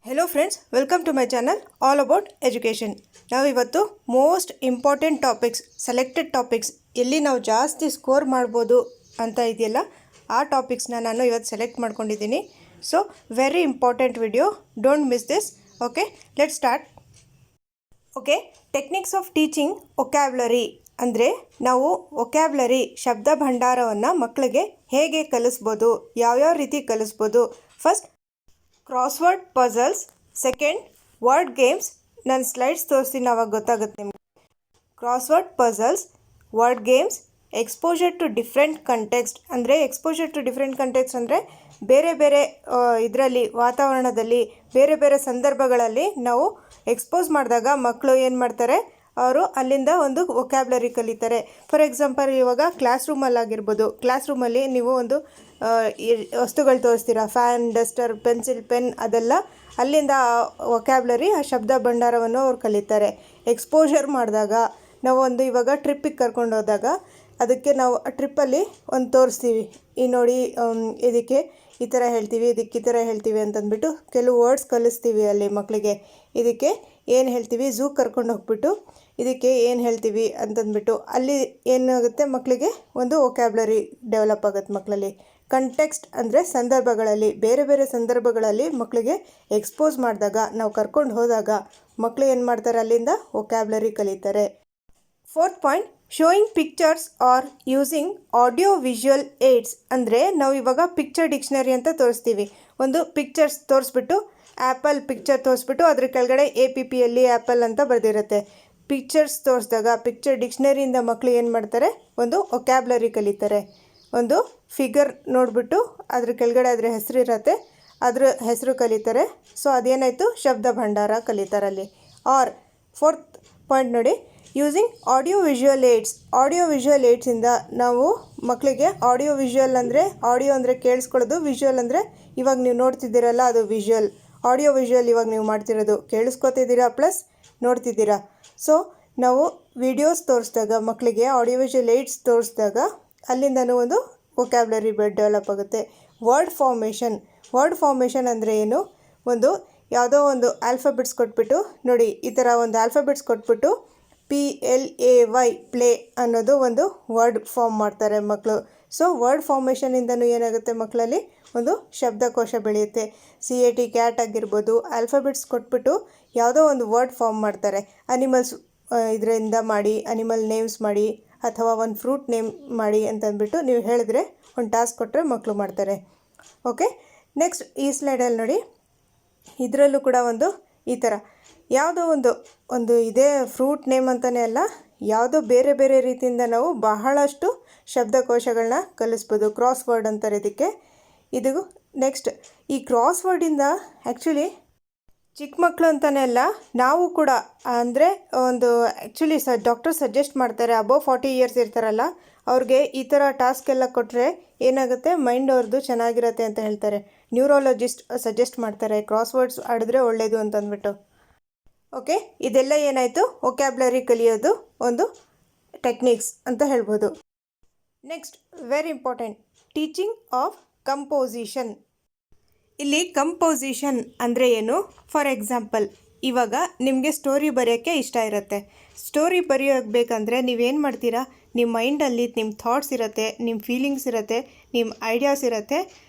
Hello friends, welcome to my channel all about education. ನಾವಿವತ್ತು most important topics, selected topics, ಎಲ್ಲಿ ನಾವು ಜಾಸ್ತಿ score ಮಾಡ್ಬೋದು ಅಂತ ಇದೆಯಲ್ಲ ಆ ಟಾಪಿಕ್ಸ್ನ ನಾನು ಇವತ್ತು ಸೆಲೆಕ್ಟ್ ಮಾಡ್ಕೊಂಡಿದ್ದೀನಿ. So very important video, don't miss this. Okay, let start. Okay, techniques of teaching vocabulary ಅಂದರೆ ನಾವು ವೊಕ್ಯಾಬ್ಯುಲರಿ ಶಬ್ದ ಭಂಡಾರವನ್ನು ಮಕ್ಕಳಿಗೆ ಹೇಗೆ ಕಲಿಸ್ಬೋದು, ಯಾವ್ಯಾವ ರೀತಿ ಕಲಿಸ್ಬೋದು. First crossword puzzles, second word games. ನಾನು ಸ್ಲೈಡ್ಸ್ ತೋರಿಸ್ತೀನಿ, ಆವಾಗ ಗೊತ್ತಾಗುತ್ತೆ ನಿಮಗೆ. Crossword puzzles, word games, exposure to different context. ಅಂದರೆ ಎಕ್ಸ್ಪೋಜರ್ ಟು ಡಿಫ್ರೆಂಟ್ ಕಂಟೆಕ್ಸ್ಟ್ ಅಂದರೆ ಬೇರೆ ಬೇರೆ ಇದರಲ್ಲಿ ವಾತಾವರಣದಲ್ಲಿ ಬೇರೆ ಬೇರೆ ಸಂದರ್ಭಗಳಲ್ಲಿ ನಾವು ಎಕ್ಸ್ಪೋಸ್ ಮಾಡಿದಾಗ ಮಕ್ಕಳು ಏನು ಮಾಡ್ತಾರೆ, ಅವರು ಅಲ್ಲಿಂದ ಒಂದು ವೊಕ್ಯಾಬ್ಯುಲರಿ ಕಲಿತಾರೆ. ಫಾರ್ ಎಕ್ಸಾಂಪಲ್, ಇವಾಗ ಕ್ಲಾಸ್ ರೂಮಲ್ಲಾಗಿರ್ಬೋದು, ಕ್ಲಾಸ್ ರೂಮಲ್ಲಿ ನೀವು ಒಂದು ವಸ್ತುಗಳು ತೋರಿಸ್ತೀರಾ, ಫ್ಯಾನ್, ಡಸ್ಟರ್, ಪೆನ್ಸಿಲ್, ಪೆನ್, ಅದೆಲ್ಲ ಅಲ್ಲಿಂದ ವೊಕ್ಯಾಬ್ಯುಲರಿ, ಆ ಶಬ್ದ ಭಂಡಾರವನ್ನು ಅವ್ರು ಕಲಿತಾರೆ. ಎಕ್ಸ್ಪೋಜರ್ ಮಾಡಿದಾಗ ನಾವು ಒಂದು ಇವಾಗ ಟ್ರಿಪ್ಪಿಗೆ ಕರ್ಕೊಂಡು ಹೋದಾಗ ಅದಕ್ಕೆ ನಾವು ಟ್ರಿಪ್ಪಲ್ಲಿ ಒಂದು ತೋರಿಸ್ತೀವಿ, ಈ ನೋಡಿ ಇದಕ್ಕೆ ಈ ಥರ ಹೇಳ್ತೀವಿ, ಇದಕ್ಕೆ ಈ ಥರ ಹೇಳ್ತೀವಿ ಅಂತಂದ್ಬಿಟ್ಟು ಕೆಲವು ವರ್ಡ್ಸ್ ಕಲಿಸ್ತೀವಿ ಅಲ್ಲಿ ಮಕ್ಕಳಿಗೆ. ಇದಕ್ಕೆ ಏನು ಹೇಳ್ತೀವಿ, ಝೂ ಕರ್ಕೊಂಡು ಹೋಗ್ಬಿಟ್ಟು ಇದಕ್ಕೆ ಏನು ಹೇಳ್ತೀವಿ ಅಂತಂದ್ಬಿಟ್ಟು ಅಲ್ಲಿ ಏನಾಗುತ್ತೆ, ಮಕ್ಕಳಿಗೆ ಒಂದು ವೊಕ್ಯಾಬ್ಯುಲರಿ ಡೆವಲಪ್ ಆಗುತ್ತೆ ಮಕ್ಕಳಲ್ಲಿ. ಕಂಟೆಕ್ಸ್ಟ್ ಅಂದರೆ ಸಂದರ್ಭಗಳಲ್ಲಿ, ಬೇರೆ ಬೇರೆ ಸಂದರ್ಭಗಳಲ್ಲಿ ಮಕ್ಕಳಿಗೆ ಎಕ್ಸ್ಪೋಸ್ ಮಾಡಿದಾಗ, ನಾವು ಕರ್ಕೊಂಡು ಹೋದಾಗ ಮಕ್ಕಳು ಏನು ಮಾಡ್ತಾರೆ, ಅಲ್ಲಿಂದ ವೊಕ್ಯಾಬ್ಯುಲರಿ ಕಲಿತಾರೆ. Fourth point, showing pictures are using audio visual AIDS. ಅಂದರೆ ನಾವು ಇವಾಗ ಪಿಕ್ಚರ್ ಡಿಕ್ಷನರಿ ಅಂತ ತೋರಿಸ್ತೀವಿ. ಒಂದು ಪಿಕ್ಚರ್ಸ್ ತೋರಿಸ್ಬಿಟ್ಟು, ಆ್ಯಪಲ್ ಪಿಕ್ಚರ್ ತೋರಿಸ್ಬಿಟ್ಟು ಅದ್ರ ಕೆಳಗಡೆ APPLE ಆ್ಯಪಲ್ ಅಂತ ಬರೆದಿರುತ್ತೆ. ಪಿಕ್ಚರ್ಸ್ ತೋರಿಸಿದಾಗ ಪಿಕ್ಚರ್ ಡಿಕ್ಷನರಿಯಿಂದ ಮಕ್ಕಳು ಏನು ಮಾಡ್ತಾರೆ, ಒಂದು ವೊಕ್ಯಾಬ್ಯುಲರಿ ಕಲಿತಾರೆ. ಒಂದು ಫಿಗರ್ ನೋಡಿಬಿಟ್ಟು ಅದ್ರ ಕೆಳಗಡೆ ಅದ್ರ ಹೆಸರು ಇರುತ್ತೆ, ಅದ್ರ ಹೆಸರು ಕಲಿತಾರೆ. ಸೊ ಅದೇನಾಯಿತು, ಶಬ್ದ ಭಂಡಾರ ಕಲಿತಾರಲ್ಲಿ. ಆರ್ ಫೋರ್ತ್ ಪಾಯಿಂಟ್ ನೋಡಿ, using audio visual aids. Audio visual ಏಡ್ಸಿಂದ ನಾವು ಮಕ್ಕಳಿಗೆ, ಆಡಿಯೋ ವಿಜುವಲ್ ಅಂದರೆ ಆಡಿಯೋ ಅಂದರೆ ಕೇಳಿಸ್ಕೊಳ್ಳೋದು, ವಿಜುವಲ್ ಅಂದರೆ ಇವಾಗ ನೀವು ನೋಡ್ತಿದ್ದೀರಲ್ಲ ಅದು ವಿಜುವಲ್. ಆಡಿಯೋ ವಿಜುವಲ್ ಇವಾಗ ನೀವು ಮಾಡ್ತಿರೋದು ಕೇಳಿಸ್ಕೊತಿದ್ದೀರಾ ಪ್ಲಸ್ ನೋಡ್ತಿದ್ದೀರಾ. ಸೊ ನಾವು ವಿಡಿಯೋಸ್ ತೋರಿಸಿದಾಗ ಮಕ್ಕಳಿಗೆ ಆಡಿಯೋ ವಿಜುವಲ್ ಏಡ್ಸ್ ತೋರಿಸಿದಾಗ ಅಲ್ಲಿಂದನೂ ಒಂದು ವೊಕ್ಯಾಬ್ಯುಲರಿ ಡೆವಲಪ್ ಆಗುತ್ತೆ. ವರ್ಡ್ ಫಾರ್ಮೇಷನ್ ಅಂದರೆ ಏನು, ಒಂದು ಯಾವುದೋ ಒಂದು ಆಲ್ಫಾಬೆಟ್ಸ್ ಕೊಟ್ಬಿಟ್ಟು, ನೋಡಿ ಈ ಥರ ಒಂದು ಆಲ್ಫಾಬೆಟ್ಸ್ ಕೊಟ್ಬಿಟ್ಟು PLAY ಪ್ಲೇ ಅನ್ನೋದು ಒಂದು ವರ್ಡ್ ಫಾರ್ಮ್ ಮಾಡ್ತಾರೆ ಮಕ್ಕಳು. ಸೊ ವರ್ಡ್ ಫಾರ್ಮೇಷನಿಂದನೂ ಏನಾಗುತ್ತೆ, ಮಕ್ಕಳಲ್ಲಿ ಒಂದು ಶಬ್ದಕೋಶ ಬೆಳೆಯುತ್ತೆ. CAT ಕ್ಯಾಟ್ ಆಗಿರ್ಬೋದು, ಆಲ್ಫಾಬೆಟ್ಸ್ ಕೊಟ್ಬಿಟ್ಟು ಯಾವುದೋ ಒಂದು ವರ್ಡ್ ಫಾರ್ಮ್ ಮಾಡ್ತಾರೆ. ಅನಿಮಲ್ಸ್ ಇದರಿಂದ ಮಾಡಿ, ಅನಿಮಲ್ ನೇಮ್ಸ್ ಮಾಡಿ, ಅಥವಾ ಒಂದು ಫ್ರೂಟ್ ನೇಮ್ ಮಾಡಿ ಅಂತಂದ್ಬಿಟ್ಟು ನೀವು ಹೇಳಿದ್ರೆ, ಒಂದು ಟಾಸ್ಕ್ ಕೊಟ್ಟರೆ ಮಕ್ಕಳು ಮಾಡ್ತಾರೆ. ಓಕೆ, ನೆಕ್ಸ್ಟ್ ಈ ಸ್ಲೈಡಲ್ಲಿ ನೋಡಿ, ಇದರಲ್ಲೂ ಕೂಡ ಒಂದು ಈ ಥರ ಯಾವುದೋ ಒಂದು ಇದೇ ಫ್ರೂಟ್ ನೇಮ್ ಅಂತಲೇ ಅಲ್ಲ, ಯಾವುದೋ ಬೇರೆ ಬೇರೆ ರೀತಿಯಿಂದ ನಾವು ಬಹಳಷ್ಟು ಶಬ್ದಕೋಶಗಳನ್ನ ಕಲಿಸ್ಬೋದು. ಕ್ರಾಸ್ ವರ್ಡ್ ಅಂತಾರೆ ಇದಕ್ಕೆ. ಇದು ನೆಕ್ಸ್ಟ್, ಈ ಕ್ರಾಸ್ ವರ್ಡಿಂದ ಆ್ಯಕ್ಚುಲಿ ಚಿಕ್ಕ ಮಕ್ಕಳು ಅಂತಲೇ ಅಲ್ಲ, ನಾವು ಕೂಡ ಅಂದರೆ ಒಂದು ಆ್ಯಕ್ಚುಲಿ ಡಾಕ್ಟರ್ ಸಜೆಸ್ಟ್ ಮಾಡ್ತಾರೆ, ಅಬೋವ್ 40 ಇಯರ್ಸ್ ಇರ್ತಾರಲ್ಲ ಅವ್ರಿಗೆ ಈ ಥರ ಟಾಸ್ಕ್ ಎಲ್ಲ ಕೊಟ್ಟರೆ ಏನಾಗುತ್ತೆ, ಮೈಂಡ್ ಅವ್ರದ್ದು ಚೆನ್ನಾಗಿರುತ್ತೆ ಅಂತ ಹೇಳ್ತಾರೆ. ನ್ಯೂರಾಲಜಿಸ್ಟ್ ಸಜೆಸ್ಟ್ ಮಾಡ್ತಾರೆ, ಕ್ರಾಸ್ ವರ್ಡ್ಸ್ ಆಡಿದ್ರೆ ಒಳ್ಳೆಯದು ಅಂತಂದ್ಬಿಟ್ಟು. ಓಕೆ, ಇದೆಲ್ಲ ಏನಾಯಿತು, ವೊಕ್ಯಾಬ್ಯುಲರಿ ಕಲಿಯೋದು ಒಂದು ಟೆಕ್ನಿಕ್ಸ್ ಅಂತ ಹೇಳ್ಬೋದು. Next very important, teaching of composition. ಇಲ್ಲಿ ಕಂಪೋಸಿಷನ್ ಅಂದರೆ ಏನು, ಫಾರ್ ಎಕ್ಸಾಂಪಲ್ ಇವಾಗ ನಿಮಗೆ ಸ್ಟೋರಿ ಬರೆಯೋಕ್ಕೆ ಇಷ್ಟ ಇರುತ್ತೆ. ಸ್ಟೋರಿ ಬರೆಯೋಬೇಕಂದ್ರೆ ನೀವೇನು ಮಾಡ್ತೀರಾ, ನಿಮ್ಮ ಮೈಂಡಲ್ಲಿ ನಿಮ್ಮ ಥಾಟ್ಸ್ ಇರುತ್ತೆ, ನಿಮ್ಮ ಫೀಲಿಂಗ್ಸ್ ಇರುತ್ತೆ, ನಿಮ್ಮ ಐಡಿಯಾಸ್ ಇರುತ್ತೆ.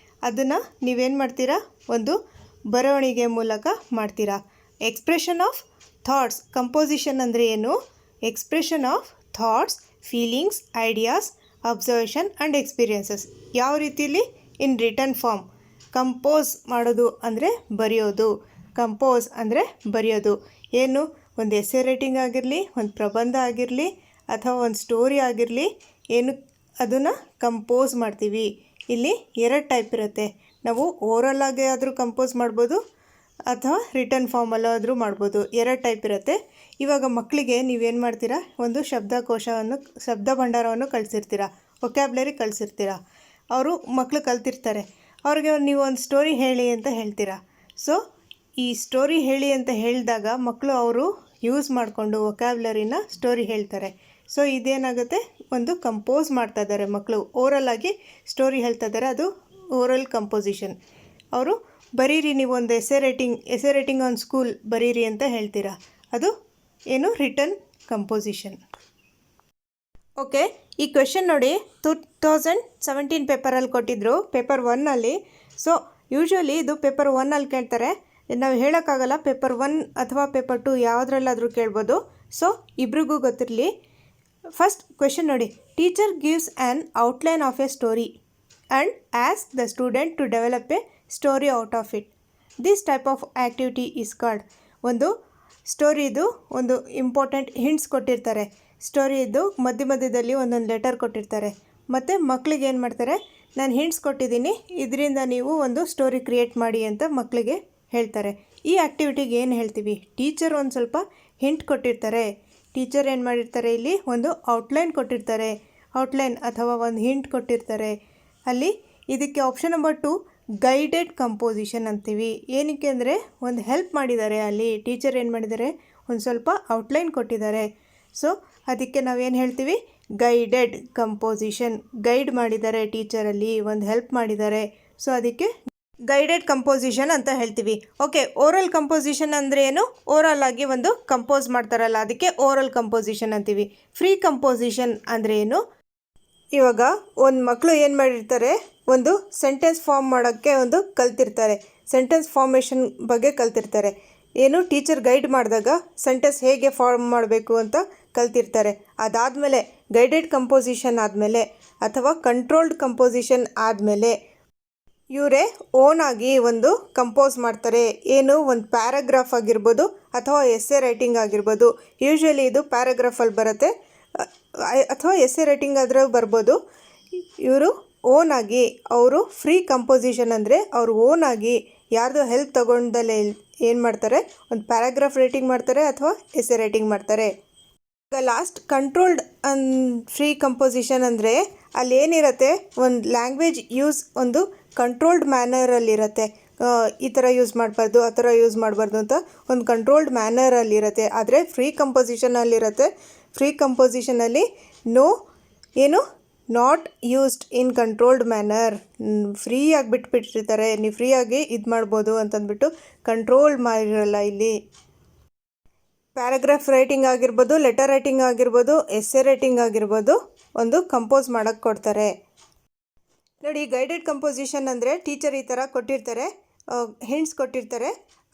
ಅದನ್ನು ನೀವೇನು ಮಾಡ್ತೀರಾ, ಒಂದು ಬರವಣಿಗೆ ಮೂಲಕ ಮಾಡ್ತೀರಾ. Expression of thoughts. ಕಂಪೋಸಿಷನ್ ಅಂದರೆ ಏನು, expression of thoughts, feelings, ideas, observation and experiences. ಯಾವ ರೀತಿಯಲ್ಲಿ, ಇನ್ ರಿಟರ್ನ್ ಫಾರ್ಮ್. ಕಂಪೋಸ್ ಮಾಡೋದು ಅಂದರೆ ಬರೆಯೋದು. ಕಂಪೋಸ್ ಅಂದರೆ ಬರೆಯೋದು. ಏನು, ಒಂದು ಎಸ್ಸೆ ರೈಟಿಂಗ್ ಆಗಿರಲಿ, ಒಂದು ಪ್ರಬಂಧ ಆಗಿರಲಿ, ಅಥವಾ ಒಂದು ಸ್ಟೋರಿ ಆಗಿರಲಿ, ಏನು ಅದನ್ನು ಕಂಪೋಸ್ ಮಾಡ್ತೀವಿ. ಇಲ್ಲಿ 2 ಟೈಪ್ ಇರುತ್ತೆ. ನಾವು ಓರಲ್ ಆಗಿ ಆದರೂ ಕಂಪೋಸ್ ಮಾಡ್ಬೋದು, ಅಥವಾ ರಿಟರ್ನ್ ಫಾರ್ಮಲ್ಲಾದರೂ ಮಾಡ್ಬೋದು. 2 ಟೈಪ್ ಇರುತ್ತೆ. ಇವಾಗ ಮಕ್ಕಳಿಗೆ ನೀವೇನು ಮಾಡ್ತೀರಾ, ಒಂದು ಶಬ್ದಕೋಶವನ್ನು, ಶಬ್ದ ಭಂಡಾರವನ್ನು ಕಳಿಸಿರ್ತೀರ, ವೊಕ್ಯಾಬ್ಯುಲರಿ ಕಳಿಸಿರ್ತೀರ. ಅವರು ಮಕ್ಕಳು ಕಲ್ತಿರ್ತಾರೆ, ಅವ್ರಿಗೆ ನೀವು ಒಂದು ಸ್ಟೋರಿ ಹೇಳಿ ಅಂತ ಹೇಳ್ತೀರಾ. ಸೊ ಈ ಸ್ಟೋರಿ ಹೇಳಿ ಅಂತ ಹೇಳಿದಾಗ ಮಕ್ಕಳು ಅವರು ಯೂಸ್ ಮಾಡಿಕೊಂಡು ವೊಕ್ಯಾಬ್ಯುಲರಿನ ಸ್ಟೋರಿ ಹೇಳ್ತಾರೆ. ಸೊ ಇದೇನಾಗುತ್ತೆ, ಒಂದು ಕಂಪೋಸ್ ಮಾಡ್ತಾ ಇದ್ದಾರೆ ಮಕ್ಕಳು, ಓರಲ್ ಆಗಿ ಸ್ಟೋರಿ ಹೇಳ್ತಾ ಇದ್ದಾರೆ, ಅದು ಓರಲ್ ಕಂಪೋಸಿಷನ್. ಅವರು ಬರೀರಿ ನೀವು ಒಂದು ಎಸೆ ರೇಟಿಂಗ್ ಆನ್ ಸ್ಕೂಲ್ ಬರೀರಿ ಅಂತ ಹೇಳ್ತೀರಾ, ಅದು ಏನು ರಿಟರ್ನ್ ಕಂಪೋಸಿಷನ್. ಓಕೆ, ಈ ಕ್ವೆಶನ್ ನೋಡಿ 2017 ಪೇಪರಲ್ಲಿ ಕೊಟ್ಟಿದ್ದರು, ಪೇಪರ್ 1ಅಲ್ಲಿ. ಸೊ ಯೂಶ್ವಲಿ ಇದು ಪೇಪರ್ 1ಅಲ್ಲಿ ಕೇಳ್ತಾರೆ, ನಾವು ಹೇಳೋಕ್ಕಾಗಲ್ಲ ಪೇಪರ್ 1 ಅಥವಾ ಪೇಪರ್ 2 ಯಾವುದ್ರಲ್ಲಾದರೂ ಕೇಳ್ಬೋದು. ಸೊ ಇಬ್ರಿಗೂ ಗೊತ್ತಿರಲಿ. ಫಸ್ಟ್ ಕ್ವೆಶನ್ ನೋಡಿ, teacher gives an outline of a story and ask the student to develop a story out of it. This type of activity is called. ಒಂದು ಸ್ಟೋರಿದು ಒಂದು ಇಂಪಾರ್ಟೆಂಟ್ ಹಿಂಟ್ಸ್ ಕೊಟ್ಟಿರ್ತಾರೆ. ಸ್ಟೋರಿದು ಮಧ್ಯದಲ್ಲಿ ಒಂದೊಂದು ಲೆಟರ್ ಕೊಟ್ಟಿರ್ತಾರೆ. ಮತ್ತು ಮಕ್ಕಳಿಗೆ ಏನು ಮಾಡ್ತಾರೆ, ನಾನು ಹಿಂಟ್ಸ್ ಕೊಟ್ಟಿದ್ದೀನಿ, ಇದರಿಂದ ನೀವು ಒಂದು ಸ್ಟೋರಿ ಕ್ರಿಯೇಟ್ ಮಾಡಿ ಅಂತ ಮಕ್ಕಳಿಗೆ ಹೇಳ್ತಾರೆ. ಈ ಆ್ಯಕ್ಟಿವಿಟಿಗೆ ಏನು ಹೇಳ್ತೀವಿ, ಟೀಚರ್ ಒಂದು ಸ್ವಲ್ಪ ಹಿಂಟ್ ಕೊಟ್ಟಿರ್ತಾರೆ. ಟೀಚರ್ ಏನು ಮಾಡಿರ್ತಾರೆ, ಇಲ್ಲಿ ಒಂದು ಔಟ್ಲೈನ್ ಕೊಟ್ಟಿರ್ತಾರೆ, ಔಟ್ಲೈನ್ ಅಥವಾ ಒಂದು ಹಿಂಟ್ ಕೊಟ್ಟಿರ್ತಾರೆ. ಅಲ್ಲಿ ಇದಕ್ಕೆ ಆಪ್ಷನ್ ನಂಬರ್ 2 ಗೈಡೆಡ್ ಕಂಪೋಸಿಷನ್ ಅಂತೀವಿ. ಏನಕ್ಕೆ ಅಂದರೆ ಒಂದು ಹೆಲ್ಪ್ ಮಾಡಿದ್ದಾರೆ, ಅಲ್ಲಿ ಟೀಚರ್ ಏನು ಮಾಡಿದ್ದಾರೆ, ಒಂದು ಸ್ವಲ್ಪ ಔಟ್ಲೈನ್ ಕೊಟ್ಟಿದ್ದಾರೆ. ಸೊ ಅದಕ್ಕೆ ನಾವೇನು ಹೇಳ್ತೀವಿ, ಗೈಡೆಡ್ ಕಂಪೋಸಿಷನ್. ಗೈಡ್ ಮಾಡಿದ್ದಾರೆ ಟೀಚರಲ್ಲಿ, ಒಂದು ಹೆಲ್ಪ್ ಮಾಡಿದ್ದಾರೆ. ಸೊ ಅದಕ್ಕೆ ಗೈಡೆಡ್ ಕಂಪೋಸಿಷನ್ ಅಂತ ಹೇಳ್ತೀವಿ. ಓಕೆ, ಓರಲ್ ಕಂಪೋಸಿಷನ್ ಅಂದರೆ ಏನು, ಓರಲ್ ಆಗಿ ಒಂದು ಕಂಪೋಸ್ ಮಾಡ್ತಾರಲ್ಲ, ಅದಕ್ಕೆ ಓರಲ್ ಕಂಪೋಸಿಷನ್ ಅಂತೀವಿ. ಫ್ರೀ ಕಂಪೋಸಿಷನ್ ಅಂದರೆ ಏನು, ಇವಾಗ ಒಂದು ಮಕ್ಕಳು ಏನು ಮಾಡಿರ್ತಾರೆ, ಒಂದು ಸೆಂಟೆನ್ಸ್ ಫಾರ್ಮ್ ಮಾಡೋಕ್ಕೆ ಒಂದು ಕಲ್ತಿರ್ತಾರೆ, ಸೆಂಟೆನ್ಸ್ ಫಾರ್ಮೇಷನ್ ಬಗ್ಗೆ ಕಲ್ತಿರ್ತಾರೆ. ಏನು, ಟೀಚರ್ ಗೈಡ್ ಮಾಡಿದಾಗ ಸೆಂಟೆನ್ಸ್ ಹೇಗೆ ಫಾರ್ಮ್ ಮಾಡಬೇಕು ಅಂತ ಕಲ್ತಿರ್ತಾರೆ. ಅದಾದಮೇಲೆ ಗೈಡೆಡ್ ಕಂಪೋಸಿಷನ್ ಆದಮೇಲೆ ಅಥವಾ ಕಂಟ್ರೋಲ್ಡ್ ಕಂಪೋಸಿಷನ್ ಆದಮೇಲೆ ಇವರೇ ಓನಾಗಿ ಒಂದು ಕಂಪೋಸ್ ಮಾಡ್ತಾರೆ. ಏನು, ಒಂದು ಪ್ಯಾರಾಗ್ರಾಫ್ ಆಗಿರ್ಬೋದು ಅಥವಾ ಎಸ್ಸೆ ರೈಟಿಂಗ್ ಆಗಿರ್ಬೋದು. ಯೂಶ್ವಲಿ ಇದು ಪ್ಯಾರಾಗ್ರಾಫಲ್ಲಿ ಬರುತ್ತೆ ಅಥವಾ ಎಸ್ಸೆ ರೈಟಿಂಗ್ ಆದರೂ ಬರ್ಬೋದು. ಇವರು ಓನಾಗಿ, ಅವರು ಫ್ರೀ ಕಂಪೋಸಿಷನ್ ಅಂದರೆ ಅವರು ಓನಾಗಿ ಯಾರ್ದು ಹೆಲ್ಪ್ ತೊಗೊಂಡಲ್ಲೇ ಏನು ಮಾಡ್ತಾರೆ, ಒಂದು ಪ್ಯಾರಾಗ್ರಾಫ್ ರೈಟಿಂಗ್ ಮಾಡ್ತಾರೆ ಅಥವಾ ಎಸ್ಸೆ ರೈಟಿಂಗ್ ಮಾಡ್ತಾರೆ. ಈಗ ಲಾಸ್ಟ್ ಕಂಟ್ರೋಲ್ಡ್ ಫ್ರೀ ಕಂಪೋಸಿಷನ್ ಅಂದರೆ ಅಲ್ಲಿ ಏನಿರುತ್ತೆ, ಒಂದು ಲ್ಯಾಂಗ್ವೇಜ್ ಯೂಸ್ ಒಂದು ಕಂಟ್ರೋಲ್ಡ್ ಮ್ಯಾನರಲ್ಲಿರುತ್ತೆ. ಈ ಥರ ಯೂಸ್ ಮಾಡಬಾರ್ದು, ಆ ಥರ ಯೂಸ್ ಮಾಡಬಾರ್ದು ಅಂತ ಒಂದು ಕಂಟ್ರೋಲ್ಡ್ ಮ್ಯಾನರಲ್ಲಿರುತ್ತೆ. ಆದರೆ ಫ್ರೀ ಕಂಪೋಸಿಷನಲ್ಲಿರುತ್ತೆ. ಫ್ರೀ ಕಂಪೋಸಿಷನಲ್ಲಿ ಏನು not used in controlled manner. ಫ್ರೀಯಾಗಿ ಬಿಟ್ಬಿಟ್ಟಿರ್ತಾರೆ, ನೀವು ಫ್ರೀಯಾಗಿ ಇದು ಮಾಡ್ಬೋದು ಅಂತಂದ್ಬಿಟ್ಟು ಕಂಟ್ರೋಲ್ ಮಾಡಿರಲ್ಲ. ಇಲ್ಲಿ ಪ್ಯಾರಾಗ್ರಾಫ್ ರೈಟಿಂಗ್ ಆಗಿರ್ಬೋದು, ಲೆಟರ್ ರೈಟಿಂಗ್ ಆಗಿರ್ಬೋದು, ಎಸ್ಸೆ ರೈಟಿಂಗ್ ಆಗಿರ್ಬೋದು, ಒಂದು ಕಂಪೋಸ್ ಮಾಡೋಕ್ಕೆ ಕೊಡ್ತಾರೆ. ನೋಡಿ, ಗೈಡೆಡ್ ಕಂಪೋಸಿಷನ್ ಅಂದರೆ ಟೀಚರ್ ಈ ಥರ ಕೊಟ್ಟಿರ್ತಾರೆ, ಹಿಂಟ್ಸ್ ಕೊಟ್ಟಿರ್ತಾರೆ.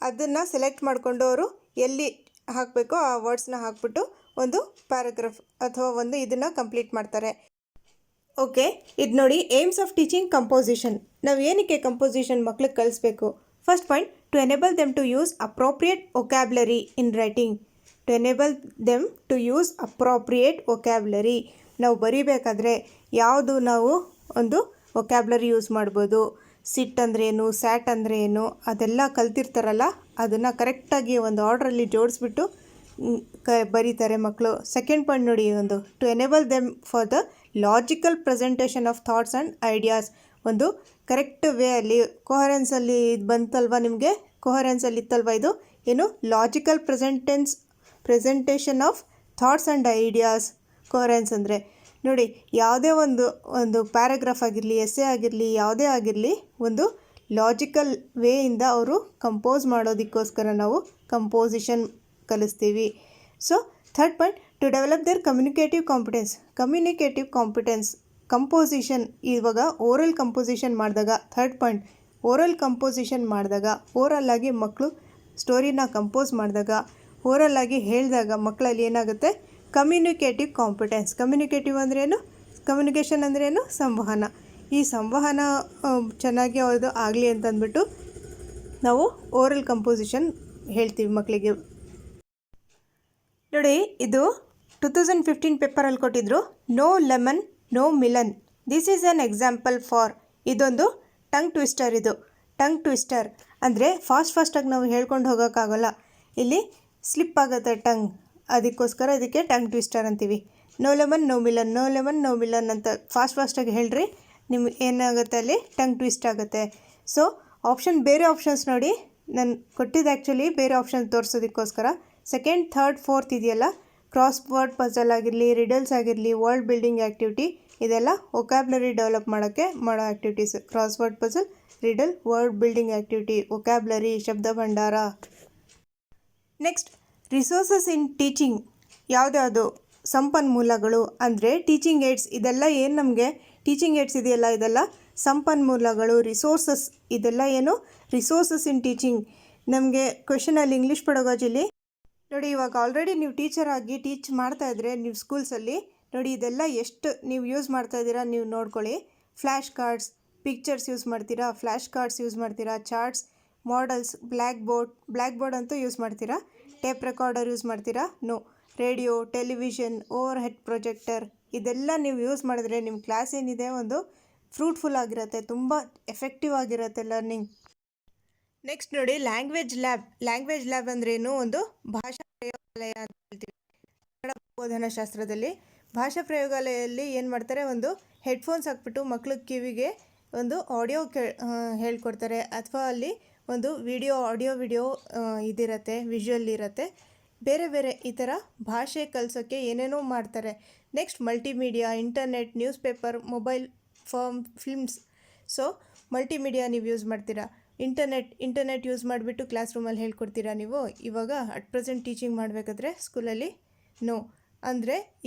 ಅದನ್ನು ಸೆಲೆಕ್ಟ್ ಮಾಡಿಕೊಂಡು ಅವರು ಎಲ್ಲಿ ಹಾಕಬೇಕೋ ಆ ವರ್ಡ್ಸ್ನ ಹಾಕ್ಬಿಟ್ಟು ಒಂದು ಪ್ಯಾರಾಗ್ರಾಫ್ ಅಥವಾ ಒಂದು ಇದನ್ನು ಕಂಪ್ಲೀಟ್ ಮಾಡ್ತಾರೆ. ಓಕೆ, ಇದು ನೋಡಿ, ಏಮ್ಸ್ ಆಫ್ ಟೀಚಿಂಗ್ ಕಂಪೋಸಿಷನ್. ನಾವು ಏನಕ್ಕೆ ಕಂಪೋಸಿಷನ್ ಮಕ್ಳಿಗೆ ಕಲಿಸ್ಬೇಕು? First point, to enable them to use appropriate vocabulary in writing. To enable them to use appropriate vocabulary. ನಾವು ಬರೀಬೇಕಾದ್ರೆ ಯಾವುದು ನಾವು ಒಂದು ವೊಕ್ಯಾಬ್ಲರಿ ಯೂಸ್ ಮಾಡ್ಬೋದು. ಸಿಟ್ ಅಂದರೆ ಏನು, ಸ್ಯಾಟ್ ಅಂದರೆ ಏನು, ಅದೆಲ್ಲ ಕಲ್ತಿರ್ತಾರಲ್ಲ, ಅದನ್ನು ಕರೆಕ್ಟಾಗಿ ಒಂದು ಆರ್ಡ್ರಲ್ಲಿ ಜೋಡಿಸ್ಬಿಟ್ಟು ಬರೀತಾರೆ ಮಕ್ಕಳು. ಸೆಕೆಂಡ್ ಪಾಯಿಂಟ್ ನೋಡಿ, ಒಂದು to enable them for the logical presentation of thoughts and ideas. ಒಂದು ಕರೆಕ್ಟ್ ವೇ ಅಲ್ಲಿ ಕೊಹರೆನ್ಸಲ್ಲಿ ಇದು ಬಂತಲ್ವ, ನಿಮಗೆ ಕೊಹರೆನ್ಸಲ್ಲಿ ಇತ್ತಲ್ವ, ಇದು ಏನು logical presentation of thoughts and ideas. Coherence ಅಂದರೆ ನೋಡಿ, ಯಾವುದೇ ಒಂದು ಪ್ಯಾರಾಗ್ರಾಫ್ ಆಗಿರಲಿ, ಎಸ್ಸೆ ಆಗಿರಲಿ, ಯಾವುದೇ ಆಗಿರಲಿ, ಒಂದು ಲಾಜಿಕಲ್ ವೇಯಿಂದ ಅವರು ಕಂಪೋಸ್ ಮಾಡೋದಕ್ಕೋಸ್ಕರ ನಾವು ಕಂಪೋಸಿಷನ್ ಕಲಿಸ್ತೀವಿ. So third point, to develop their communicative competence. Composition, ಇವಾಗ ಓರಲ್ ಕಂಪೋಸಿಷನ್ ಮಾಡಿದಾಗ, ಥರ್ಡ್ ಪಾಯಿಂಟ್, ಓರಲ್ ಕಂಪೋಸಿಷನ್ ಮಾಡಿದಾಗ, ಓರಲ್ಲಾಗಿ ಮಕ್ಕಳು ಸ್ಟೋರಿನ ಕಂಪೋಸ್ ಮಾಡಿದಾಗ, ಓರಲ್ಲಾಗಿ ಹೇಳಿದಾಗ ಮಕ್ಕಳಲ್ಲಿ ಏನಾಗುತ್ತೆ, ಕಮ್ಯುನಿಕೇಟಿವ್ ಕಾಂಪಿಟೆನ್ಸ್. ಕಮ್ಯುನಿಕೇಟಿವ್ ಅಂದ್ರೇನು, ಕಮ್ಯುನಿಕೇಷನ್ ಅಂದ್ರೇನು, ಸಂವಹನ. ಈ ಸಂವಹನ ಚೆನ್ನಾಗಿ ಅವ್ರದ್ದು ಆಗಲಿ ಅಂತಂದ್ಬಿಟ್ಟು ನಾವು ಓರಲ್ ಕಂಪೋಸಿಷನ್ ಹೇಳ್ತೀವಿ ಮಕ್ಕಳಿಗೆ. ನೋಡಿ, ಇದು 2015 ಪೇಪರಲ್ಲಿ ಕೊಟ್ಟಿದ್ರು, no lemon no melon. This is an example for. ಇದೊಂದು ಟಂಗ್ ಟ್ವಿಸ್ಟರ್. ಇದು ಟಂಗ್ ಟ್ವಿಸ್ಟರ್ ಅಂದರೆ ಫಾಸ್ಟಾಗಿ ನಾವು ಹೇಳ್ಕೊಂಡು ಹೋಗೋಕ್ಕಾಗಲ್ಲ, ಇಲ್ಲಿ ಸ್ಲಿಪ್ ಆಗುತ್ತೆ ಟಂಗ್, ಅದಕ್ಕೋಸ್ಕರ ಇದಕ್ಕೆ ಟಂಗ್ ಟ್ವಿಸ್ಟರ್ ಅಂತೀವಿ. No lemon no melon, no lemon no melon ಅಂತ ಫಾಸ್ಟಾಗಿ ಹೇಳ್ರಿ, ನಿಮ್ಗೆ ಏನಾಗುತ್ತೆ, ಅಲ್ಲಿ ಟಂಗ್ ಟ್ವಿಸ್ಟ್ ಆಗುತ್ತೆ. ಸೊ ಬೇರೆ ಆಪ್ಷನ್ಸ್ ನೋಡಿ, ನಾನು ಕೊಟ್ಟಿದ್ದು ಆ್ಯಕ್ಚುಲಿ ಬೇರೆ ಆಪ್ಷನ್ ತೋರಿಸೋದಕ್ಕೋಸ್ಕರ. ಸೆಕೆಂಡ್, ಥರ್ಡ್, ಫೋರ್ತ್ ಇದೆಯಲ್ಲ, ಕ್ರಾಸ್ ವರ್ಡ್ ಪಜಲ್ ಆಗಿರಲಿ, ರಿಡಲ್ಸ್ ಆಗಿರಲಿ, ವರ್ಲ್ಡ್ ಬಿಲ್ಡಿಂಗ್ ಆ್ಯಕ್ಟಿವಿಟಿ, ಇದೆಲ್ಲ ವೊಕ್ಯಾಬ್ಲರಿ ಡೆವಲಪ್ ಮಾಡೋಕ್ಕೆ ಮಾಡೋ activities. Crossword puzzle, riddle, word building activity, vocabulary, ಶಬ್ದ ಭಂಡಾರ. Next resources in teaching. ಯಾವುದ್ಯಾವುದು ಸಂಪನ್ಮೂಲಗಳು ಅಂದರೆ ಟೀಚಿಂಗ್ ಏಡ್ಸ್. ಇದೆಲ್ಲ ಏನು ನಮಗೆ ಟೀಚಿಂಗ್ ಏಡ್ಸ್ ಇದೆಯಲ್ಲ, ಇದೆಲ್ಲ ಸಂಪನ್ಮೂಲಗಳು, ರಿಸೋರ್ಸಸ್. ಇದೆಲ್ಲ ಏನು ರಿಸೋರ್ಸಸ್ ಇನ್ ಟೀಚಿಂಗ್. ನಮಗೆ ಕ್ವೆಶನಲ್ಲಿ ಇಂಗ್ಲೀಷ್ ಪೆಡಗಾಜಿಲಿ ನೋಡಿ, ಇವಾಗ ಆಲ್ರೆಡಿ ನೀವು ಟೀಚರ್ ಆಗಿ ಟೀಚ್ ಮಾಡ್ತಾ ಇದ್ರೆ ನೀವು ಸ್ಕೂಲ್ಸಲ್ಲಿ ನೋಡಿ, ಇದೆಲ್ಲ ಎಷ್ಟು ನೀವು ಯೂಸ್ ಮಾಡ್ತಾ ಇದ್ದೀರಾ ನೀವು ನೋಡ್ಕೊಳ್ಳಿ. ಫ್ಲ್ಯಾಶ್ ಕಾರ್ಡ್ಸ್, ಪಿಕ್ಚರ್ಸ್ ಯೂಸ್ ಮಾಡ್ತೀರಾ, ಫ್ಲ್ಯಾಶ್ ಕಾರ್ಡ್ಸ್ ಯೂಸ್ ಮಾಡ್ತೀರಾ, ಚಾರ್ಟ್ಸ್, ಮಾಡಲ್ಸ್, ಬ್ಲ್ಯಾಕ್ ಬೋರ್ಡ್ ಅಂತೂ ಯೂಸ್ ಮಾಡ್ತೀರಾ, ಟೇಪ್ ರೆಕಾರ್ಡರ್ ಯೂಸ್ ಮಾಡ್ತೀರಾ, no. Radio, television, over head projector, ಇದೆಲ್ಲ ನೀವು ಯೂಸ್ ಮಾಡಿದ್ರೆ ನಿಮ್ಮ ಕ್ಲಾಸ್ ಏನಿದೆ ಒಂದು ಫ್ರೂಟ್ಫುಲ್ ಆಗಿರುತ್ತೆ, ತುಂಬ ಎಫೆಕ್ಟಿವ್ ಆಗಿರುತ್ತೆ ಲರ್ನಿಂಗ್. ನೆಕ್ಸ್ಟ್ ನೋಡಿ ಲ್ಯಾಂಗ್ವೇಜ್ ಲ್ಯಾಬ್ ಅಂದ್ರೇನು, ಒಂದು ಭಾಷಾ ಪ್ರಯೋಗಾಲಯ ಅಂತ ಹೇಳ್ತೀವಿ ಕನ್ನಡ ಬೋಧನಾ ಶಾಸ್ತ್ರದಲ್ಲಿ. ಭಾಷಾ ಪ್ರಯೋಗಾಲಯದಲ್ಲಿ ಏನು ಮಾಡ್ತಾರೆ, ಒಂದು ಹೆಡ್ಫೋನ್ಸ್ ಹಾಕ್ಬಿಟ್ಟು ಮಕ್ಳ ಕಿವಿಗೆ ಒಂದು ಆಡಿಯೋ ಹೇಳ್ಕೊಡ್ತಾರೆ, ಅಥವಾ ಅಲ್ಲಿ ಒಂದು ಆಡಿಯೋ ಇದಿರುತ್ತೆ, ವಿಜುವಲ್ ಇರುತ್ತೆ, ಬೇರೆ ಬೇರೆ ಈ ಥರ ಭಾಷೆ ಕಲಿಸೋಕ್ಕೆ ಏನೇನೋ ಮಾಡ್ತಾರೆ. Next multimedia, internet, news paper, mobile, films. So multimedia ನೀವು ಯೂಸ್ ಮಾಡ್ತೀರಾ, ಇಂಟರ್ನೆಟ್ ಯೂಸ್ ಮಾಡಿಬಿಟ್ಟು ಕ್ಲಾಸ್ ರೂಮಲ್ಲಿ ಹೇಳ್ಕೊಡ್ತೀರಾ ನೀವು. ಇವಾಗ ಅಟ್ ಪ್ರೆಸೆಂಟ್ ಟೀಚಿಂಗ್ ಮಾಡಬೇಕಾದ್ರೆ ಸ್ಕೂಲಲ್ಲಿ ನೋ. ಅಂದರೆ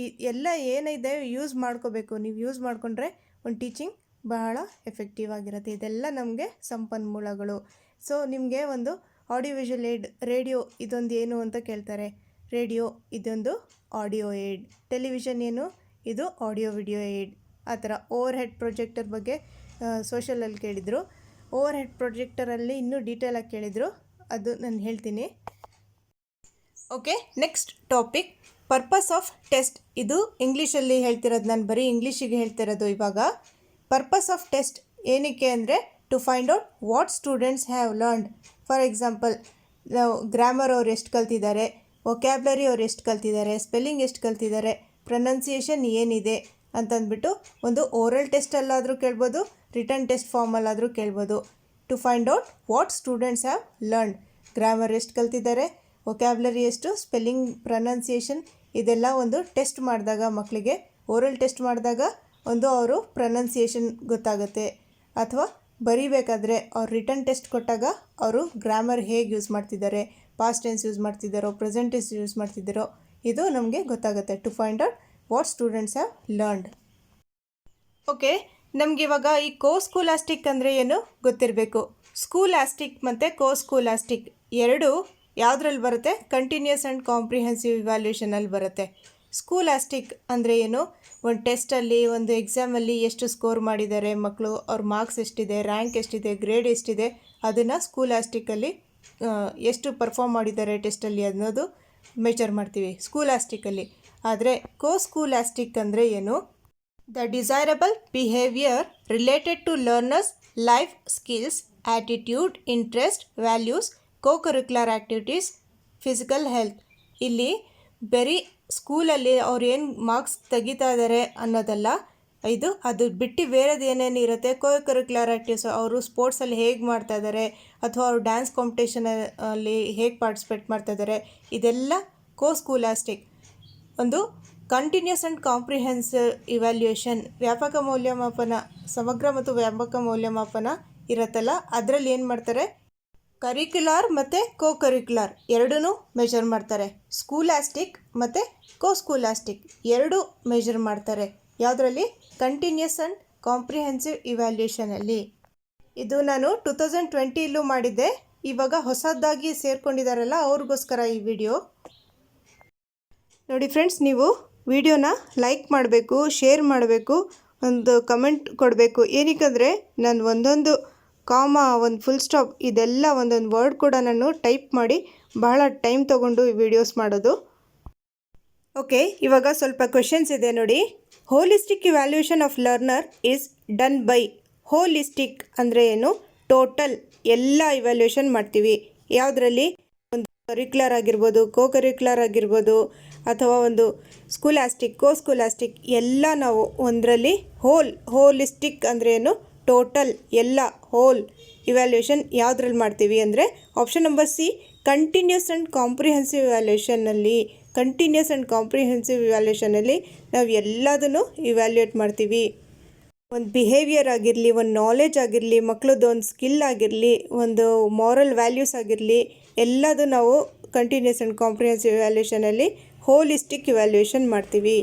ಎಲ್ಲ ಏನಿದೆ ಯೂಸ್ ಮಾಡ್ಕೋಬೇಕು. ನೀವು ಯೂಸ್ ಮಾಡಿಕೊಂಡ್ರೆ ಒಂದು ಟೀಚಿಂಗ್ ಬಹಳ ಎಫೆಕ್ಟಿವ್ ಆಗಿರುತ್ತೆ. ಇದೆಲ್ಲ ನಮಗೆ ಸಂಪನ್ಮೂಲಗಳು. ಸೊ ನಿಮಗೆ ಒಂದು ಆಡಿಯೋ ವಿಜುವಲ್ ಏಡ್, ರೇಡಿಯೋ ಇದೊಂದು ಏನು ಅಂತ ಕೇಳ್ತಾರೆ. ರೇಡಿಯೋ ಇದೊಂದು ಆಡಿಯೋ ಏಡ್. ಟೆಲಿವಿಷನ್ ಏನು, ಇದು ಆಡಿಯೋ ವಿಡಿಯೋ ಏಡ್. ಆ ಥರ ಓವರ್ ಹೆಡ್ ಪ್ರೊಜೆಕ್ಟರ್ ಬಗ್ಗೆ ಸೋಷಲಲ್ಲಿ ಕೇಳಿದರು. ಓವರ್ ಹೆಡ್ ಪ್ರೊಜೆಕ್ಟರಲ್ಲಿ ಇನ್ನೂ ಡೀಟೇಲಾಗಿ ಕೇಳಿದರು, ಅದು ನಾನು ಹೇಳ್ತೀನಿ. Okay, next topic purpose of test. ಇದು ಇಂಗ್ಲೀಷಲ್ಲಿ ಹೇಳ್ತಿರೋದು, ನಾನು ಬರೀ ಇಂಗ್ಲೀಷಿಗೆ ಹೇಳ್ತಿರೋದು ಇವಾಗ. ಪರ್ಪಸ್ ಆಫ್ ಟೆಸ್ಟ್ ಏನಕ್ಕೆ ಅಂದರೆ to find out what students have learned. For example, grammar ಅವ್ರು ಎಷ್ಟು ಕಲ್ತಿದ್ದಾರೆ, ವೊಕ್ಯಾಬ್ಲರಿ ಅವ್ರು ಎಷ್ಟು ಕಲ್ತಿದ್ದಾರೆ, ಸ್ಪೆಲ್ಲಿಂಗ್ ಎಷ್ಟು ಕಲ್ತಿದ್ದಾರೆ, ಪ್ರೊನೌನ್ಸಿಯೇಷನ್ ಏನಿದೆ ಅಂತಂದ್ಬಿಟ್ಟು ಒಂದು ಓರಲ್ ಟೆಸ್ಟಲ್ಲಾದರೂ ಕೇಳ್ಬೋದು, ರಿಟರ್ನ್ ಟೆಸ್ಟ್ ಫಾರ್ಮಲ್ಲಾದರೂ ಕೇಳ್ಬೋದು. To find out what students have learned. Grammar ಎಷ್ಟು ಕಲ್ತಿದ್ದಾರೆ, ವೊಕ್ಯಾಬ್ಲರಿ ಎಷ್ಟು, ಸ್ಪೆಲ್ಲಿಂಗ್, ಪ್ರೊನೌನ್ಸಿಯೇಷನ್, ಇದೆಲ್ಲ ಒಂದು ಟೆಸ್ಟ್ ಮಾಡಿದಾಗ ಮಕ್ಕಳಿಗೆ, ಓರಲ್ ಟೆಸ್ಟ್ ಮಾಡಿದಾಗ ಒಂದು ಅವರು ಪ್ರೊನೌನ್ಸಿಯೇಷನ್ ಗೊತ್ತಾಗುತ್ತೆ. ಅಥವಾ ಬರೀಬೇಕಾದ್ರೆ ಅವ್ರು ರಿಟರ್ನ್ ಟೆಸ್ಟ್ ಕೊಟ್ಟಾಗ ಅವರು ಗ್ರಾಮರ್ ಹೇಗೆ ಯೂಸ್ ಮಾಡ್ತಿದ್ದಾರೆ, ಪಾಸ್ಟ್ ಟೆನ್ಸ್ ಯೂಸ್ ಮಾಡ್ತಿದ್ದಾರೋ, ಪ್ರೆಸೆಂಟ್ ಟೆನ್ಸ್ ಯೂಸ್ ಮಾಡ್ತಿದ್ದಾರೋ, ಇದು ನಮಗೆ ಗೊತ್ತಾಗುತ್ತೆ. To find out what students have learned. Okay, ನಮಗೆ ಇವಾಗ ಈ ಸ್ಕೂಲಾಸ್ಟಿಕ್ ಅಂದರೆ ಏನು ಗೊತ್ತಿರಬೇಕು. ಸ್ಕೂಲಾಸ್ಟಿಕ್ ಮತ್ತು ಸ್ಕೂಲಾಸ್ಟಿಕ್ ಎರಡು ಯಾವುದ್ರಲ್ಲಿ ಬರುತ್ತೆ, ಕಂಟಿನ್ಯೂಸ್ ಆ್ಯಂಡ್ ಕಾಂಪ್ರಿಹೆನ್ಸಿವ್ ಇವ್ಯಾಲ್ಯೂಷನಲ್ಲಿ ಬರುತ್ತೆ. ಸ್ಕೂಲಾಸ್ಟಿಕ್ ಅಂದರೆ ಏನು, ಒಂದು ಟೆಸ್ಟಲ್ಲಿ, ಒಂದು ಎಕ್ಸಾಮಲ್ಲಿ ಎಷ್ಟು ಸ್ಕೋರ್ ಮಾಡಿದ್ದಾರೆ ಮಕ್ಕಳು, ಅವ್ರ ಮಾರ್ಕ್ಸ್ ಎಷ್ಟಿದೆ, ರ್ಯಾಂಕ್ ಎಷ್ಟಿದೆ, ಗ್ರೇಡ್ ಎಷ್ಟಿದೆ, ಅದನ್ನು ಸ್ಕೂಲಾಸ್ಟಿಕಲ್ಲಿ ಎಷ್ಟು ಪರ್ಫಾರ್ಮ್ ಮಾಡಿದ್ದಾರೆ ಟೆಸ್ಟಲ್ಲಿ ಅನ್ನೋದು ಮೆಜರ್ ಮಾಡ್ತೀವಿ ಸ್ಕೂಲಾಸ್ಟಿಕಲ್ಲಿ. ಆದರೆ ಸ್ಕೂಲಾಸ್ಟಿಕ್ ಅಂದರೆ ಏನು, the desirable behaviour related to learners life skills, attitude, interest, values, curricular activities, physical health. ಇಲ್ಲಿ ಬರೀ ಸ್ಕೂಲಲ್ಲಿ ಅವ್ರು ಏನು ಮಾರ್ಕ್ಸ್ ತೆಗಿತಾ ಇದ್ದಾರೆ ಅನ್ನೋದಲ್ಲ, ಅದು ಬಿಟ್ಟು ಬೇರೆದು ಏನೇನು ಇರುತ್ತೆ, ಕರಿಕ್ಯುಲರ್ ಆ್ಯಕ್ಟಿವಿಟೀಸ್, ಅವರು ಸ್ಪೋರ್ಟ್ಸಲ್ಲಿ ಹೇಗೆ ಮಾಡ್ತಾ ಇದ್ದಾರೆ, ಅಥವಾ ಅವರು ಡ್ಯಾನ್ಸ್ ಕಾಂಪಿಟೇಷನಲ್ಲಿ ಹೇಗೆ ಪಾರ್ಟಿಸಿಪೇಟ್ ಮಾಡ್ತಾ ಇದ್ದಾರೆ, ಇದೆಲ್ಲ ಸ್ಕೂಲಾಸ್ಟಿಕ್. ಒಂದು ಕಂಟಿನ್ಯೂಸ್ ಆ್ಯಂಡ್ ಕಾಂಪ್ರಿಹೆನ್ಸಿವ್ ಇವ್ಯಾಲ್ಯೂಯೇಷನ್, ವ್ಯಾಪಕ ಮೌಲ್ಯಮಾಪನ, ಸಮಗ್ರ ಮತ್ತು ವ್ಯಾಪಕ ಮೌಲ್ಯಮಾಪನ ಇರುತ್ತಲ್ಲ, ಅದರಲ್ಲಿ ಏನು ಮಾಡ್ತಾರೆ, ಕರಿಕ್ಯುಲರ್ ಮತ್ತು ಕರಿಕ್ಯುಲರ್ ಎರಡೂ ಮೆಜರ್ ಮಾಡ್ತಾರೆ. ಸ್ಕೂಲಾಸ್ಟಿಕ್ ಮತ್ತು ಸ್ಕೂಲಾಸ್ಟಿಕ್ ಎರಡೂ ಮೆಜರ್ ಮಾಡ್ತಾರೆ. ಯಾವುದರಲ್ಲಿ, ಕಂಟಿನ್ಯೂಸ್ ಆ್ಯಂಡ್ ಕಾಂಪ್ರಿಹೆನ್ಸಿವ್ ಇವ್ಯಾಲ್ಯೂಯೇಷನಲ್ಲಿ. ಇದು ನಾನು 2020 ಮಾಡಿದ್ದೆ. ಇವಾಗ ಹೊಸದಾಗಿ ಸೇರ್ಕೊಂಡಿದ್ದಾರಲ್ಲ ಅವ್ರಿಗೋಸ್ಕರ ಈ ವಿಡಿಯೋ. ನೋಡಿ ಫ್ರೆಂಡ್ಸ್, ನೀವು ವಿಡಿಯೋನ ಲೈಕ್ ಮಾಡಬೇಕು, ಶೇರ್ ಮಾಡಬೇಕು, ಒಂದು ಕಮೆಂಟ್ ಕೊಡಬೇಕು. ಏನಕ್ಕಂದರೆ ನಾನು ಒಂದೊಂದು ಕಾಮ, ಒಂದು ಫುಲ್ ಸ್ಟಾಪ್, ಇದೆಲ್ಲ ಒಂದೊಂದು ವರ್ಡ್ ಕೂಡ ನಾನು ಟೈಪ್ ಮಾಡಿ ಬಹಳ ಟೈಮ್ ತೊಗೊಂಡು ಈ ವಿಡಿಯೋಸ್ ಮಾಡೋದು. ಓಕೆ, ಇವಾಗ ಸ್ವಲ್ಪ ಕ್ವೆಶನ್ಸ್ ಇದೆ ನೋಡಿ. Holistic evaluation of learner is done by. Holistic ಅಂದರೆ ಏನು, ಟೋಟಲ್ ಎಲ್ಲ ಇವ್ಯಾಲ್ಯೂಯೇಷನ್ ಮಾಡ್ತೀವಿ. ಯಾವುದರಲ್ಲಿ, ಒಂದು ಕರಿಕ್ಯುಲರ್ ಆಗಿರ್ಬೋದು, ಕರಿಕ್ಯುಲರ್ ಆಗಿರ್ಬೋದು, ಅಥವಾ ಒಂದು ಸ್ಕೂಲಾಸ್ಟಿಕ್ ಎಲ್ಲ ನಾವು ಒಂದರಲ್ಲಿ ಹೋಲಿಸ್ಟಿಕ್ ಅಂದರೆ ಏನು, ಟೋಟಲ್ ಎಲ್ಲ ಹೋಲ್ ಇವ್ಯಾಲ್ಯೂಯೇಷನ್ ಯಾವುದ್ರಲ್ಲಿ ಮಾಡ್ತೀವಿ ಅಂದರೆ option number C, continuous and comprehensive ಇವ್ಯಾಲ್ಯೂಯೇಷನ್ನಲ್ಲಿ. ಕಂಟಿನ್ಯೂಸ್ ಆ್ಯಂಡ್ ಕಾಂಪ್ರಿಹೆನ್ಸಿವ್ ಇವ್ಯಾಲ್ಯೂಯೇಷನಲ್ಲಿ ನಾವು ಎಲ್ಲದನ್ನು ಇವ್ಯಾಲ್ಯೂಯೇಟ್ ಮಾಡ್ತೀವಿ. ಒಂದು ಬಿಹೇವಿಯರ್ ಆಗಿರಲಿ, ಒಂದು ನಾಲೆಜ್ ಆಗಿರಲಿ, ಮಕ್ಕಳದ್ದು ಒಂದು ಸ್ಕಿಲ್ ಆಗಿರಲಿ, ಒಂದು ಮಾರಲ್ ವ್ಯಾಲ್ಯೂಸ್ ಆಗಿರಲಿ, ಎಲ್ಲದು ನಾವು ಕಂಟಿನ್ಯೂಸ್ ಆ್ಯಂಡ್ ಕಾಂಪ್ರಿಹೆನ್ಸಿವ್ ಇವ್ಯಾಲ್ಯೂಷನಲ್ಲಿ ಹೋಲಿಸ್ಟಿಕ್ ಇವ್ಯಾಲ್ಯೂಷನ್ ಮಾಡ್ತೀವಿ.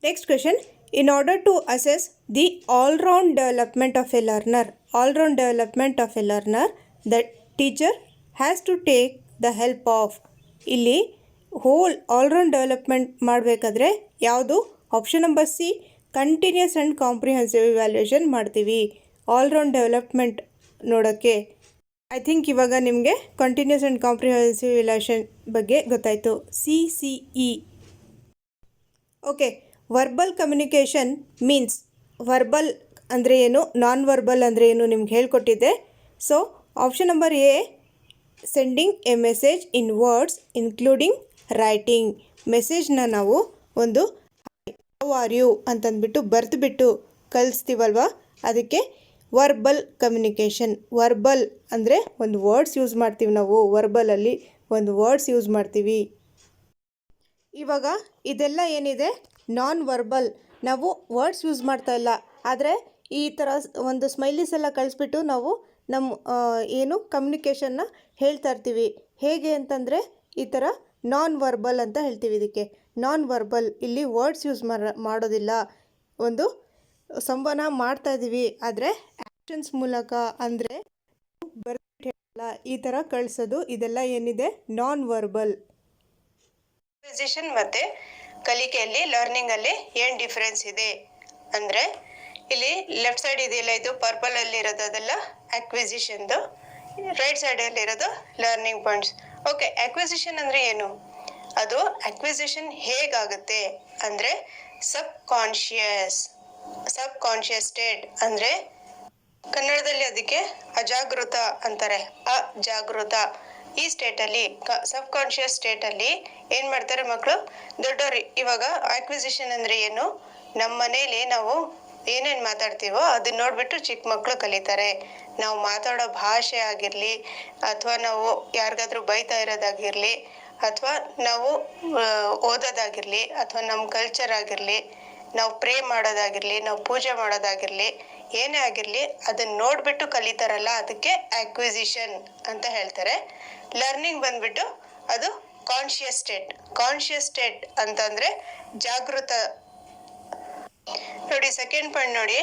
Next question, in order to assess the all round development of a learner, the teacher has to take the help of. ಇಲ್ಲಿ ಆಲ್ರೌಂಡ್ ಡೆವಲಪ್ಮೆಂಟ್ ಮಾಡಬೇಕಾದ್ರೆ ಯಾವುದು? Option number C, continuous and comprehensive evaluation ಮಾಡ್ತೀವಿ all round development ನೋಡೋಕ್ಕೆ. I think ಇವಾಗ ನಿಮಗೆ continuous and comprehensive evaluation ಬಗ್ಗೆ ಗೊತ್ತಾಯಿತು. CCE. Okay, verbal communication means, verbal ಅಂದರೆ ಏನು, ನಾನ್ ವರ್ಬಲ್ ಅಂದರೆ ಏನು ನಿಮ್ಗೆ ಹೇಳ್ಕೊಟ್ಟಿದ್ದೆ. So option number A, sending a message in words including writing. ಮೆಸೇಜ್ನ ನಾವು ಒಂದು ಹೌ ಆರ್ ಯು ಅಂತಂದ್ಬಿಟ್ಟು ಬರೆದುಬಿಟ್ಟು ಕಳಿಸ್ತೀವಲ್ವ, ಅದಕ್ಕೆ ವರ್ಬಲ್ ಕಮ್ಯುನಿಕೇಷನ್. ವರ್ಬಲ್ ಅಂದರೆ ಒಂದು ವರ್ಡ್ಸ್ ಯೂಸ್ ಮಾಡ್ತೀವಿ ನಾವು, ವರ್ಬಲಲ್ಲಿ ಒಂದು ವರ್ಡ್ಸ್ ಯೂಸ್ ಮಾಡ್ತೀವಿ. ಇವಾಗ ಇದೆಲ್ಲ ಏನಿದೆ ನಾನ್ ವರ್ಬಲ್, ನಾವು ವರ್ಡ್ಸ್ ಯೂಸ್ ಮಾಡ್ತಾ ಇಲ್ಲ, ಆದರೆ ಈ ಥರ ಒಂದು ಸ್ಮೈಲೀಸ್ ಎಲ್ಲ ಕಳಿಸ್ಬಿಟ್ಟು ನಾವು ನಮ್ಮ ಏನು ಕಮ್ಯುನಿಕೇಷನ್ನ ಹೇಳ್ತಾ ಇರ್ತೀವಿ. ಹೇಗೆ ಅಂತಂದರೆ ಈ ಥರ ನಾನ್ ವರ್ಬಲ್ ಅಂತ ಹೇಳ್ತೀವಿ. ಇದಕ್ಕೆ ನಾನ್ ವರ್ಬಲ್, ಇಲ್ಲಿ ವರ್ಡ್ಸ್ ಯೂಸ್ ಮಾಡೋದಿಲ್ಲ, ಒಂದು ಸಂವಹನ ಮಾಡ್ತಾ ಇದ್ದೀವಿ, ಆದರೆ ಆ್ಯಕ್ಷನ್ಸ್ ಮೂಲಕ, ಅಂದರೆ ಬರ್ಬಿಟ್ಟು ಹೇಳಲ್ಲ, ಈ ಥರ ಕಳಿಸೋದು, ಇದೆಲ್ಲ ಏನಿದೆ ನಾನ್ ವರ್ಬಲ್. ಅಕ್ವಿಸಿಷನ್ ಮತ್ತು ಕಲಿಕೆಯಲ್ಲಿ, ಲರ್ನಿಂಗಲ್ಲಿ ಏನು ಡಿಫ್ರೆನ್ಸ್ ಇದೆ ಅಂದರೆ, ಇಲ್ಲಿ ಲೆಫ್ಟ್ ಸೈಡ್ ಇದೆಯಲ್ಲ, ಇದು ಪರ್ಪಲಲ್ಲಿ ಇರೋದು ಅದೆಲ್ಲ ಅಕ್ವಿಸಿಷನ್ದು, ರೈಟ್ ಸೈಡಲ್ಲಿ ಇರೋದು ಲರ್ನಿಂಗ್ ಪಾಯಿಂಟ್ಸ್. ಓಕೆ, ಅಕ್ವಿಸಿಷನ್ ಅಂದರೆ ಏನು? ಅದು ಅಕ್ವಿಸಿಷನ್ ಹೇಗಾಗುತ್ತೆ ಅಂದರೆ ಸಬ್ ಕಾನ್ಷಿಯಸ್ ಸ್ಟೇಟ್, ಅಂದರೆ ಕನ್ನಡದಲ್ಲಿ ಅದಕ್ಕೆ ಅಜಾಗೃತ ಅಂತಾರೆ, ಅಜಾಗೃತ. ಈ ಸ್ಟೇಟಲ್ಲಿ, ಸಬ್ ಕಾನ್ಷಿಯಸ್ ಸ್ಟೇಟಲ್ಲಿ ಏನು ಮಾಡ್ತಾರೆ ಮಕ್ಕಳು, ದೊಡ್ಡವರು. ಇವಾಗ ಅಕ್ವಿಸಿಷನ್ ಅಂದರೆ ಏನು? ನಮ್ಮ ಮನೇಲಿ ನಾವು ಏನೇನು ಮಾತಾಡ್ತೀವೋ ಅದನ್ನ ನೋಡಿಬಿಟ್ಟು ಚಿಕ್ಕ ಮಕ್ಕಳು ಕಲಿತಾರೆ. ನಾವು ಮಾತಾಡೋ ಭಾಷೆ ಆಗಿರಲಿ, ಅಥವಾ ನಾವು ಯಾರಿಗಾದ್ರೂ ಬೈತಾ ಇರೋದಾಗಿರಲಿ, ಅಥವಾ ನಾವು ಓದೋದಾಗಿರಲಿ, ಅಥವಾ ನಮ್ಮ ಕಲ್ಚರ್ ಆಗಿರಲಿ, ನಾವು ಪ್ರೇ ಮಾಡೋದಾಗಿರಲಿ, ನಾವು ಪೂಜೆ ಮಾಡೋದಾಗಿರಲಿ, ಏನೇ ಆಗಿರಲಿ ಅದನ್ನ ನೋಡಿಬಿಟ್ಟು ಕಲಿತಾರಲ್ಲ, ಅದಕ್ಕೆ ಅಕ್ವಿಸಿಷನ್ ಅಂತ ಹೇಳ್ತಾರೆ. ಲರ್ನಿಂಗ್ ಬಂದ್ಬಿಟ್ಟು ಅದು ಕಾನ್ಷಿಯಸ್ ಸ್ಟೇಟ್ ಅಂತಂದರೆ ಜಾಗೃತ. ನೋಡಿ ಸೆಕೆಂಡ್ ಪಾಯಿಂಟ್ ನೋಡಿ,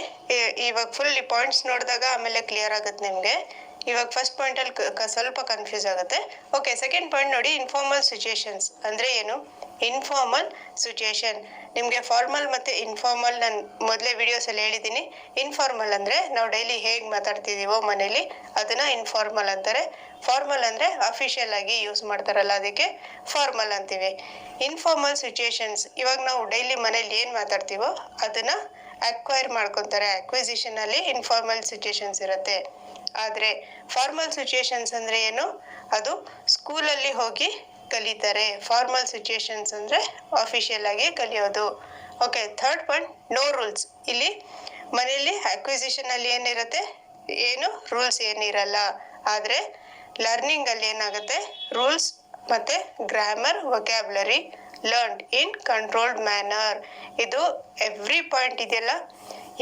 ಇವಾಗ ಫುಲ್ ಈ ಪಾಯಿಂಟ್ಸ್ ನೋಡಿದಾಗ ಆಮೇಲೆ ಕ್ಲಿಯರ್ ಆಗುತ್ತೆ ನಿಮಗೆ. ಇವಾಗ ಫಸ್ಟ್ ಪಾಯಿಂಟಲ್ಲಿ ಸ್ವಲ್ಪ ಕನ್ಫ್ಯೂಸ್ ಆಗುತ್ತೆ. ಓಕೆ, ಸೆಕೆಂಡ್ ಪಾಯಿಂಟ್ ನೋಡಿ, ಇನ್ಫಾರ್ಮಲ್ ಸಿಚುಯೇಷನ್ಸ್ ಅಂದರೆ ಏನು? ಇನ್ಫಾರ್ಮಲ್ ಸಿಚುಯೇಷನ್ ನಿಮಗೆ ಫಾರ್ಮಲ್ ಮತ್ತು ಇನ್ಫಾರ್ಮಲ್ ನಾನು ಮೊದಲೇ ವಿಡಿಯೋಸಲ್ಲಿ ಹೇಳಿದ್ದೀನಿ. ಇನ್ಫಾರ್ಮಲ್ ಅಂದರೆ ನಾವು ಡೈಲಿ ಹೇಗೆ ಮಾತಾಡ್ತಿದ್ದೀವೋ ಮನೇಲಿ, ಅದನ್ನು ಇನ್ಫಾರ್ಮಲ್ ಅಂತಾರೆ. ಫಾರ್ಮಲ್ ಅಂದರೆ ಅಫಿಷಿಯಲ್ ಆಗಿ ಯೂಸ್ ಮಾಡ್ತಾರಲ್ಲ, ಅದಕ್ಕೆ ಫಾರ್ಮಲ್ ಅಂತೀವಿ. ಇನ್ಫಾರ್ಮಲ್ ಸಿಚುಯೇಷನ್ಸ್, ಇವಾಗ ನಾವು ಡೈಲಿ ಮನೇಲಿ ಏನು ಮಾತಾಡ್ತೀವೋ ಅದನ್ನು ಅಕ್ವೈರ್ ಮಾಡ್ಕೊತಾರೆ. ಅಕ್ವಿಸಿಷನಲ್ಲಿ ಇನ್ಫಾರ್ಮಲ್ ಸಿಚುಯೇಷನ್ಸ್ ಇರುತ್ತೆ. ಆದರೆ ಫಾರ್ಮಲ್ ಸಿಚುಯೇಷನ್ಸ್ ಅಂದರೆ ಏನು? ಅದು ಸ್ಕೂಲಲ್ಲಿ ಹೋಗಿ ಕಲಿತಾರೆ. ಫಾರ್ಮಲ್ ಸಿಚುಯೇಷನ್ಸ್ ಅಂದರೆ ಅಫಿಷಿಯಲ್ ಆಗಿ ಕಲಿಯೋದು. Okay, third point, no rules. ಇಲ್ಲಿ ಮನೆಯಲ್ಲಿ ಅಕ್ವಿಸಿಷನಲ್ಲಿ ಏನಿರುತ್ತೆ, ಏನು ರೂಲ್ಸ್ ಏನಿರಲ್ಲ. ಆದರೆ ಲರ್ನಿಂಗಲ್ಲಿ ಏನಾಗುತ್ತೆ, ರೂಲ್ಸ್ ಮತ್ತು ಗ್ರಾಮರ್, ವೊಕ್ಯಾಬ್ಯುಲರಿ ಲರ್ನ್ಡ್ ಇನ್ ಕಂಟ್ರೋಲ್ಡ್ ಮ್ಯಾನರ್. ಇದು ಎವ್ರಿ ಪಾಯಿಂಟ್ ಇದೆಯಲ್ಲ,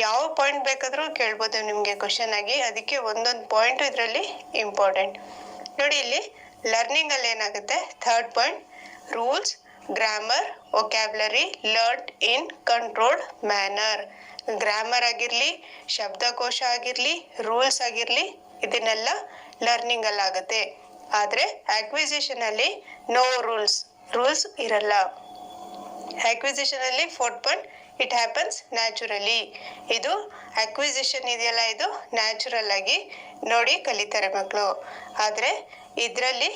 ಯಾವ ಪಾಯಿಂಟ್ ಬೇಕಾದರೂ ಕೇಳ್ಬೋದು ನಿಮಗೆ ಕ್ವಶನ್ ಆಗಿ, ಅದಕ್ಕೆ ಒಂದೊಂದು ಪಾಯಿಂಟು ಇದರಲ್ಲಿ ಇಂಪಾರ್ಟೆಂಟ್. ನೋಡಿ ಇಲ್ಲಿ ಲರ್ನಿಂಗಲ್ಲಿ ಏನಾಗುತ್ತೆ, third point, rules, grammar, vocabulary learned ಇನ್ ಕಂಟ್ರೋಲ್ಡ್ ಮ್ಯಾನರ್. ಗ್ರಾಮರ್ ಆಗಿರಲಿ, ಶಬ್ದಕೋಶ ಆಗಿರಲಿ, ರೂಲ್ಸ್ ಆಗಿರಲಿ, ಇದನ್ನೆಲ್ಲ ಲರ್ನಿಂಗಲ್ಲಿ ಆಗುತ್ತೆ. ಆದರೆ ಅಕ್ವಿಸಿಷನಲ್ಲಿ ನೋ ರೂಲ್ಸ್ ಇರಲ್ಲ. ಅಕ್ವಿಸಿಷನಲ್ಲಿ fourth point, it happens naturally. ಇದು ಅಕ್ವಿಸಿಷನ್ ಇದೆಯಲ್ಲ, ಇದು ನ್ಯಾಚುರಲ್ ಆಗಿ ನೋಡಿ ಕಲಿತಾರೆ ಮಕ್ಕಳು. ಆದರೆ ಇದರಲ್ಲಿ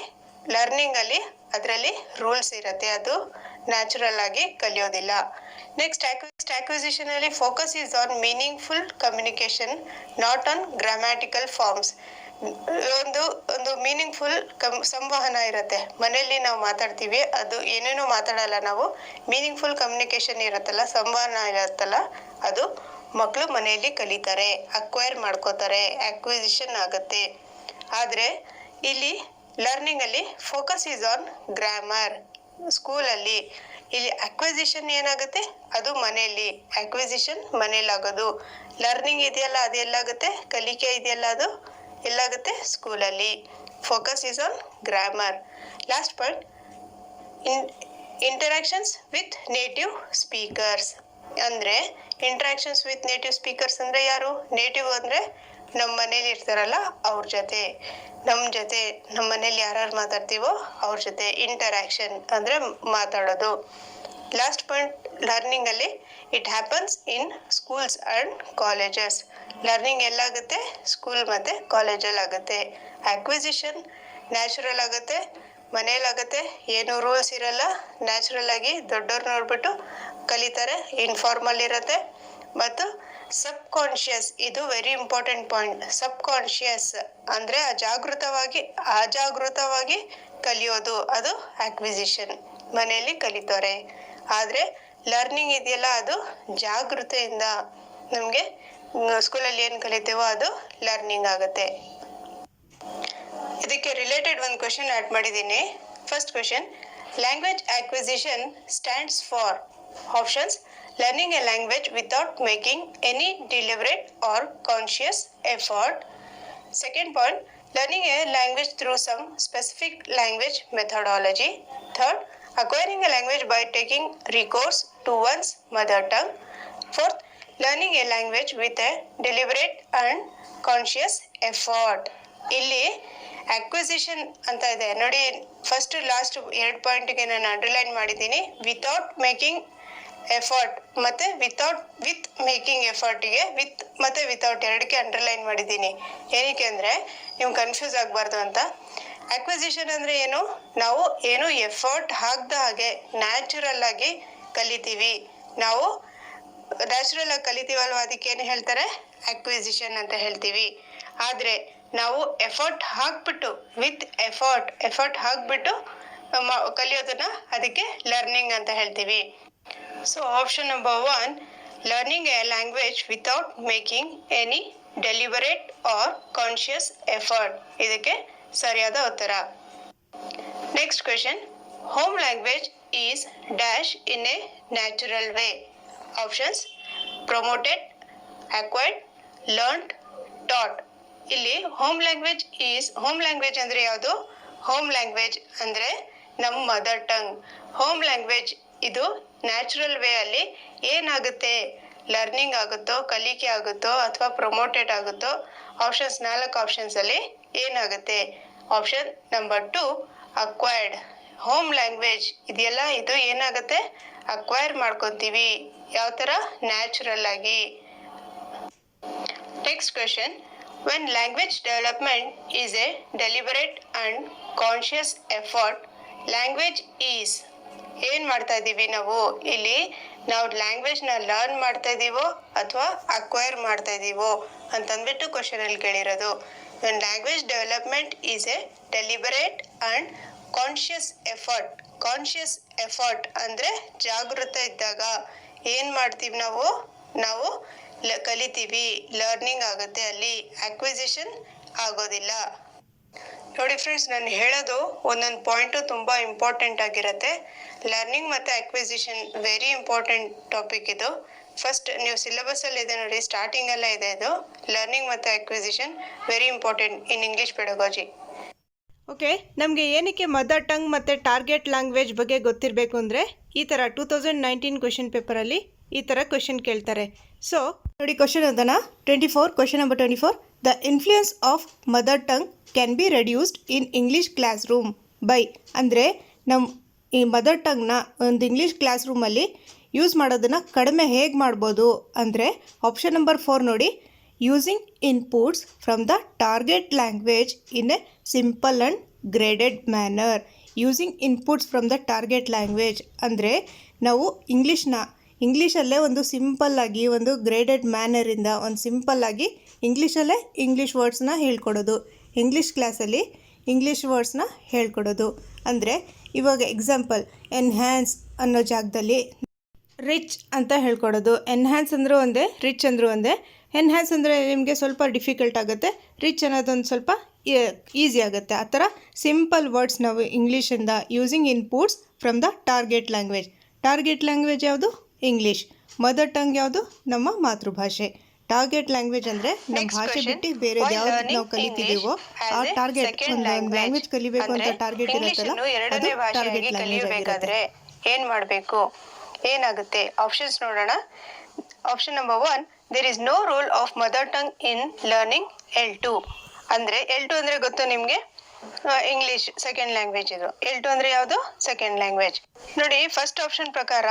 ಲರ್ನಿಂಗಲ್ಲಿ ಅದರಲ್ಲಿ ರೂಲ್ಸ್ ಇರುತ್ತೆ, ಅದು ನ್ಯಾಚುರಲ್ ಆಗಿ ಕಲಿಯೋದಿಲ್ಲ. ನೆಕ್ಸ್ಟ್ ಅಕ್ವಿಸಿಷನಲ್ಲಿ focus is on meaningful communication, not on grammatical forms. ಒಂದು ಮೀನಿಂಗ್ಫುಲ್ ಸಂವಹನ ಇರುತ್ತೆ. ಮನೆಯಲ್ಲಿ ನಾವು ಮಾತಾಡ್ತೀವಿ, ಅದು ಏನೇನೋ ಮಾತಾಡಲ್ಲ ನಾವು, ಮೀನಿಂಗ್ಫುಲ್ ಕಮ್ಯುನಿಕೇಷನ್ ಇರುತ್ತಲ್ಲ, ಸಂವಹನ ಇರುತ್ತಲ್ಲ, ಅದು ಮಕ್ಕಳು ಮನೆಯಲ್ಲಿ ಕಲಿತಾರೆ, ಅಕ್ವೈರ್ ಮಾಡ್ಕೋತಾರೆ, ಅಕ್ವಿಸಿಷನ್ ಆಗುತ್ತೆ. ಆದರೆ ಇಲ್ಲಿ ಲರ್ನಿಂಗಲ್ಲಿ ಫೋಕಸ್ ಈಸ್ ಆನ್ ಗ್ರಾಮರ್. ಸ್ಕೂಲಲ್ಲಿ ಇಲ್ಲಿ ಅಕ್ವಿಸಿಷನ್ ಏನಾಗುತ್ತೆ, ಅದು ಮನೆಯಲ್ಲಿ. ಅಕ್ವಿಸಿಷನ್ ಮನೇಲಿ ಆಗೋದು. ಲರ್ನಿಂಗ್ ಇದೆಯಲ್ಲ ಅದು ಎಲ್ಲಾಗುತ್ತೆ, ಕಲಿಕೆ ಇದೆಯಲ್ಲ ಅದು ಎಲ್ಲಾಗುತ್ತೆ, ಸ್ಕೂಲಲ್ಲಿ. Focus is on grammar. Last point, interactions with native speakers. ಅಂದರೆ ಇಂಟ್ರಾಕ್ಷನ್ಸ್ ವಿತ್ ನೇಟಿವ್ ಸ್ಪೀಕರ್ಸ್ ಅಂದರೆ ಯಾರು? ನೇಟಿವ್ ಅಂದರೆ ನಮ್ಮ ಮನೇಲಿ ಇರ್ತಾರಲ್ಲ ಅವ್ರ ಜೊತೆ, ನಮ್ಮ ಮನೇಲಿ ಯಾರು ಮಾತಾಡ್ತೀವೋ ಅವ್ರ ಜೊತೆ. ಇಂಟರಾಕ್ಷನ್ ಅಂದರೆ ಮಾತಾಡೋದು. ಲಾಸ್ಟ್ ಪಾಯಿಂಟ್, ಲರ್ನಿಂಗಲ್ಲಿ it happens in schools and colleges. Learning ಎಲ್ಲಾಗುತ್ತೆ, ಸ್ಕೂಲ್ ಮತ್ತು ಕಾಲೇಜಲ್ಲಿ ಆಗುತ್ತೆ. ಅಕ್ವಿಸಿಷನ್ ನ್ಯಾಚುರಲ್ ಆಗುತ್ತೆ, ಮನೇಲಾಗುತ್ತೆ. ಏನು ರೂಲ್ಸ್ ಇರಲ್ಲ, ನ್ಯಾಚುರಲ್ ಆಗಿ ದೊಡ್ಡವ್ರು ನೋಡ್ಬಿಟ್ಟು ಕಲಿತಾರೆ, ಇನ್ಫಾರ್ಮಲ್ ಇರುತ್ತೆ. ಮತ್ತು ಸಬ್ ಕಾನ್ಷಿಯಸ್, ಇದು ವೆರಿ ಇಂಪಾರ್ಟೆಂಟ್ ಪಾಯಿಂಟ್. ಸಬ್ ಕಾನ್ಷಿಯಸ್ ಅಂದರೆ ಅಜಾಗೃತವಾಗಿ ಕಲಿಯೋದು, ಅದು ಅಕ್ವಿಸಿಷನ್, ಮನೆಯಲ್ಲಿ ಕಲಿತಾರೆ. ಆದರೆ ಲರ್ನಿಂಗ್ ಇದೆಯಲ್ಲ ಅದು ಜಾಗೃತೆಯಿಂದ, ನಮಗೆ ಸ್ಕೂಲಲ್ಲಿ ಏನು ಕಲಿತೀವೋ ಅದು ಲರ್ನಿಂಗ್ ಆಗುತ್ತೆ. ಇದಕ್ಕೆ ರಿಲೇಟೆಡ್ ಒಂದು ಕ್ವೆಶನ್ ಆ್ಯಡ್ ಮಾಡಿದ್ದೀನಿ. First question, language acquisition stands for options: learning a language without making any deliberate or conscious effort. Second point, learning a language through some specific language methodology. Third, acquiring a language by taking recourse to one's mother tongue. Fourth, learning a language with a deliberate and conscious effort. ಇಲ್ಲಿ acquisition ಅಂತ ಇದೆ ನೋಡಿ. First last 2 ಪಾಯಿಂಟ್ಗೆ ನಾನು underline ಮಾಡಿದ್ದೀನಿ. Without making effort ಮತ್ತು with making ಎಫರ್ಟಿಗೆ with ಮತ್ತು without ಎರಡಕ್ಕೆ underline ಮಾಡಿದ್ದೀನಿ. ಏನಕ್ಕೆ ಅಂದರೆ ನೀವು ಕನ್ಫ್ಯೂಸ್ ಆಗಬಾರ್ದು ಅಂತ. ಅಕ್ವಿಸಿಷನ್ ಅಂದರೆ ಏನು? ನಾವು ಏನು ಎಫರ್ಟ್ ಹಾಕ್ದ ಹಾಗೆ ನ್ಯಾಚುರಲ್ ಆಗಿ ಕಲಿತೀವಿ. ನಾವು ನ್ಯಾಚುರಲ್ ಆಗಿ ಕಲಿತೀವಲ್ವ, ಅದಕ್ಕೇನು ಹೇಳ್ತಾರೆ? ಅಕ್ವಿಸಿಷನ್ ಅಂತ ಹೇಳ್ತೀವಿ. ಆದರೆ ನಾವು ಎಫರ್ಟ್ ಹಾಕ್ಬಿಟ್ಟು, ವಿತ್ ಎಫರ್ಟ್ ಹಾಕ್ಬಿಟ್ಟು ಕಲಿಯೋದನ್ನ ಅದಕ್ಕೆ ಲರ್ನಿಂಗ್ ಅಂತ ಹೇಳ್ತೀವಿ. So option number 1, learning a language without making any deliberate or conscious effort. ಇದಕ್ಕೆ ಸರಿಯಾದ ಉತ್ತರ. Next question, home language is dash in a natural way. Options: promoted, acquired, learned, taught. ಇಲ್ಲಿ home language ಅಂದರೆ ಯಾವುದು? Home language ಅಂದರೆ ನಮ್ಮ mother tongue. Home language ಇದು natural way ಅಲ್ಲಿ ಏನಾಗುತ್ತೆ? ಲರ್ನಿಂಗ್ ಆಗುತ್ತೋ, ಕಲಿಕೆ ಆಗುತ್ತೋ, ಅಥವಾ ಪ್ರಮೋಟೆಡ್ ಆಗುತ್ತೋ? 4 ಆಪ್ಷನ್ಸಲ್ಲಿ ಏನಾಗುತ್ತೆ? Option number 2, acquired. Home language ಇದೆಯಲ್ಲ, ಇದು ಏನಾಗುತ್ತೆ? ಅಕ್ವೈರ್ ಮಾಡ್ಕೊತೀವಿ. ಯಾವ ಥರ? ನ್ಯಾಚುರಲ್ ಆಗಿ. Next question, when language development is a deliberate and conscious effort, language is ಏನು ಮಾಡ್ತಾ ಇದ್ದೀವಿ ನಾವು? ಇಲ್ಲಿ ನಾವು ಲ್ಯಾಂಗ್ವೇಜ್ನ ಲರ್ನ್ ಮಾಡ್ತಾ ಇದ್ದೀವೋ ಅಥವಾ ಅಕ್ವೈರ್ ಮಾಡ್ತಾ ಇದ್ದೀವೋ ಅಂತಂದ್ಬಿಟ್ಟು ಕ್ವಶನಲ್ಲಿ ಕೇಳಿರೋದು. Language development is a deliberate and conscious effort ಅಂದರೆ ಜಾಗೃತ ಇದ್ದಾಗ ಏನು ಮಾಡ್ತೀವಿ ನಾವು ಕಲಿತೀವಿ, ಲರ್ನಿಂಗ್ ಆಗುತ್ತೆ, ಅಲ್ಲಿ ಅಕ್ವಿಸಿಷನ್ ಆಗೋದಿಲ್ಲ. ನೋಡಿ ಫ್ರೆಂಡ್ಸ್, ನಾನು ಹೇಳೋದು ಒಂದೊಂದು ಪಾಯಿಂಟು ತುಂಬ ಇಂಪಾರ್ಟೆಂಟ್ ಆಗಿರುತ್ತೆ. ಲರ್ನಿಂಗ್ ಮತ್ತು ಅಕ್ವಿಸಿಷನ್ ವೆರಿ ಇಂಪಾರ್ಟೆಂಟ್ ಟಾಪಿಕ್ ಇದು. ಫಸ್ಟ್ ನೀವು ಸಿಲೆಬಸ್ಸಲ್ಲಿ ಇದೆ ನೋಡಿ, ಸ್ಟಾರ್ಟಿಂಗೆಲ್ಲ ಇದೆ ಇದು. ಲರ್ನಿಂಗ್ ಮತ್ತು acquisition very important in English pedagogy. Okay, ನಮಗೆ ಏನಕ್ಕೆ ಮದರ್ ಟಂಗ್ ಮತ್ತು ಟಾರ್ಗೆಟ್ ಲ್ಯಾಂಗ್ವೇಜ್ ಬಗ್ಗೆ ಗೊತ್ತಿರಬೇಕು ಅಂದರೆ, ಈ ಥರ 2019 ಕ್ವೆಶನ್ ಪೇಪರಲ್ಲಿ ಈ ಥರ ಕ್ವೆಶನ್ ಕೇಳ್ತಾರೆ. ಸೊ ನೋಡಿ, ಕ್ವೆಶನ್ ಅದನ್ನು 24, question number 24, the influence of mother tongue can be reduced in English class room by. ಅಂದರೆ ನಮ್ಮ ಈ ಮದರ್ ಟಂಗ್ನ ಒಂದು ಇಂಗ್ಲೀಷ್ ಕ್ಲಾಸ್ ರೂಮಲ್ಲಿ ಯೂಸ್ ಮಾಡೋದನ್ನು ಕಡಿಮೆ ಹೇಗೆ ಮಾಡ್ಬೋದು ಅಂದರೆ, ಆಪ್ಷನ್ ನಂಬರ್ 4 ನೋಡಿ, using inputs from the target language in a simple and graded manner. Using inputs from the target language ಅಂದರೆ ನಾವು ಇಂಗ್ಲೀಷಲ್ಲೇ ಒಂದು ಸಿಂಪಲ್ಲಾಗಿ, ಒಂದು ಗ್ರೇಡೆಡ್ ಮ್ಯಾನರಿಂದ ಒಂದು ಸಿಂಪಲ್ಲಾಗಿ ಇಂಗ್ಲೀಷಲ್ಲೇ ಇಂಗ್ಲೀಷ್ ವರ್ಡ್ಸ್ನ ಹೇಳ್ಕೊಡೋದು. ಇಂಗ್ಲೀಷ್ ಕ್ಲಾಸಲ್ಲಿ ಇಂಗ್ಲೀಷ್ ವರ್ಡ್ಸ್ನ ಹೇಳ್ಕೊಡೋದು. ಅಂದರೆ ಇವಾಗ ಎಕ್ಸಾಂಪಲ್, ಎನ್ಹ್ಯಾನ್ಸ್ ಅನ್ನೋ ಜಾಗದಲ್ಲಿ ರಿಚ್ ಅಂತ ಹೇಳ್ಕೊಡೋದು. ಎನ್ಹ್ಯಾನ್ಸ್ ಅಂದರೂ ಒಂದೇ, ರಿಚ್ ಅಂದರೂ ಒಂದೇ. ಎನ್ಹ್ಯಾನ್ಸ್ ಅಂದರೆ ನಿಮಗೆ ಸ್ವಲ್ಪ ಡಿಫಿಕಲ್ಟ್ ಆಗುತ್ತೆ, ರಿಚ್ ಅನ್ನೋದೊಂದು ಸ್ವಲ್ಪ ಈಸಿ ಆಗುತ್ತೆ. ಆ ಥರ ಸಿಂಪಲ್ ವರ್ಡ್ಸ್ ನಾವು ಇಂಗ್ಲೀಷಿಂದ using inputs from the target language. Target language ಯಾವುದು? ಇಂಗ್ಲೀಷ್. ಮದರ್ ಟಂಗ್ ಯಾವುದು? ನಮ್ಮ ಮಾತೃಭಾಷೆ. ಟಾರ್ಗೆಟ್ ಲ್ಯಾಂಗ್ವೇಜ್ ಅಂದರೆ ನಮ್ಮ ಭಾಷೆ ಬಿಟ್ಟು ಬೇರೆ ಯಾವ್ದು ನಾವು ಕಲಿತಿದ್ದೀವೋ ಆ ಟಾರ್ಗೆಟ್. ಒಂದು ಲ್ಯಾಂಗ್ವೇಜ್ ಕಲಿಬೇಕು ಅಂತ ಟಾರ್ಗೆಟ್ ಇರುತ್ತಲ್ಲ, ಅದು ಟಾರ್ಗೆಟ್ ಲ್ಯಾಂಗ್ವೇಜ್ ಆಗಿರುತ್ತೆ. ಏನ್ ಮಾಡಬೇಕು, ಏನಾಗುತ್ತೆ? ಆಪ್ಷನ್ಸ್ ನೋಡೋಣ. Option number 1, there is no role of mother tongue in learning L2. ಅಂದ್ರೆ L2 ಅಂದ್ರೆ ಗೊತ್ತು ನಿಮ್ಗೆ, ಇಂಗ್ಲಿಷ್ ಸೆಕೆಂಡ್ ಲ್ಯಾಂಗ್ವೇಜ್. ಇದು L2 ಅಂದ್ರೆ ಯಾವುದು? Second language. ನೋಡಿ, ಫಸ್ಟ್ ಆಪ್ಷನ್ ಪ್ರಕಾರ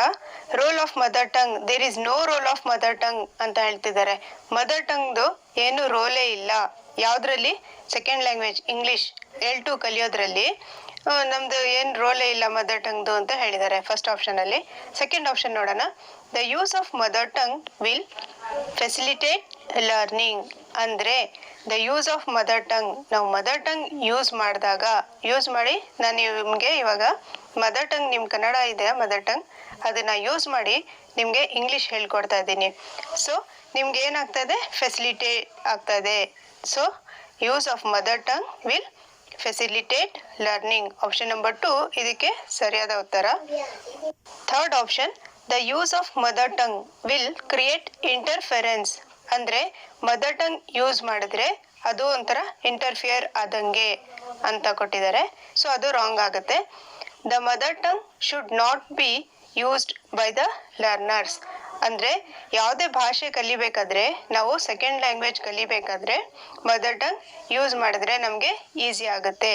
role of mother tongue, there is no role of mother tongue ಅಂತ ಹೇಳ್ತಿದ್ದಾರೆ. ಮದರ್ ಟಂಗ್ದು ಏನು ರೋಲೇ ಇಲ್ಲ. ಯಾವ್ದ್ರಲ್ಲಿ? ಸೆಕೆಂಡ್ ಲ್ಯಾಂಗ್ವೇಜ್ ಇಂಗ್ಲಿಷ್ L2 ಕಲಿಯೋದ್ರಲ್ಲಿ ನಮ್ದು ಏನ್ ರೋಲೇ ಇಲ್ಲ ಮದರ್ ಟಂಗ್ದು ಅಂತ ಹೇಳಿದ್ದಾರೆ ಫಸ್ಟ್ ಆಪ್ಷನ್ ಅಲ್ಲಿ. ಸೆಕೆಂಡ್ ಆಪ್ಷನ್ ನೋಡೋಣ. The use of mother tongue will facilitate learning. ಅಂದ್ರೆ the use of mother tongue, ನಾವು ಮದರ್ ಟಂಗ್ ಯೂಸ್ ಮಾಡಿ ನಾನು ನಿಮಗೆ ಇವಾಗ ಮದರ್ ಟಂಗ್, ನಿಮ್ಮ ಕನ್ನಡ ಇದೆ ಮದರ್ ಟಂಗ್, ಅದನ್ನ ಯೂಸ್ ಮಾಡಿ ನಿಮಗೆ ಇಂಗ್ಲಿಷ್ ಹೇಳ್ಕೊಡ್ತಾ ಇದ್ದೀನಿ. ಸೊ ನಿಮ್ಗೆ ಏನಾಗ್ತಾ ಇದೆ? ಫೆಸಿಲಿಟೇಟ್ ಆಗ್ತಾ ಇದೆ. So use of mother tongue will facilitate learning. Option number 2 ಇದಕ್ಕೆ ಸರಿಯಾದ ಉತ್ತರ. Third option, the use of mother tongue will create interference. ಅಂದ್ರೆ ಮದರ್ ಟಂಗ್ ಯೂಸ್ ಮಾಡಿದ್ರೆ ಅದು ಒಂಥರ ಇಂಟರ್ಫಿಯರ್ ಆದಂಗೆ ಅಂತ ಕೊಟ್ಟಿದ್ದಾರೆ. ಸೊ ಅದು ರಾಂಗ್ ಆಗುತ್ತೆ. The mother tongue should not be used by the learners. ಅಂದ್ರೆ ಯಾವುದೇ ಭಾಷೆ ಕಲಿಬೇಕಾದ್ರೆ, ನಾವು ಸೆಕೆಂಡ್ ಲ್ಯಾಂಗ್ವೇಜ್ ಕಲಿಬೇಕಾದ್ರೆ ಮದರ್ ಟಂಗ್ ಯೂಸ್ ಮಾಡಿದ್ರೆ ನಮಗೆ ಈಸಿ ಆಗುತ್ತೆ.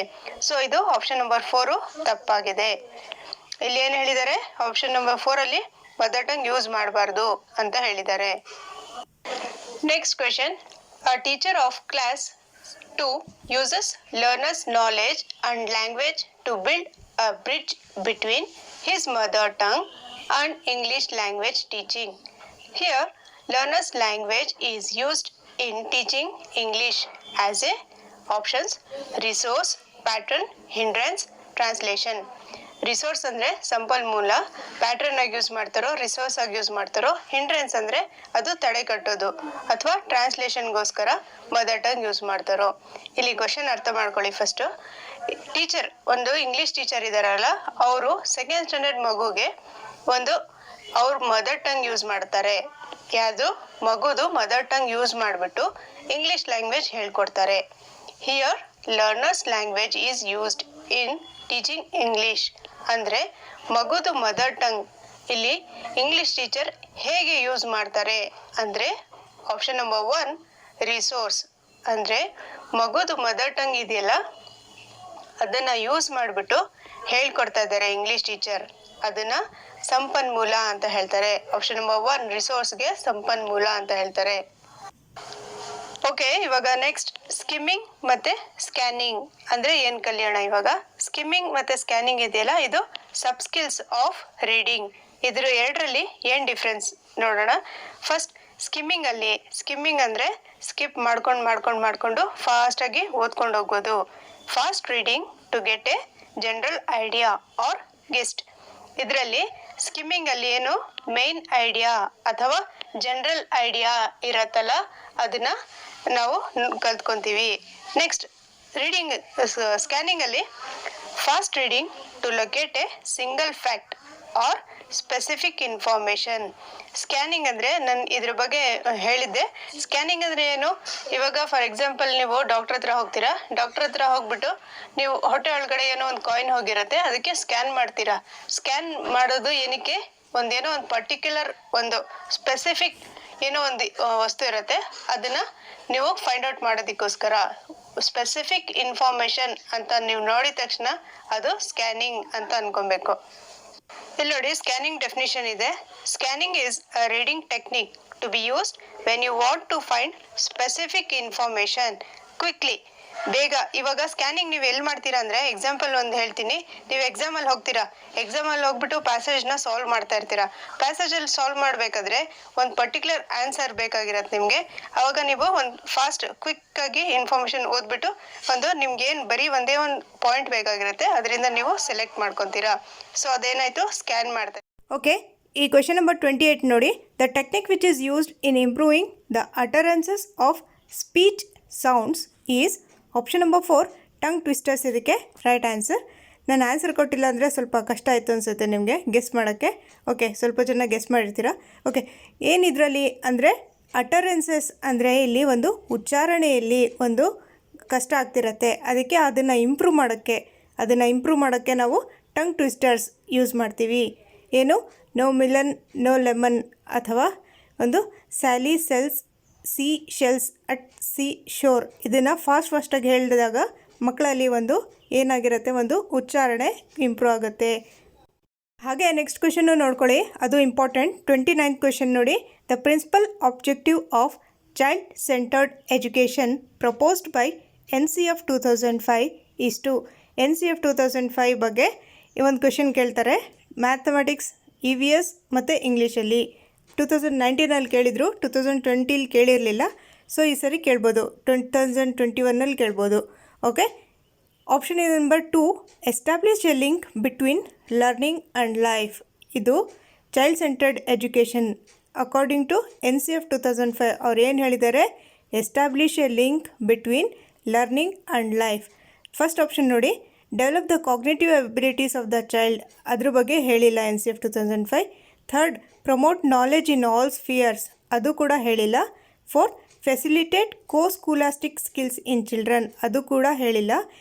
ಸೊ ಇದು ಆಪ್ಷನ್ ನಂಬರ್ 4 ತಪ್ಪಾಗಿದೆ. ಇಲ್ಲಿ ಏನು ಹೇಳಿದ್ದಾರೆ? ಆಪ್ಷನ್ ನಂಬರ್ 4 ಅಲ್ಲಿ ಮದರ್ ಟಂಗ್ ಯೂಸ್ ಮಾಡಬಾರ್ದು ಅಂತ ಹೇಳಿದ್ದಾರೆ. Next question. A teacher of class 2 uses learner's knowledge and language to build a bridge between his mother tongue and English language teaching. Here, learner's language is used in teaching English as a options: resource, pattern, hindrance, translation. Resource ಅಂದರೆ ಸಂಪನ್ಮೂಲ, pattern ಆಗಿ use ಮಾಡ್ತಾರೋ, resource ಆಗಿ use ಮಾಡ್ತಾರೋ. Hindrance ಅಂದರೆ ಅದು ತಡೆ ಕಟ್ಟೋದು ಅಥವಾ ಟ್ರಾನ್ಸ್ಲೇಷನ್ಗೋಸ್ಕರ ಮದರ್ ಟಂಗ್ ಯೂಸ್ ಮಾಡ್ತಾರೋ. ಇಲ್ಲಿ ಕ್ವಶನ್ ಅರ್ಥ ಮಾಡ್ಕೊಳ್ಳಿ. ಫಸ್ಟು, ಟೀಚರ್, ಒಂದು ಇಂಗ್ಲೀಷ್ ಟೀಚರ್ ಇದ್ದಾರಲ್ಲ, ಅವರು ಸೆಕೆಂಡ್ ಸ್ಟ್ಯಾಂಡರ್ಡ್ ಮಗುಗೆ ಅವ್ರ ಮದರ್ ಟಂಗ್ ಯೂಸ್ ಮಾಡ್ತಾರೆ. ಯಾವುದು? ಮಗುದು ಮದರ್ ಟಂಗ್ ಯೂಸ್ ಮಾಡಿಬಿಟ್ಟು ಇಂಗ್ಲೀಷ್ ಲ್ಯಾಂಗ್ವೇಜ್ ಹೇಳ್ಕೊಡ್ತಾರೆ. Here learners language is used in teaching English. ಅಂದರೆ ಮಗುದು ಮದರ್ ಟಂಗ್ ಇಲ್ಲಿ ಇಂಗ್ಲಿಷ್ ಟೀಚರ್ ಹೇಗೆ ಯೂಸ್ ಮಾಡ್ತಾರೆ ಅಂದರೆ ಆಪ್ಷನ್ ನಂಬರ್ 1, ರಿಸೋರ್ಸ್. ಅಂದರೆ ಮಗುದು ಮದರ್ ಟಂಗ್ ಇದೆಯಲ್ಲ, ಅದನ್ನ ಯೂಸ್ ಮಾಡಿಬಿಟ್ಟು ಹೇಳ್ಕೊಡ್ತಾ ಇದ್ದಾರೆ ಇಂಗ್ಲಿಷ್ ಟೀಚರ್. ಅದನ್ನ ಸಂಪನ್ಮೂಲ ಅಂತ ಹೇಳ್ತಾರೆ. ಆಪ್ಷನ್ ನಂಬರ್ 1 ರಿಸೋರ್ಸ್ಗೆ ಸಂಪನ್ಮೂಲ ಅಂತ ಹೇಳ್ತಾರೆ. ಓಕೆ, ಇವಾಗ ನೆಕ್ಸ್ಟ್ ಸ್ಕಿಮ್ಮಿಂಗ್ ಮತ್ತೆ ಸ್ಕ್ಯಾನಿಂಗ್ ಅಂದ್ರೆ ಏನ್ ಕಲಿಯೋಣ. ಇವಾಗ ಸ್ಕಿಮ್ಮಿಂಗ್ ಮತ್ತೆ ಸ್ಕ್ಯಾನಿಂಗ್ ಇದೆಯಲ್ಲ, ಇದು ಸಬ್ ಸ್ಕಿಲ್ಸ್ ಆಫ್ ರೀಡಿಂಗ್. ಇದ್ರ ಎರಡರಲ್ಲಿ ಏನ್ ಡಿಫ್ರೆನ್ಸ್ ನೋಡೋಣ. ಫಸ್ಟ್, ಸ್ಕಿಮ್ಮಿಂಗ್ ಅಂದ್ರೆ ಸ್ಕಿಪ್ ಮಾಡ್ಕೊಂಡು ಫಾಸ್ಟ್ ಆಗಿ ಓದ್ಕೊಂಡು ಹೋಗೋದು. Fast reading to get a general idea or gist. ಇದರಲ್ಲಿ ಸ್ಕಿಮ್ಮಿಂಗ್ ಅಲ್ಲಿ ಏನು ಮೇನ್ ಐಡಿಯಾ ಅಥವಾ ಜನರಲ್ ಐಡಿಯಾ ಇರತ್ತಲ್ಲ, ಅದನ್ನ ನಾವು ಕಲ್ತ್ಕೊಂತೀವಿ. ನೆಕ್ಸ್ಟ್ ಸ್ಕ್ಯಾನಿಂಗ್ ಅಲ್ಲಿ fast reading to locate a single fact or specific information. Scanning ಅಂದ್ರೆ ನಾನು ಇದ್ರ ಬಗ್ಗೆ ಹೇಳಿದ್ದೆ. ಸ್ಕ್ಯಾನಿಂಗ್ ಅಂದ್ರೆ ಏನು? ಇವಾಗ ಫಾರ್ ಎಕ್ಸಾಂಪಲ್, ನೀವು ಡಾಕ್ಟರ್ ಹತ್ರ ಹೋಗ್ತೀರಾ. ಡಾಕ್ಟರ್ ಹತ್ರ ಹೋಗ್ಬಿಟ್ಟು ನೀವು ಹೊಟ್ಟೆ ಒಳಗಡೆ ಏನೋ ಒಂದು ಕಾಯಿನ್ ಹೋಗಿರುತ್ತೆ, ಅದಕ್ಕೆ ಸ್ಕ್ಯಾನ್ ಮಾಡ್ತೀರಾ. ಸ್ಕ್ಯಾನ್ ಮಾಡೋದು ಏನಕ್ಕೆ? ಒಂದೇನೋ ಒಂದು ಪರ್ಟಿಕ್ಯುಲರ್ ಒಂದು ಸ್ಪೆಸಿಫಿಕ್ ಏನೋ ಒಂದು ವಸ್ತು ಇರುತ್ತೆ, ಅದನ್ನ ನೀವು ಫೈಂಡ್ ಔಟ್ ಮಾಡೋದಕ್ಕೋಸ್ಕರ. ಸ್ಪೆಸಿಫಿಕ್ ಇನ್ಫಾರ್ಮೇಶನ್ ಅಂತ ನೀವು ನೋಡಿದ ತಕ್ಷಣ ಅದು ಸ್ಕ್ಯಾನಿಂಗ್ ಅಂತ ಅನ್ಕೊಬೇಕು. ಇಲ್ಲಿ ನೋಡಿ, ಸ್ಕ್ಯಾನಿಂಗ್ ಡೆಫಿನಿಷನ್ ಇದೆ. Scanning is a reading technique to be used when you want to find specific information quickly. ಬೇಗ. ಇವಾಗ ಸ್ಕ್ಯಾನಿಂಗ್ ನೀವು ಎಲ್ಲಿ ಮಾಡ್ತೀರಾ ಅಂದ್ರೆ, ಎಕ್ಸಾಂಪಲ್ ಒಂದು ಹೇಳ್ತೀನಿ. ನೀವು ಎಕ್ಸಾಮಲ್ಲಿ ಹೋಗ್ತೀರಾ, ಎಕ್ಸಾಮಲ್ಲಿ ಹೋಗ್ಬಿಟ್ಟು ಪ್ಯಾಸೇಜ್ನ ಸಾಲ್ವ್ ಮಾಡ್ತಾ ಇರ್ತೀರಾ. ಪ್ಯಾಸೇಜಲ್ಲಿ ಸಾಲ್ವ್ ಮಾಡಬೇಕಾದ್ರೆ ಒಂದು ಪರ್ಟಿಕ್ಯುಲರ್ ಆನ್ಸರ್ ಬೇಕಾಗಿರತ್ತೆ ನಿಮಗೆ. ಅವಾಗ ನೀವು ಒಂದು ಫಾಸ್ಟ್ ಕ್ವಿಕ್ ಆಗಿ ಇನ್ಫಾರ್ಮೇಶನ್ ಓದ್ಬಿಟ್ಟು ನಿಮ್ಗೆ ಏನು ಬರೀ ಒಂದೇ ಒಂದು ಪಾಯಿಂಟ್ ಬೇಕಾಗಿರುತ್ತೆ, ಅದರಿಂದ ನೀವು ಸೆಲೆಕ್ಟ್ ಮಾಡ್ಕೊತೀರಾ. ಸೊ ಅದೇನಾಯ್ತು, ಸ್ಕ್ಯಾನ್ ಮಾಡ್ತಾರೆ. ಓಕೆ, ಈ ಕ್ವೆಶನ್ ನಂಬರ್ 28 ನೋಡಿ. The technique which is used in improving the utterances of speech sounds is option number 4 tongue twisters. ಇದಕ್ಕೆ ರೈಟ್ ಆನ್ಸರ್. ನಾನು ಆನ್ಸರ್ ಕೊಟ್ಟಿಲ್ಲ ಅಂದರೆ ಸ್ವಲ್ಪ ಕಷ್ಟ ಆಯಿತು ಅನಿಸುತ್ತೆ ನಿಮಗೆ ಗೆಸ್ ಮಾಡೋಕ್ಕೆ. ಓಕೆ, ಸ್ವಲ್ಪ ಜನ ಗೆಸ್ ಮಾಡಿರ್ತೀರ. ಓಕೆ, ಏನಿದ್ರಲ್ಲಿ ಅಂದರೆ ಅಟರೆನ್ಸಸ್ ಅಂದರೆ ಇಲ್ಲಿ ಒಂದು ಉಚ್ಚಾರಣೆಯಲ್ಲಿ ಒಂದು ಕಷ್ಟ ಆಗ್ತಿರತ್ತೆ. ಅದಕ್ಕೆ ಅದನ್ನು ಇಂಪ್ರೂವ್ ಮಾಡೋಕ್ಕೆ ನಾವು ಟಂಗ್ ಟ್ವಿಸ್ಟರ್ಸ್ ಯೂಸ್ ಮಾಡ್ತೀವಿ. ಏನು, ನೋ ಮಿಲನ್ ನೋ ಲೆಮನ್, ಅಥವಾ ಒಂದು Sally cells C shells at C sure. ಇದನ್ನು ಫಾಸ್ಟಾಗಿ ಹೇಳಿದಾಗ ಮಕ್ಕಳಲ್ಲಿ ಒಂದು ಏನಾಗಿರುತ್ತೆ, ಒಂದು ಉಚ್ಚಾರಣೆ ಇಂಪ್ರೂವ್ ಆಗುತ್ತೆ. ಹಾಗೆ ನೆಕ್ಸ್ಟ್ ಕ್ವೆಶನ್ನು ನೋಡ್ಕೊಳ್ಳಿ, ಅದು ಇಂಪಾರ್ಟೆಂಟ್. 29th ಕ್ವೆಶನ್ ನೋಡಿ. The principal objective of child centred education proposed by NCF 2005 is to. NCF 2005 ಬಗ್ಗೆ ಈ ಒಂದು ಕ್ವೆಶನ್ ಕೇಳ್ತಾರೆ. ಮ್ಯಾಥಮೆಟಿಕ್ಸ್, EVS ಮತ್ತು ಇಂಗ್ಲೀಷಲ್ಲಿ 2019 ಕೇಳಿದರು, 2020 ಕೇಳಿರಲಿಲ್ಲ. ಸೊ ಈ ಸರಿ ಕೇಳ್ಬೋದು, 2021 ಕೇಳ್ಬೋದು. Okay, option number 2, establish a link between learning and life. ಇದು child centred education according to NCF 2005 ಅವ್ರು ಏನು ಹೇಳಿದ್ದಾರೆ, establish a link between learning and life. First option ನೋಡಿ, develop the cognitive abilities of the child, ಅದ್ರ ಬಗ್ಗೆ ಹೇಳಿಲ್ಲ NCF 2005. Third, promote knowledge in all spheres, ಅದು ಕೂಡ ಹೇಳಿಲ್ಲ. Fourth, facilitate scholastic skills in children, ಅದು ಕೂಡ ಹೇಳಿಲ್ಲ.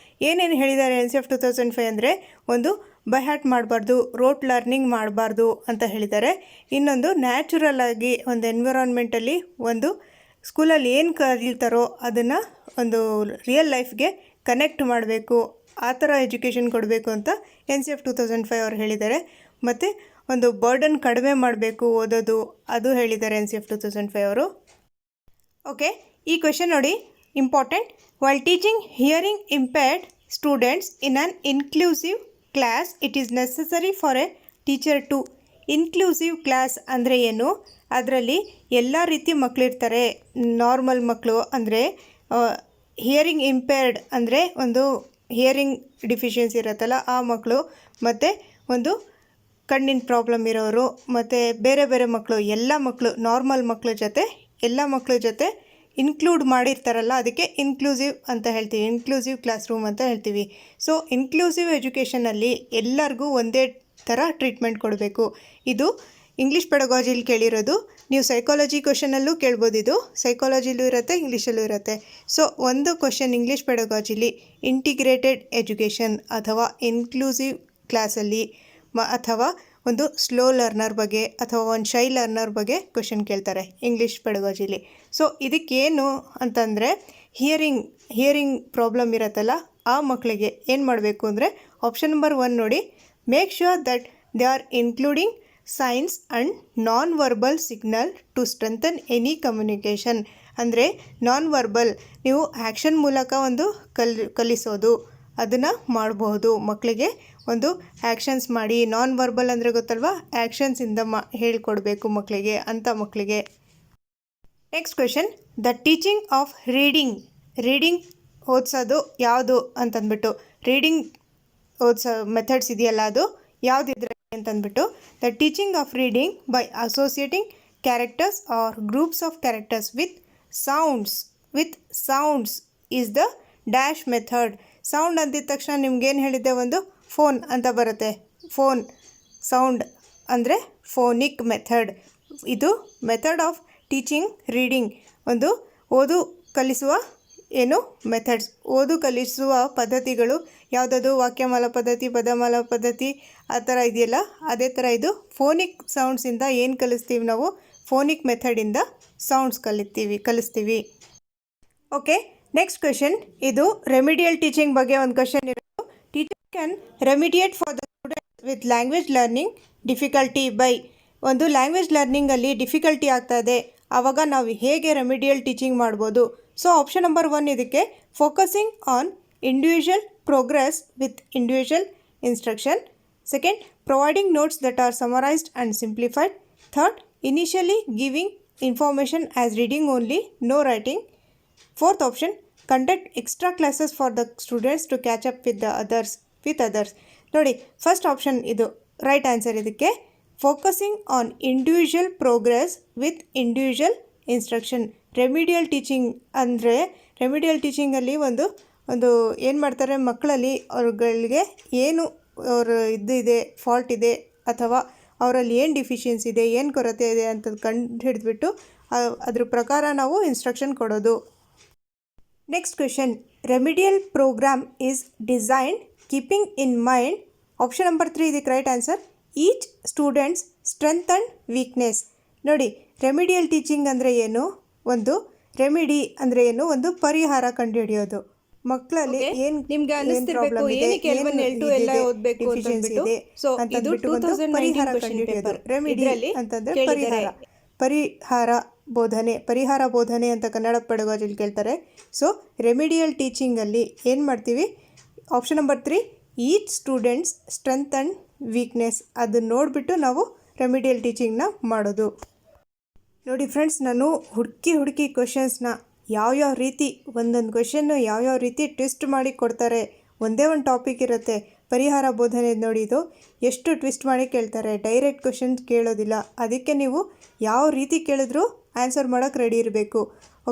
ಏನೇನು ಹೇಳಿದ್ದಾರೆ NCF 2005 ಅಂದರೆ, ಒಂದು ಬೈ ಹ್ಯಾಟ್ ಮಾಡಬಾರ್ದು, ರೋಟ್ ಲರ್ನಿಂಗ್ ಮಾಡಬಾರ್ದು ಅಂತ ಹೇಳಿದ್ದಾರೆ. ಇನ್ನೊಂದು, ನ್ಯಾಚುರಲ್ ಆಗಿ ಒಂದು ಎನ್ವಿರಾನ್ಮೆಂಟಲ್ಲಿ ಒಂದು ಸ್ಕೂಲಲ್ಲಿ ಏನು ಕಲಿತಾರೋ ಅದನ್ನು ಒಂದು ರಿಯಲ್ ಲೈಫ್ಗೆ ಕನೆಕ್ಟ್ ಮಾಡಬೇಕು, ಆ ಥರ ಎಜುಕೇಷನ್ ಕೊಡಬೇಕು ಅಂತ NCF 2005 ಅವ್ರು ಹೇಳಿದ್ದಾರೆ. ಮತ್ತು ಒಂದು ಬರ್ಡನ್ ಕಡಿಮೆ ಮಾಡಬೇಕು ಓದೋದು, ಅದು ಹೇಳಿದ್ದಾರೆ NCF 2005 ಅವರು. ಓಕೆ, ಈ ಕ್ವೆಶನ್ ನೋಡಿ, important. While teaching hearing impaired students in an inclusive class it is necessary for a teacher to. Inclusive class ಅಂದರೆ ಏನು, ಅದರಲ್ಲಿ ಎಲ್ಲ ರೀತಿ ಮಕ್ಕಳಿರ್ತಾರೆ. ನಾರ್ಮಲ್ ಮಕ್ಕಳು ಅಂದರೆ ಹಿಯರಿಂಗ್ ಇಂಪೇರ್ಡ್ ಅಂದರೆ ಒಂದು ಹಿಯರಿಂಗ್ ಡಿಫಿಷಿಯನ್ಸಿ ಇರುತ್ತಲ್ಲ ಆ ಮಕ್ಕಳು, ಮತ್ತು ಒಂದು ಕಣ್ಣಿನ ಪ್ರಾಬ್ಲಮ್ ಇರೋರು, ಮತ್ತು ಬೇರೆ ಬೇರೆ ಮಕ್ಕಳು, ಎಲ್ಲ ಮಕ್ಕಳು, ನಾರ್ಮಲ್ ಮಕ್ಕಳ ಜೊತೆ ಎಲ್ಲ ಮಕ್ಕಳ ಜೊತೆ ಇನ್ಕ್ಲೂಡ್ ಮಾಡಿರ್ತಾರಲ್ಲ, ಅದಕ್ಕೆ ಇನ್ಕ್ಲೂಸಿವ್ ಅಂತ ಹೇಳ್ತೀವಿ, ಇನ್ಕ್ಲೂಸಿವ್ ಕ್ಲಾಸ್ ರೂಮ್ ಅಂತ ಹೇಳ್ತೀವಿ. ಸೊ ಇನ್ಕ್ಲೂಸಿವ್ ಎಜುಕೇಷನಲ್ಲಿ ಎಲ್ಲರಿಗೂ ಒಂದೇ ಥರ ಟ್ರೀಟ್ಮೆಂಟ್ ಕೊಡಬೇಕು. ಇದು ಇಂಗ್ಲೀಷ್ ಪೆಡಗಾಜಿಲಿ ಕೇಳಿರೋದು. ನೀವು ಸೈಕಾಲಜಿ ಕ್ವೆಶನಲ್ಲೂ ಕೇಳ್ಬೋದು, ಇದು ಸೈಕಾಲಜಿಲೂ ಇರುತ್ತೆ, ಇಂಗ್ಲೀಷಲ್ಲೂ ಇರುತ್ತೆ. ಸೊ ಒಂದು ಕ್ವೆಶನ್ ಇಂಗ್ಲೀಷ್ ಪೆಡಗಾಜಿಲಿ ಇಂಟಿಗ್ರೇಟೆಡ್ ಎಜುಕೇಷನ್ ಅಥವಾ ಇನ್ಕ್ಲೂಸಿವ್ ಕ್ಲಾಸಲ್ಲಿ ಅಥವಾ ಒಂದು ಸ್ಲೋ ಲರ್ನರ್ ಬಗ್ಗೆ ಅಥವಾ ಒಂದು ಶೈ ಲರ್ನರ್ ಬಗ್ಗೆ ಕ್ವೆಶನ್ ಕೇಳ್ತಾರೆ ಇಂಗ್ಲೀಷ್ ಪೆಡಗಾಜಿಲಿ. ಸೊ ಇದಕ್ಕೇನು ಅಂತಂದರೆ, ಹಿಯರಿಂಗ್ ಪ್ರಾಬ್ಲಮ್ ಇರುತ್ತಲ್ಲ ಆ ಮಕ್ಕಳಿಗೆ ಏನು ಮಾಡಬೇಕು ಅಂದರೆ, ಆಪ್ಷನ್ ನಂಬರ್ 1 ನೋಡಿ, make sure that they are including signs and non verbal signal to strengthen any communication. ಅಂದರೆ ನಾನ್ ವರ್ಬಲ್, ನೀವು ಆ್ಯಕ್ಷನ್ ಮೂಲಕ ಒಂದು ಕಲಿಸೋದು, ಅದನ್ನು ಮಾಡಬಹುದು. ಮಕ್ಕಳಿಗೆ ಒಂದು ಆ್ಯಕ್ಷನ್ಸ್ ಮಾಡಿ, ನಾನ್ ವರ್ಬಲ್ ಅಂದರೆ ಗೊತ್ತಲ್ವಾ, ಆ್ಯಕ್ಷನ್ಸಿಂದ ಹೇಳ್ಕೊಡ್ಬೇಕು ಮಕ್ಕಳಿಗೆ, ಅಂಥ ಮಕ್ಕಳಿಗೆ. Next question, the teaching of reading ಓದಿಸೋದು ಯಾವುದು ಅಂತಂದ್ಬಿಟ್ಟು, ರೀಡಿಂಗ್ ಓದಿಸೋ ಮೆಥಡ್ಸ್ ಇದೆಯಲ್ಲ ಅದು ಯಾವುದಿದ್ರೆ ಅಂತಂದ್ಬಿಟ್ಟು, the teaching of reading by associating characters or groups of characters with sounds is the dash method. Sound ಅಂದಿದ ತಕ್ಷಣ ನಿಮ್ಗೇನು ಹೇಳಿದ್ದೆ, ಒಂದು ಫೋನ್ ಅಂತ ಬರುತ್ತೆ. ಫೋನ್ ಸೌಂಡ್ ಅಂದರೆ ಫೋನಿಕ್ ಮೆಥಡ್. ಇದು ಮೆಥಡ್ ಆಫ್ ಟೀಚಿಂಗ್ ರೀಡಿಂಗ್, ಒಂದು ಓದು ಕಲಿಸುವ ಮೆಥಡ್ಸ್, ಓದು ಕಲಿಸುವ ಪದ್ಧತಿಗಳು ಯಾವುದದು, ವಾಕ್ಯಮಾಲ ಪದ್ಧತಿ, ಪದಮಾಲ ಪದ್ಧತಿ, ಆ ಥರ ಇದೆಯಲ್ಲ, ಅದೇ ಥರ ಇದು ಫೋನಿಕ್ ಸೌಂಡ್ಸಿಂದ ಏನು ಕಲಿಸ್ತೀವಿ ನಾವು, ಫೋನಿಕ್ ಮೆಥಡಿಂದ ಸೌಂಡ್ಸ್ ಕಲಿಸ್ತೀವಿ. ಓಕೆ, ನೆಕ್ಸ್ಟ್ ಕ್ವೆಶನ್, ಇದು ರೆಮಿಡಿಯಲ್ ಟೀಚಿಂಗ್ ಬಗ್ಗೆ ಒಂದು ಕ್ವೆಶನ್ ಇರೋದು. Teacher can remediate for the students with language learning difficulty by. ಒಂದು ಲ್ಯಾಂಗ್ವೇಜ್ ಲರ್ನಿಂಗಲ್ಲಿ ಡಿಫಿಕಲ್ಟಿ ಆಗ್ತಾ ಇದೆ, ಆವಾಗ ನಾವು ಹೇಗೆ ರೆಮಿಡಿಯಲ್ ಟೀಚಿಂಗ್ ಮಾಡ್ಬೋದು. ಸೊ ಆಪ್ಷನ್ ನಂಬರ್ 1 ಇದಕ್ಕೆ, focusing on individual progress with individual instruction. Second, providing notes that are summarised and simplified. Third, initially giving information as reading only, no writing. Fourth option, conduct extra classes for the students to catch up with others. ನೋಡಿ, first option ಇದು right answer. ಇದಕ್ಕೆ focusing on individual progress with individual instruction. Remedial teaching ಅಂದರೆ, remedial ಟೀಚಿಂಗಲ್ಲಿ ಒಂದು ಒಂದು ಏನು ಮಾಡ್ತಾರೆ, ಮಕ್ಕಳಲ್ಲಿ ಅವ್ರುಗಳಿಗೆ ಏನು ಅವ್ರ ಇದೆ ಫಾಲ್ಟ್ ಇದೆ ಅಥವಾ ಅವರಲ್ಲಿ ಏನು ಡಿಫಿಷಿಯನ್ಸಿ ಇದೆ, ಏನು ಕೊರತೆ ಇದೆ ಅಂತ ಕಂಡು ಹಿಡಿದ್ಬಿಟ್ಟು ಅದ್ರ ಪ್ರಕಾರ ನಾವು ಇನ್ಸ್ಟ್ರಕ್ಷನ್ ಕೊಡೋದು. Next question, remedial program is designed keeping in mind, option number 3 ಇದಕ್ಕೆ right answer, each students strength and weakness. ನೋಡಿ, ರೆಮಿಡಿಯಲ್ ಟೀಚಿಂಗ್ ಅಂದರೆ ಏನು, ಒಂದು ರೆಮಿಡಿ ಅಂದರೆ ಏನು, ಒಂದು ಪರಿಹಾರ ಕಂಡುಹಿಡಿಯೋದು. ಮಕ್ಕಳಲ್ಲಿ ಏನು ನಿಮ್ಗೆ ಅನಿಸ್ತಿರ್ಬೇಕು ಏನಕ್ಕೆ L1 L2 ಎಲ್ಲ ಓದಬೇಕು ಅಂತ ಅಂದ್ಬಿಟ್ಟು. ಸೊ ಇದು 2019 ಕ್ವೆಶ್ಚನ್ ಪೇಪರ್. ರೆಮಿಡಿ ಅಂತಂದ್ರೆ ಪರಿಹಾರ ಬೋಧನೆ, ಪರಿಹಾರ ಬೋಧನೆ ಅಂತ ಕನ್ನಡ ಪೆಡಗಾಜಿಲಿ ಕೇಳ್ತಾರೆ. ಸೊ ರೆಮಿಡಿಯಲ್ ಟೀಚಿಂಗಲ್ಲಿ ಏನು ಮಾಡ್ತೀವಿ, option number 3 each students strength and weakness, ಅದನ್ನ ನೋಡಿಬಿಟ್ಟು ನಾವು ರೆಮಿಡಿಯಲ್ ಟೀಚಿಂಗ್ನ ಮಾಡೋದು. ನೋಡಿ ಫ್ರೆಂಡ್ಸ್, ನಾನು ಹುಡುಕಿ ಕ್ವೆಶನ್ಸ್ನ ಯಾವ್ಯಾವ ರೀತಿ ಒಂದೊಂದು ಕ್ವೆಶನ್ನು ಯಾವ್ಯಾವ ರೀತಿ ಟ್ವಿಸ್ಟ್ ಮಾಡಿ ಕೊಡ್ತಾರೆ. ಒಂದೇ ಒಂದು ಟಾಪಿಕ್ ಇರುತ್ತೆ, ಪರಿಹಾರ ಬೋಧನೆ ನೋಡಿ, ಇದು ಎಷ್ಟು ಟ್ವಿಸ್ಟ್ ಮಾಡಿ ಕೇಳ್ತಾರೆ, ಡೈರೆಕ್ಟ್ ಕ್ವೆಶನ್ಸ್ ಕೇಳೋದಿಲ್ಲ. ಅದಕ್ಕೆ ನೀವು ಯಾವ ರೀತಿ ಕೇಳಿದ್ರೂ ಆನ್ಸರ್ ಮಾಡೋಕ್ಕೆ ರೆಡಿ ಇರಬೇಕು.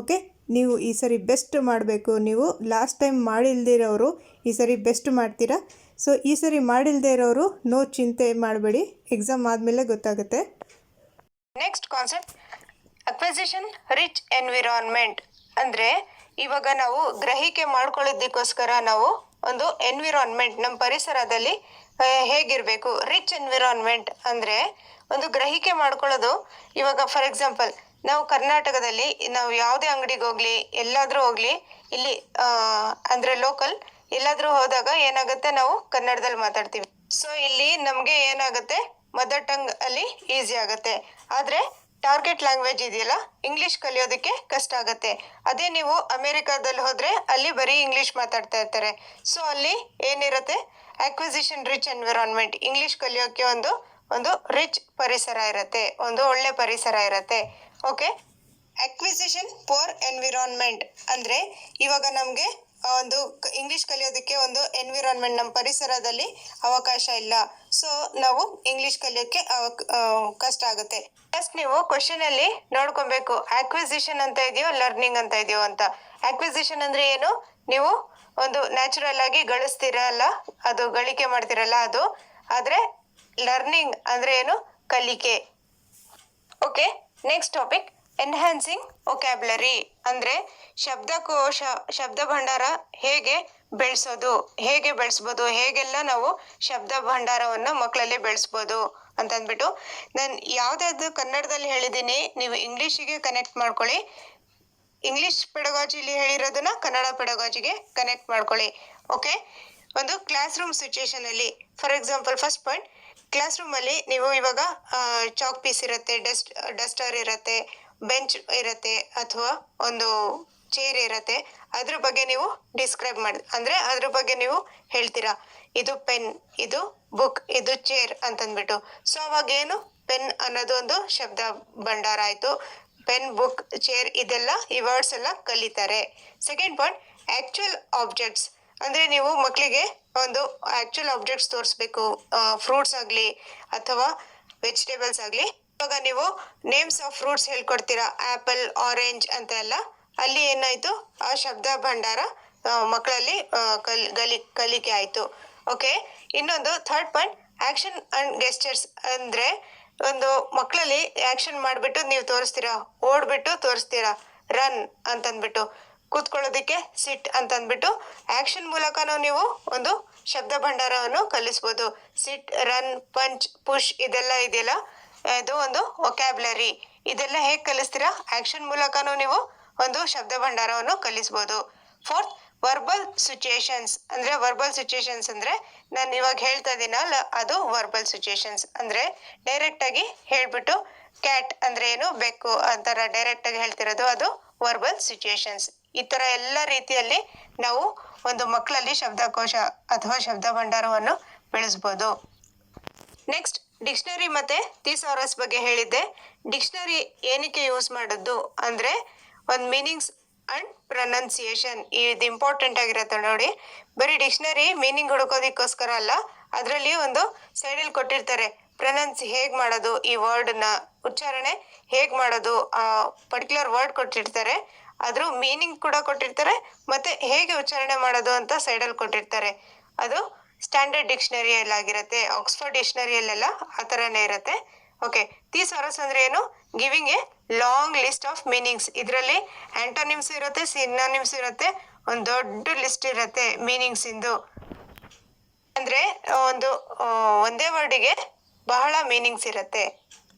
ಓಕೆ, ನೀವು ಈ ಸರಿ ಬೆಸ್ಟ್ ಮಾಡಬೇಕು. ನೀವು ಲಾಸ್ಟ್ ಟೈಮ್ ಮಾಡಿಲ್ಲದೆ ಇರೋರು ಈ ಸರಿ ಬೆಸ್ಟ್ ಮಾಡ್ತೀರಾ. ಸೊ ಈ ಸರಿ ಮಾಡಿಲ್ಲದೆ ಇರೋರು ನೋ ಚಿಂತೆ ಮಾಡಬೇಡಿ, ಎಕ್ಸಾಮ್ ಆದಮೇಲೆ ಗೊತ್ತಾಗುತ್ತೆ. Next concept, acquisition rich environment. ಅಂದರೆ ಇವಾಗ ನಾವು ಗ್ರಹಿಕೆ ಮಾಡ್ಕೊಳ್ಳೋದಕ್ಕೋಸ್ಕರ ನಾವು ಒಂದು ಎನ್ವಿರಾನ್ಮೆಂಟ್, ನಮ್ಮ ಪರಿಸರದಲ್ಲಿ ಹೇಗಿರಬೇಕು. ರಿಚ್ ಎನ್ವಿರಾನ್ಮೆಂಟ್ ಅಂದರೆ ಒಂದು ಗ್ರಹಿಕೆ ಮಾಡ್ಕೊಳ್ಳೋದು. ಇವಾಗ ಫಾರ್ ಎಕ್ಸಾಂಪಲ್, ನಾವು ಕರ್ನಾಟಕದಲ್ಲಿ ನಾವು ಯಾವುದೇ ಅಂಗಡಿಗೆ ಹೋಗಲಿ, ಎಲ್ಲಾದರೂ ಹೋಗಲಿ, ಇಲ್ಲಿ ಅಂದರೆ ಲೋಕಲ್ ಎಲ್ಲಾದರೂ ಹೋದಾಗ ಏನಾಗುತ್ತೆ, ನಾವು ಕನ್ನಡದಲ್ಲಿ ಮಾತಾಡ್ತೀವಿ. ಸೊ ಇಲ್ಲಿ ನಮಗೆ ಏನಾಗುತ್ತೆ, ಮದರ್ ಟಂಗ್ ಅಲ್ಲಿ ಈಸಿ ಆಗುತ್ತೆ. ಆದರೆ ಟಾರ್ಗೆಟ್ ಲ್ಯಾಂಗ್ವೇಜ್ ಇದೆಯಲ್ಲ, ಇಂಗ್ಲೀಷ್ ಕಲಿಯೋದಕ್ಕೆ ಕಷ್ಟ ಆಗುತ್ತೆ. ಅದೇ ನೀವು ಅಮೇರಿಕಾದಲ್ಲಿ ಹೋದರೆ ಅಲ್ಲಿ ಬರೀ ಇಂಗ್ಲೀಷ್ ಮಾತಾಡ್ತಾ ಇರ್ತಾರೆ. ಸೊ ಅಲ್ಲಿ ಏನಿರುತ್ತೆ, ಅಕ್ವಿಸಿಷನ್ ರಿಚ್ ಎನ್ವಿರಾನ್ಮೆಂಟ್, ಇಂಗ್ಲೀಷ್ ಕಲಿಯೋಕ್ಕೆ ಒಂದು ರಿಚ್ ಪರಿಸರ ಇರುತ್ತೆ, ಒಂದು ಒಳ್ಳೆ ಪರಿಸರ ಇರುತ್ತೆ. ಓಕೆ, ಅಕ್ವಿಸಿಷನ್ ಪೋರ್ ಎನ್ವಿರಾನ್ಮೆಂಟ್ ಅಂದರೆ ಇವಾಗ ನಮಗೆ ಒಂದು ಇಂಗ್ಲೀಷ್ ಕಲಿಯೋದಕ್ಕೆ ಒಂದು ಎನ್ವಿರಾನ್ಮೆಂಟ್, ನಮ್ಮ ಪರಿಸರದಲ್ಲಿ ಅವಕಾಶ ಇಲ್ಲ. ಸೊ ನಾವು ಇಂಗ್ಲೀಷ್ ಕಲಿಯೋಕ್ಕೆ ಕಷ್ಟ ಆಗುತ್ತೆ. ಫಸ್ಟ್ ನೀವು ಕ್ವಶನಲ್ಲಿ ನೋಡ್ಕೊಬೇಕು, ಆಕ್ವಿಸಿಷನ್ ಅಂತ ಇದೆಯೋ ಲರ್ನಿಂಗ್ ಅಂತ ಇದೆಯೋ ಅಂತ. ಆಕ್ವಿಸಿಷನ್ ಅಂದರೆ ಏನು, ನೀವು ಒಂದು ನ್ಯಾಚುರಲ್ ಆಗಿ ಗಳಿಸ್ತೀರಲ್ಲ, ಅದು ಗಳಿಕೆ ಮಾಡ್ತಿರಲ್ಲ ಅದು. ಆದರೆ ಲರ್ನಿಂಗ್ ಅಂದರೆ ಏನು, ಕಲಿಕೆ. Okay, next topic, enhancing vocabulary ಅಂದರೆ ಶಬ್ದಕೋಶ, ಶಬ್ದ ಭಂಡಾರ ಹೇಗೆ ಬೆಳೆಸ್ಬೋದು, ಹೇಗೆಲ್ಲ ನಾವು ಶಬ್ದ ಭಂಡಾರವನ್ನು ಮಕ್ಕಳಲ್ಲಿ ಬೆಳೆಸ್ಬೋದು ಅಂತಂದ್ಬಿಟ್ಟು ನಾನು ಯಾವುದಾದ್ರು ಕನ್ನಡದಲ್ಲಿ ಹೇಳಿದ್ದೀನಿ, ನೀವು ಇಂಗ್ಲೀಷಿಗೆ ಕನೆಕ್ಟ್ ಮಾಡ್ಕೊಳ್ಳಿ. ಇಂಗ್ಲೀಷ್ ಪೆಡಗಾಜಿಲಿ ಹೇಳಿರೋದನ್ನ ಕನ್ನಡ ಪೆಡಗಾಜಿಗೆ ಕನೆಕ್ಟ್ ಮಾಡ್ಕೊಳ್ಳಿ. ಓಕೆ, ಒಂದು ಕ್ಲಾಸ್ ರೂಮ್ ಸಿಚುಯೇಷನಲ್ಲಿ for example, first point, class ರೂಮಲ್ಲಿ ನೀವು ಇವಾಗ ಚಾಕ್ ಪೀಸ್ ಇರುತ್ತೆ, ಡಸ್ಟರ್ ಇರುತ್ತೆ, ಬೆಂಚ್ ಇರುತ್ತೆ, ಅಥವಾ ಒಂದು ಚೇರ್ ಇರುತ್ತೆ. ಅದ್ರ ಬಗ್ಗೆ ನೀವು ಡಿಸ್ಕ್ರೈಬ್ ಅಂದರೆ ಅದ್ರ ಬಗ್ಗೆ ನೀವು ಹೇಳ್ತೀರಾ, ಇದು ಪೆನ್, ಇದು ಬುಕ್, ಇದು ಚೇರ್ ಅಂತಂದ್ಬಿಟ್ಟು. ಸೊ ಅವಾಗ ಏನು, ಪೆನ್ ಅನ್ನೋದು ಒಂದು ಶಬ್ದ ಭಂಡಾರ ಆಯಿತು. ಪೆನ್, ಬುಕ್, ಚೇರ್ ಇದೆಲ್ಲ ಈ ವರ್ಡ್ಸ್ ಎಲ್ಲ ಕಲಿತಾರೆ. ಸೆಕೆಂಡ್ ಪಾಯಿಂಟ್, ಆ್ಯಕ್ಚುಯಲ್ ಆಬ್ಜೆಕ್ಟ್ಸ್ ಅಂದರೆ ನೀವು ಮಕ್ಕಳಿಗೆ ಒಂದು ಆ್ಯಕ್ಚುಯಲ್ ಆಬ್ಜೆಕ್ಟ್ಸ್ ತೋರಿಸ್ಬೇಕು. ಫ್ರೂಟ್ಸ್ ಆಗಲಿ ಅಥವಾ ವೆಜಿಟೇಬಲ್ಸ್ ಆಗಲಿ. ಇವಾಗ ನೀವು ನೇಮ್ಸ್ ಆಫ್ ಫ್ರೂಟ್ಸ್ ಹೇಳ್ಕೊಡ್ತೀರಾ, ಆ್ಯಪಲ್, ಆರೆಂಜ್ ಅಂತ ಎಲ್ಲ. ಅಲ್ಲಿ ಏನಾಯಿತು, ಆ ಶಬ್ದ ಭಂಡಾರ ಮಕ್ಕಳಲ್ಲಿ ಕಲಿಕೆ ಆಯಿತು. ಓಕೆ, ಇನ್ನೊಂದು third point, action and gestures ಅಂದರೆ ಒಂದು ಮಕ್ಕಳಲ್ಲಿ ಆ್ಯಕ್ಷನ್ ಮಾಡಿಬಿಟ್ಟು ನೀವು ತೋರಿಸ್ತೀರಾ, ಓಡ್ಬಿಟ್ಟು ತೋರಿಸ್ತೀರಾ, ರನ್ ಅಂತಂದ್ಬಿಟ್ಟು, ಕೂತ್ಕೊಳ್ಳೋದಕ್ಕೆ ಸಿಟ್ ಅಂತಂದ್ಬಿಟ್ಟು ಆ್ಯಕ್ಷನ್ ಮೂಲಕನೂ ನೀವು ಒಂದು ಶಬ್ದ ಭಂಡಾರವನ್ನು ಕಲಿಸ್ಬೋದು. ಸಿಟ್, ರನ್, ಪಂಚ್, ಪುಷ್ ಇದೆಲ್ಲ ಇದೆಯಲ್ಲ, ಇದು ಒಂದು ವೊಕ್ಯಾಬ್ಯುಲರಿ. ಇದೆಲ್ಲ ಹೇಗೆ ಕಲಿಸ್ತೀರಾ, ಆ್ಯಕ್ಷನ್ ಮೂಲಕನೂ ನೀವು ಒಂದು ಶಬ್ದ ಭಂಡಾರವನ್ನು ಕಲಿಸ್ಬೋದು. ಫೋರ್ತ್, ವರ್ಬಲ್ ಸಿಚುಯೇಷನ್ಸ್ ಅಂದರೆ ನಾನು ಇವಾಗ ಹೇಳ್ತಾ ಇದ್ದೀನಲ್ಲ, ಅದು ವರ್ಬಲ್ ಸಿಚುಯೇಷನ್ಸ್ ಅಂದರೆ ಡೈರೆಕ್ಟಾಗಿ ಹೇಳಿಬಿಟ್ಟು, ಕ್ಯಾಟ್ ಅಂದರೆ ಏನು, ಬೆಕ್ಕು ಅಂತಾರ ಡೈರೆಕ್ಟಾಗಿ ಹೇಳ್ತಿರೋದು, ಅದು ವರ್ಬಲ್ ಸಿಚುಯೇಷನ್ಸ್. ಈ ಥರ ಎಲ್ಲ ರೀತಿಯಲ್ಲಿ ನಾವು ಒಂದು ಮಕ್ಕಳಲ್ಲಿ ಶಬ್ದಕೋಶ ಅಥವಾ ಶಬ್ದ ಭಂಡಾರವನ್ನು ಬೆಳೆಸ್ಬೋದು. ನೆಕ್ಸ್ಟ್, ಡಿಕ್ಷನರಿ ಮತ್ತು ಥಿಸಾರಸ್ ಬಗ್ಗೆ ಹೇಳಿದ್ದೆ. ಡಿಕ್ಷನರಿ ಏನಕ್ಕೆ ಯೂಸ್ ಮಾಡೋದು ಅಂದರೆ ಒಂದು ಮೀನಿಂಗ್ಸ್ ಆ್ಯಂಡ್ ಪ್ರೊನೌನ್ಸಿಯೇಷನ್, ಇದು ಇಂಪಾರ್ಟೆಂಟ್ ಆಗಿರುತ್ತೆ ನೋಡಿ. ಬರೀ ಡಿಕ್ಷನರಿ ಮೀನಿಂಗ್ ಹುಡುಕೋದಕ್ಕೋಸ್ಕರ ಅಲ್ಲ, ಅದರಲ್ಲಿ ಒಂದು ಸೈಡಲ್ಲಿ ಕೊಟ್ಟಿರ್ತಾರೆ ಪ್ರೊನೌನ್ಸ್ ಹೇಗೆ ಮಾಡೋದು, ಈ ವರ್ಡನ್ನ ಉಚ್ಚಾರಣೆ ಹೇಗೆ ಮಾಡೋದು, ಆ ಪರ್ಟಿಕ್ಯುಲರ್ ವರ್ಡ್ ಕೊಟ್ಟಿರ್ತಾರೆ. ಅದ್ರ ಮೀನಿಂಗ್ ಕೂಡ ಕೊಟ್ಟಿರ್ತಾರೆ ಮತ್ತು ಹೇಗೆ ಉಚ್ಚಾರಣೆ ಮಾಡೋದು ಅಂತ ಸೈಡಲ್ಲಿ ಕೊಟ್ಟಿರ್ತಾರೆ. ಅದು ಸ್ಟ್ಯಾಂಡರ್ಡ್ ಡಿಕ್ಷನರಿಯಲ್ಲಿ ಆಗಿರುತ್ತೆ, ಆಕ್ಸ್ಫರ್ಡ್ ಡಿಕ್ಷನರಿಯಲ್ಲೆಲ್ಲ ಆ ಥರನೇ ಇರುತ್ತೆ. ಓಕೆ, ಥೀಸಾರಸ್ ಅಂದರೆ ಏನು? Giving A long list of meanings. ಇದರಲ್ಲಿ ಆಂಟೋನಿಮ್ಸ್ ಇರುತ್ತೆ, ಸಿನೋನಿಮ್ಸ್ ಇರುತ್ತೆ, ಒಂದು ದೊಡ್ಡ ಲಿಸ್ಟ್ ಇರುತ್ತೆ ಮೀನಿಂಗ್ಸಿಂದು. ಅಂದರೆ ಒಂದೇ ವರ್ಡಿಗೆ ಬಹಳ ಮೀನಿಂಗ್ಸ್ ಇರುತ್ತೆ.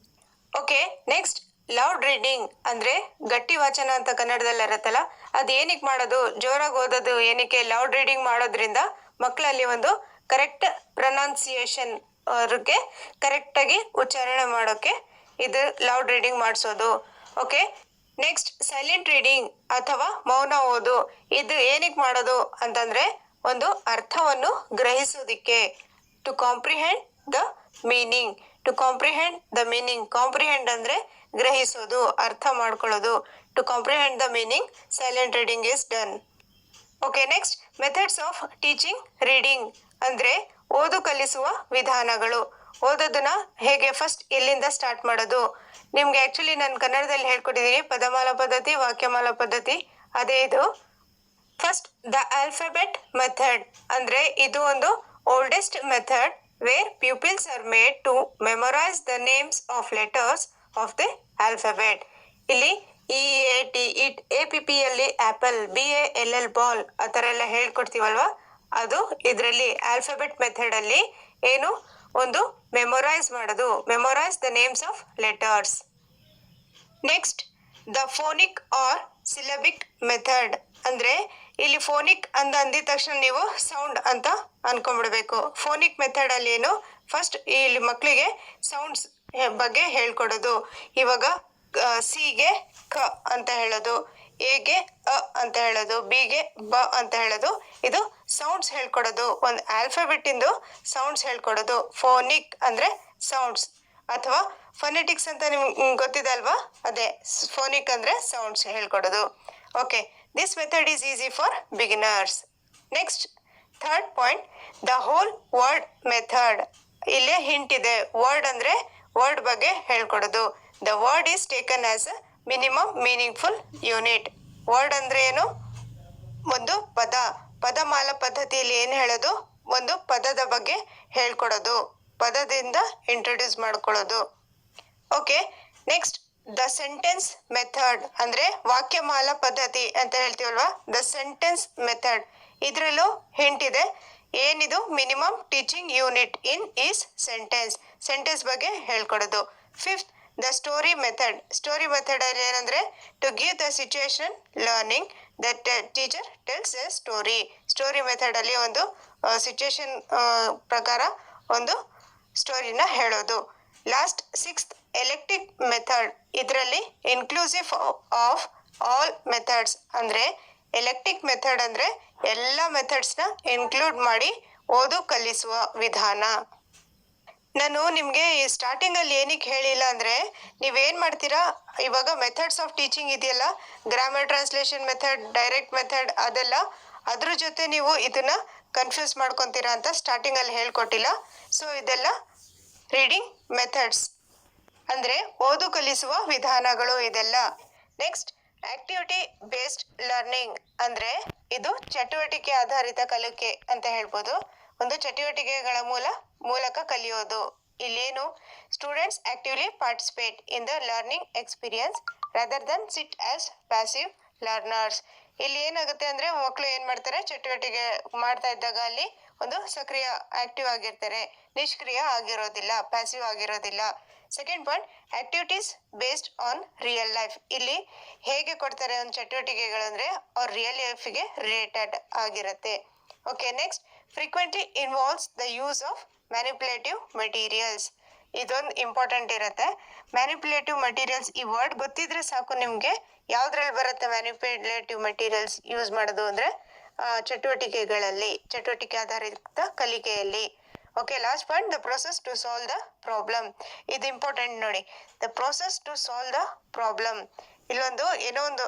ಓಕೆ, ನೆಕ್ಸ್ಟ್ ಲೌಡ್ ರೀಡಿಂಗ್ ಅಂದರೆ ಗಟ್ಟಿ ವಾಚನ ಅಂತ ಕನ್ನಡದಲ್ಲಿ ಇರುತ್ತಲ್ಲ, ಅದು ಏನಕ್ಕೆ ಮಾಡೋದು? ಜೋರಾಗಿ ಓದೋದು ಏನಕ್ಕೆ? ಲೌಡ್ ರೀಡಿಂಗ್ ಮಾಡೋದ್ರಿಂದ ಮಕ್ಕಳಲ್ಲಿ ಒಂದು ಕರೆಕ್ಟ್ ಪ್ರೊನೌನ್ಸಿಯೇಷನ್, ಅವ್ರಿಗೆ ಕರೆಕ್ಟಾಗಿ ಉಚ್ಚಾರಣೆ ಮಾಡೋಕ್ಕೆ ಇದು ಲೌಡ್ ರೀಡಿಂಗ್ ಮಾಡಿಸೋದು. ಓಕೆ, ನೆಕ್ಸ್ಟ್ ಸೈಲೆಂಟ್ ರೀಡಿಂಗ್ ಅಥವಾ ಮೌನ ಓದು. ಇದು ಏನಕ್ಕೆ ಮಾಡೋದು ಅಂತಂದರೆ ಒಂದು ಅರ್ಥವನ್ನು ಗ್ರಹಿಸೋದಿಕ್ಕೆ. To comprehend the meaning. To comprehend the meaning. Comprehend ಅಂದರೆ ಗ್ರಹಿಸೋದು, ಅರ್ಥ ಮಾಡ್ಕೊಳ್ಳೋದು. To comprehend the meaning silent reading is done. Okay, next methods of teaching reading ಅಂದರೆ ಓದು ಕಲಿಸುವ ವಿಧಾನಗಳು. ಓದೋದನ್ನ ಹೇಗೆ ಫಸ್ಟ್ ಎಲ್ಲಿಂದ ಸ್ಟಾರ್ಟ್ ಮಾಡೋದು? ನಿಮಗೆ ಆ್ಯಕ್ಚುಲಿ ನಾನು ಕನ್ನಡದಲ್ಲಿ ಹೇಳ್ಕೊಟ್ಟಿದ್ದೀನಿ, ಪದಮಾಲಾ ಪದ್ಧತಿ, ವಾಕ್ಯಮಾಲಾ ಪದ್ಧತಿ. ಅದೇ ಇದು. ಫಸ್ಟ್ ದ ಆಲ್ಫಾಬೆಟ್ ಮೆಥಡ್ ಅಂದರೆ ಇದು ಒಂದು oldest method where pupils are made to memorise the names of letters of the alphabet. ಇಲ್ಲಿ EAT ಇಟ್, APPಯಲ್ಲಿ ಆ್ಯಪಲ್, BALL ಬಾಲ್ ಆ ಥರ ಎಲ್ಲ ಹೇಳ್ಕೊಡ್ತೀವಲ್ವ, ಅದು ಇದರಲ್ಲಿ ಆಲ್ಫಾಬೆಟ್ ಮೆಥಡಲ್ಲಿ ಏನು ಒಂದು ಮೆಮೊರೈಸ್ ಮಾಡೋದು. Memorise the names of letters. Next the phonic or syllabic method ಅಂದರೆ ಇಲ್ಲಿ ಫೋನಿಕ್ ಅಂದಿದ ತಕ್ಷಣ ನೀವು ಸೌಂಡ್ ಅಂತ ಅನ್ಕೊಂಡ್ಬಿಡ್ಬೇಕು. ಫೋನಿಕ್ ಮೆಥಡಲ್ಲಿ ಏನು? ಫಸ್ಟ್ ಇಲ್ಲಿ ಮಕ್ಕಳಿಗೆ ಸೌಂಡ್ಸ್ ಬಗ್ಗೆ ಹೇಳ್ಕೊಡೋದು. ಇವಾಗ ಸಿಗೆ ಕ ಅಂತ ಹೇಳೋದು, ಎಗೆ ಅ ಅಂತ ಹೇಳೋದು, ಬಿಗೆ ಬ ಅಂತ ಹೇಳೋದು. ಇದು ಸೌಂಡ್ಸ್ ಹೇಳ್ಕೊಡೋದು, ಒಂದು ಆಲ್ಫಾಬೆಟ್ಟಿಂದು ಸೌಂಡ್ಸ್ ಹೇಳ್ಕೊಡೋದು. ಫೋನಿಕ್ ಅಂದರೆ ಸೌಂಡ್ಸ್, ಅಥವಾ ಫೊನೆಟಿಕ್ಸ್ ಅಂತ ನಿಮ್ಗೆ ಗೊತ್ತಿದೆ ಅಲ್ವಾ, ಅದೇ ಫೋನಿಕ್ ಅಂದರೆ ಸೌಂಡ್ಸ್ ಹೇಳ್ಕೊಡೋದು. Okay, this method is easy for beginners. Next third point, the whole word method. ಇಲ್ಲೇ ಹಿಂಟ್ ಇದೆ. ವರ್ಡ್ ಅಂದರೆ ವರ್ಡ್ ಬಗ್ಗೆ ಹೇಳ್ಕೊಡೋದು. The word is taken as a minimum meaningful unit. Word ಅಂದರೆ ಏನು? ಒಂದು ಪದ. ಪದಮಾಲಾ ಪದ್ಧತಿಯಲ್ಲಿ ಏನು ಹೇಳೋದು? ಒಂದು ಪದದ ಬಗ್ಗೆ ಹೇಳ್ಕೊಡೋದು, ಪದದಿಂದ ಇಂಟ್ರೊಡ್ಯೂಸ್ ಮಾಡ್ಕೊಳ್ಳೋದು. Okay, next the sentence method ಅಂದರೆ ವಾಕ್ಯಮಾಲಾ ಪದ್ಧತಿ ಅಂತ ಹೇಳ್ತೀವಲ್ವಾ, ದ ಸೆಂಟೆನ್ಸ್ ಮೆಥಡ್. ಇದರಲ್ಲೂ ಹಿಂಟ್ ಇದೆ. ಏನಿದು? Minimum teaching unit in is sentence. Sentence ಬಗ್ಗೆ ಹೇಳ್ಕೊಡೋದು. Fifth the story method. Story ಮೆಥಡಲ್ಲಿ ಏನಂದರೆ to give the situation learning that teacher tells a story. Story ಮೆಥಡಲ್ಲಿ ಒಂದು ಸಿಚುಯೇಷನ್ ಪ್ರಕಾರ ಒಂದು ಸ್ಟೋರಿನ ಹೇಳೋದು. Last sixth eclectic method. ಇದರಲ್ಲಿ ಇನ್ಕ್ಲೂಸಿವ್ ಆಫ್ ಆಲ್ ಮೆಥಡ್ಸ್ ಅಂದರೆ ಎಲೆಕ್ಟಿಕ್ ಮೆಥಡ್ ಅಂದರೆ ಎಲ್ಲ ಮೆಥಡ್ಸ್ನ ಇನ್ಕ್ಲೂಡ್ ಮಾಡಿ ಓದು ಕಲಿಸುವ ವಿಧಾನ. ನಾನು ನಿಮಗೆ ಸ್ಟಾರ್ಟಿಂಗಲ್ಲಿ ಏನಕ್ಕೆ ಹೇಳಿಲ್ಲ ಅಂದರೆ, ನೀವೇನು ಮಾಡ್ತೀರಾ ಇವಾಗ ಮೆಥಡ್ಸ್ ಆಫ್ ಟೀಚಿಂಗ್ ಇದೆಯಲ್ಲ, grammar translation method, direct method, ಅದೆಲ್ಲ ಅದ್ರ ಜೊತೆ ನೀವು ಇದನ್ನು ಕನ್ಫ್ಯೂಸ್ ಮಾಡ್ಕೊತೀರಾ ಅಂತ ಸ್ಟಾರ್ಟಿಂಗಲ್ಲಿ ಹೇಳ್ಕೊಟ್ಟಿಲ್ಲ. ಸೊ ಇದೆಲ್ಲ ರೀಡಿಂಗ್ ಮೆಥಡ್ಸ್ ಅಂದರೆ ಓದು ಕಲಿಸುವ ವಿಧಾನಗಳು ಇದೆಲ್ಲ. ನೆಕ್ಸ್ಟ್ ಆಕ್ಟಿವಿಟಿ ಬೇಸ್ಡ್ ಲರ್ನಿಂಗ್ ಅಂದರೆ ಇದು ಚಟುವಟಿಕೆ ಆಧಾರಿತ ಕಲಿಕೆ ಅಂತ ಹೇಳ್ಬೋದು. ಒಂದು ಚಟುವಟಿಕೆಗಳ ಮೂಲಕ ಕಲಿಯೋದು. ಇಲ್ಲೇನು? Students actively participate in the learning experience rather than sit as passive learners. ಇಲ್ಲಿ ಏನಾಗುತ್ತೆ ಅಂದರೆ ಮಕ್ಕಳು ಏನು ಮಾಡ್ತಾರೆ, ಚಟುವಟಿಕೆ ಮಾಡ್ತಾ ಇದ್ದಾಗ ಅಲ್ಲಿ ಒಂದು ಸಕ್ರಿಯ ಆಕ್ಟಿವ್ ಆಗಿರ್ತಾರೆ, ನಿಷ್ಕ್ರಿಯ ಆಗಿರೋದಿಲ್ಲ, ಪ್ಯಾಸಿವ್ ಆಗಿರೋದಿಲ್ಲ. Second point, activities based on real life. ಇಲ್ಲಿ ಹೇಗೆ ಕೊಡ್ತಾರೆ ಒಂದು ಚಟುವಟಿಕೆಗಳು ಅಂದರೆ ಅವ್ರ ರಿಯಲ್ ಲೈಫಿಗೆ ರಿಲೇಟೆಡ್ ಆಗಿರುತ್ತೆ. Okay, next frequently involves the use of manipulative materials. ಇದೊಂದು ಇಂಪಾರ್ಟೆಂಟ್ ಇರುತ್ತೆ. ಮ್ಯಾನಿಪ್ಯುಲೇಟಿವ್ ಮೆಟೀರಿಯಲ್ಸ್, ಈ ವರ್ಡ್ ಗೊತ್ತಿದ್ರೆ ಸಾಕು ನಿಮಗೆ ಯಾವುದ್ರಲ್ಲಿ ಬರುತ್ತೆ ಮ್ಯಾನಿಪ್ಯುಲೇಟಿವ್ ಮೆಟೀರಿಯಲ್ಸ್ ಯೂಸ್ ಮಾಡೋದು ಅಂದರೆ ಚಟುವಟಿಕೆಗಳಲ್ಲಿ, ಚಟುವಟಿಕೆ ಆಧಾರಿತ ಕಲಿಕೆಯಲ್ಲಿ. Okay, last point, the process to solve the problem. ಇದು ಇಂಪಾರ್ಟೆಂಟ್ ನೋಡಿ. The process to solve the problem. ಇಲ್ಲೊಂದು ಏನೋ ಒಂದು